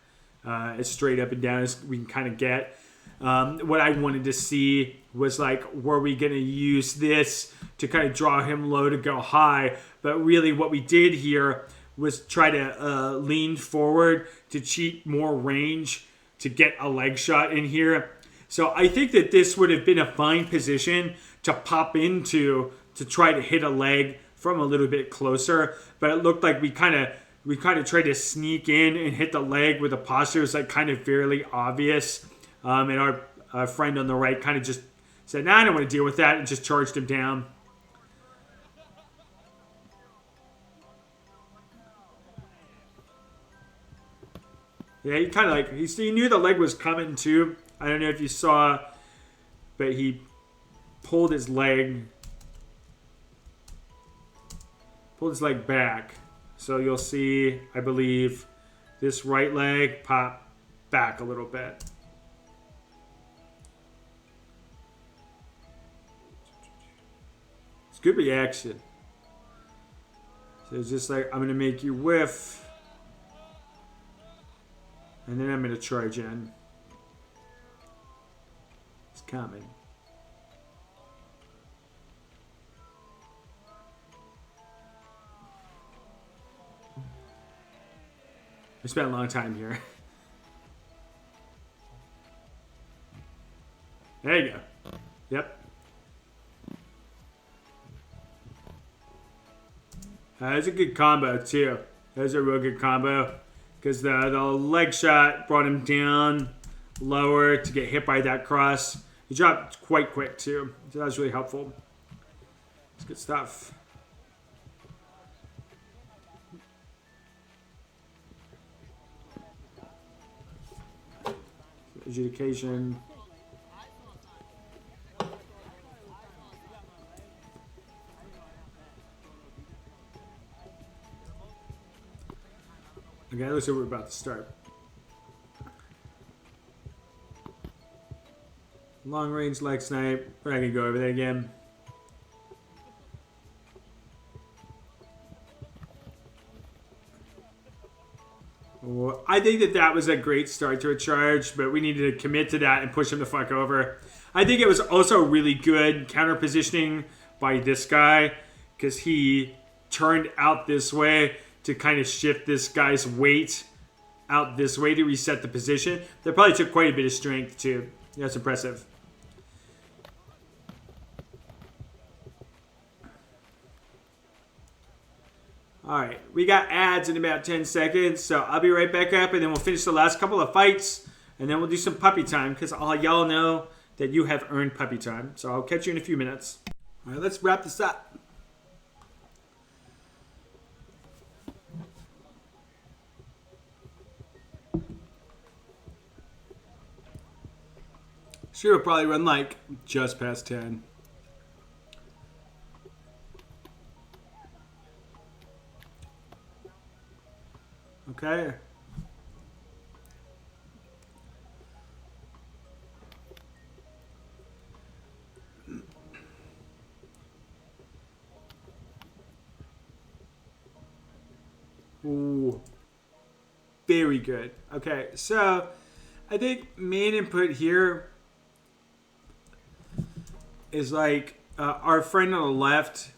as straight up and down as we can kind of get. What I wanted to see was like, were we going to use this to kind of draw him low to go high? But really what we did here was try to lean forward to cheat more range to get a leg shot in here. So I think that this would have been a fine position to pop into to try to hit a leg from a little bit closer. But it looked like we kind of tried to sneak in and hit the leg with a posture. It was like kind of fairly obvious. And our friend on the right kind of just said, nah, I don't want to deal with that, and just charged him down. Yeah, he kind of like, he knew the leg was coming too. I don't know if you saw, but he pulled his leg back. So you'll see, I believe, this right leg pop back a little bit. It's good reaction. So it's just like, I'm going to make you whiff. And then I'm going to charge in. It's coming. I spent a long time here. There you go. Yep. That's a good combo too. That's a real good combo. Because the leg shot brought him down lower to get hit by that cross. He dropped quite quick too. So that was really helpful. It's good stuff. Adjudication. Okay, looks like we're about to start. Long range leg snipe. We're not gonna go over that again. Well, I think that was a great start to a charge, but we needed to commit to that and push him the fuck over. I think it was also really good counter positioning by this guy because he turned out this way to kind of shift this guy's weight out this way to reset the position. That probably took quite a bit of strength too. That's impressive. Alright, we got ads in about 10 seconds, so I'll be right back up and then we'll finish the last couple of fights and then we'll do some puppy time because y'all know that you have earned puppy time. So I'll catch you in a few minutes. Alright, let's wrap this up. Sure, it'll probably run like just past 10. Okay. Ooh. Very good. Okay, so I think main input here is like our friend on the left.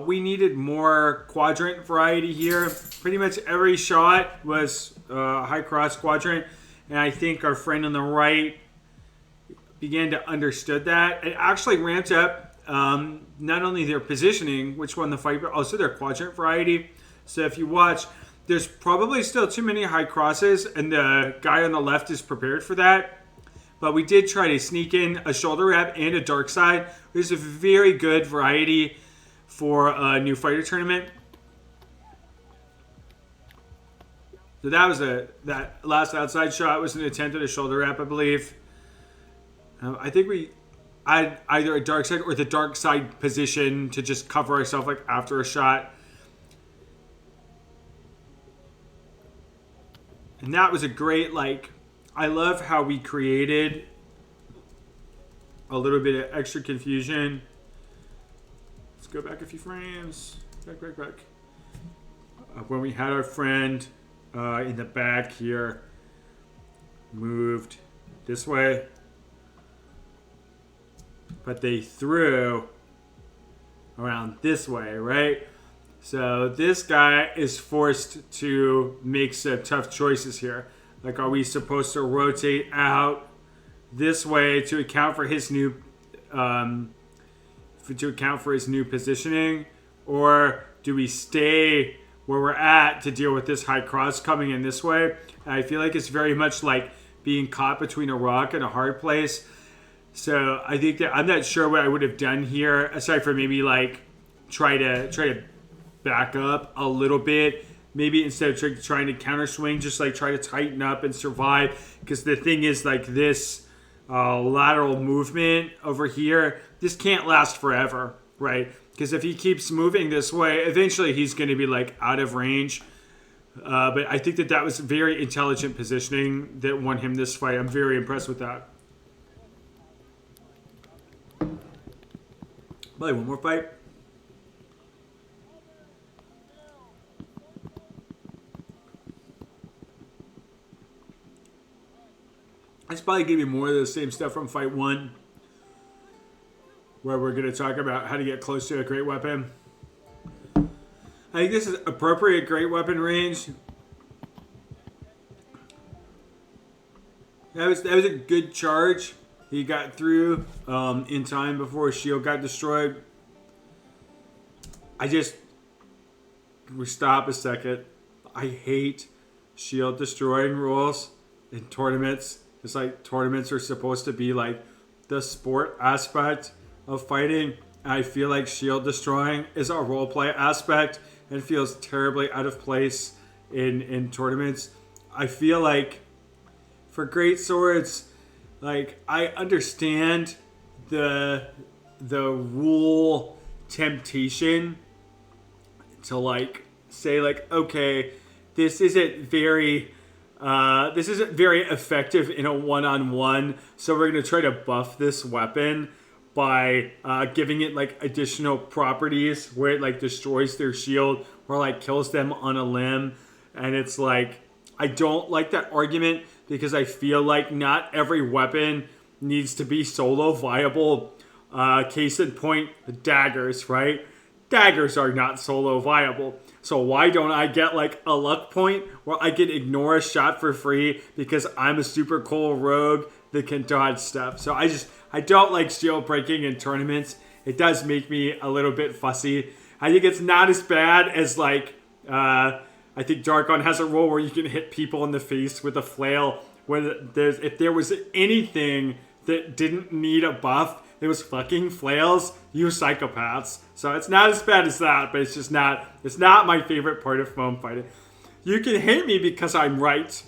We needed more quadrant variety here. Pretty much every shot was high cross quadrant, and I think our friend on the right began to understood that. It actually ramped up not only their positioning, which won the fight, but also their quadrant variety. So if you watch, there's probably still too many high crosses, and the guy on the left is prepared for that. But we did try to sneak in a shoulder wrap and a dark side, which is a very good variety for a new fighter tournament. So that was that last outside shot was an attempt at a shoulder wrap, I believe. I think we had either a dark side or the dark side position to just cover ourselves like after a shot. And that was a great, like, I love how we created a little bit of extra confusion. Let's go back a few frames. Back. When we had our friend in the back here moved this way. but they threw around this way, right? So this guy is forced to make some tough choices here. Like, are we supposed to rotate out this way to account for his new positioning, or do we stay where we're at to deal with this high cross coming in this way? And I feel like it's very much like being caught between a rock and a hard place. So I think that I'm not sure what I would have done here, aside from maybe like try to back up a little bit. Maybe instead of trying to counter swing, just like try to tighten up and survive. Because the thing is, like, this lateral movement over here, this can't last forever, right? Because if he keeps moving this way, eventually he's going to be like out of range. But I think that was very intelligent positioning that won him this fight. I'm very impressed with that. Probably one more fight. It's probably going to be more of the same stuff from fight 1, where we're going to talk about how to get close to a great weapon. I think this is appropriate great weapon range. That was a good charge. He got through in time before his shield got destroyed. We stop a second. I hate shield destroying rules in tournaments. It's like tournaments are supposed to be like the sport aspect of fighting. I feel like shield destroying is a roleplay aspect and feels terribly out of place in tournaments. I feel like for great swords, like, I understand the rule temptation to like say like, okay, this isn't very effective in a one-on-one, so we're going to try to buff this weapon by giving it like additional properties where it like destroys their shield or like kills them on a limb. And it's like, I don't like that argument, because I feel like not every weapon needs to be solo viable. Case in point, the daggers, right? Daggers are not solo viable. So why don't I get like a luck point where I can ignore a shot for free because I'm a super cool rogue that can dodge stuff? So I don't like shield breaking in tournaments. It does make me a little bit fussy. I think it's not as bad as like, I think Darkon has a rule where you can hit people in the face with a flail. If there was anything that didn't need a buff, it was fucking flails. You psychopaths. So it's not as bad as that, but it's not my favorite part of foam fighting. You can hate me because I'm right,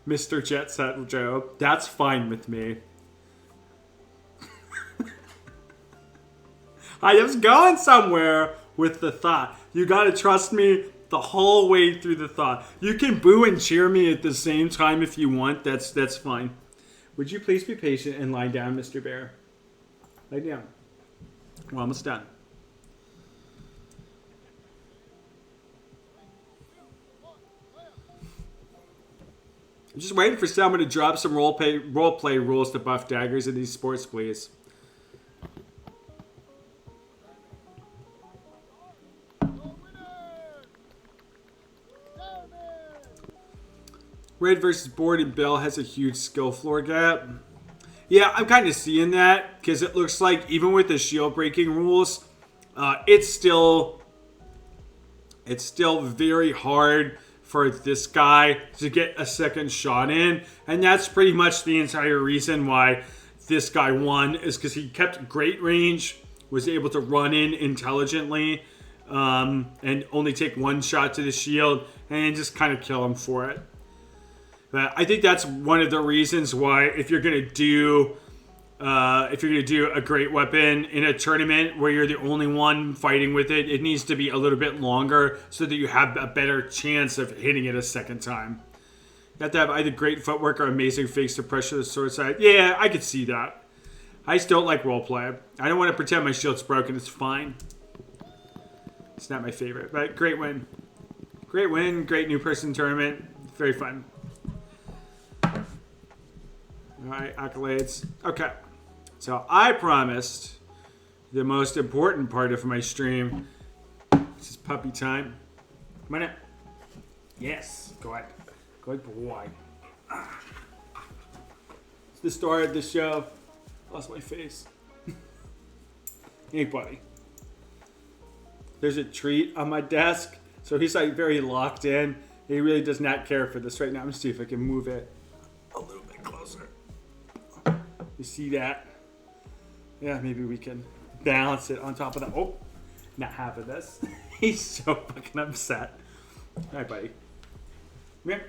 Mr. Jet Set Joe. That's fine with me. I was going somewhere with the thought. You gotta trust me the whole way through the thought. You can boo and cheer me at the same time if you want. That's fine. Would you please be patient and lie down, Mr. Bear? Lay down. We're almost done. I'm just waiting for someone to drop some roleplay rules to buff daggers in these sports, please. Red versus Board and Bell has a huge skill floor gap. Yeah, I'm kind of seeing that, because it looks like even with the shield breaking rules, it's still very hard for this guy to get a second shot in. And that's pretty much the entire reason why this guy won, is because he kept great range, was able to run in intelligently, and only take one shot to the shield, and just kind of kill him for it. But I think that's one of the reasons why, if you're gonna do a great weapon in a tournament where you're the only one fighting with it, it needs to be a little bit longer so that you have a better chance of hitting it a second time. You have to have either great footwork or amazing fakes to pressure the sword side. Yeah, I could see that. I just don't like roleplay. I don't want to pretend my shield's broken. It's fine. It's not my favorite, but great win. Great win, great new person tournament. Very fun. Alright, accolades. Okay. So I promised the most important part of my stream. This is puppy time. Come on in. Yes, go ahead. Good boy. It's the star of the show. Lost my face. Hey, buddy. There's a treat on my desk. So he's like very locked in. He really does not care for this right now. Let me see if I can move it a little bit closer. You see that? Yeah, maybe we can balance it on top of that. Oh, not half of this. He's so fucking upset. All right, buddy. Come here.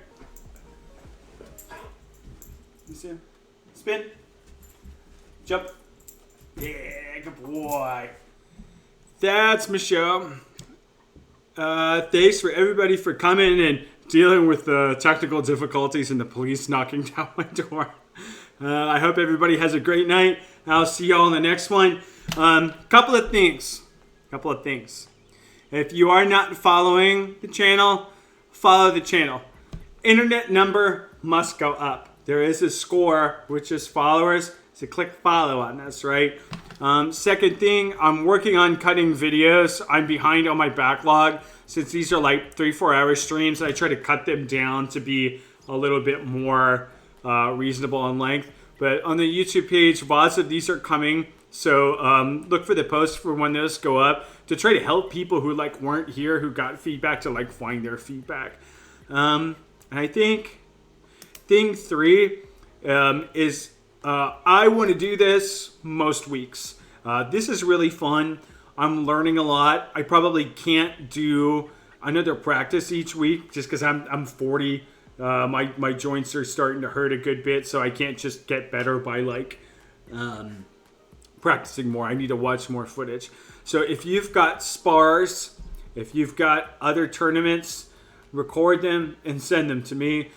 You see him? Spin. Jump. Yeah, good boy. That's Michelle. Thanks for everybody for coming and dealing with the technical difficulties and the police knocking down my door. I hope everybody has a great night. I'll see y'all in the next one. Couple of things. If you are not following the channel, follow the channel. Internet number must go up. There is a score, which is followers. So click follow on this, right? Second thing, I'm working on cutting videos. I'm behind on my backlog. Since these are like 3-4 hour streams, I try to cut them down to be a little bit more reasonable in length. But on the YouTube page, lots of these are coming. So look for the posts for when those go up to try to help people who like weren't here, who got feedback, to like find their feedback. And I think thing 3 is I want to do this most weeks. This is really fun. I'm learning a lot. I probably can't do another practice each week just because I'm 40. My joints are starting to hurt a good bit, so I can't just get better by like practicing more. I need to watch more footage. So if you've got spars, if you've got other tournaments, record them and send them to me.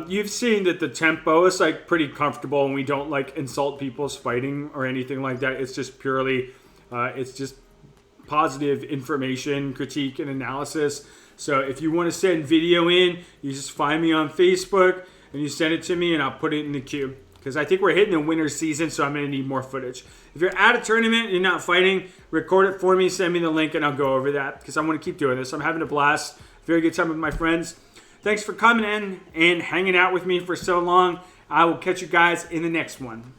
You've seen that the tempo is like pretty comfortable and we don't like insult people's fighting or anything like that. It's just purely, it's just positive information, critique, and analysis. So if you want to send video in, you just find me on Facebook and you send it to me and I'll put it in the queue. Because I think we're hitting the winter season, so I'm going to need more footage. If you're at a tournament and you're not fighting, record it for me, send me the link, and I'll go over that. Because I want to keep doing this. I'm having a blast. Very good time with my friends. Thanks for coming in and hanging out with me for so long. I will catch you guys in the next one.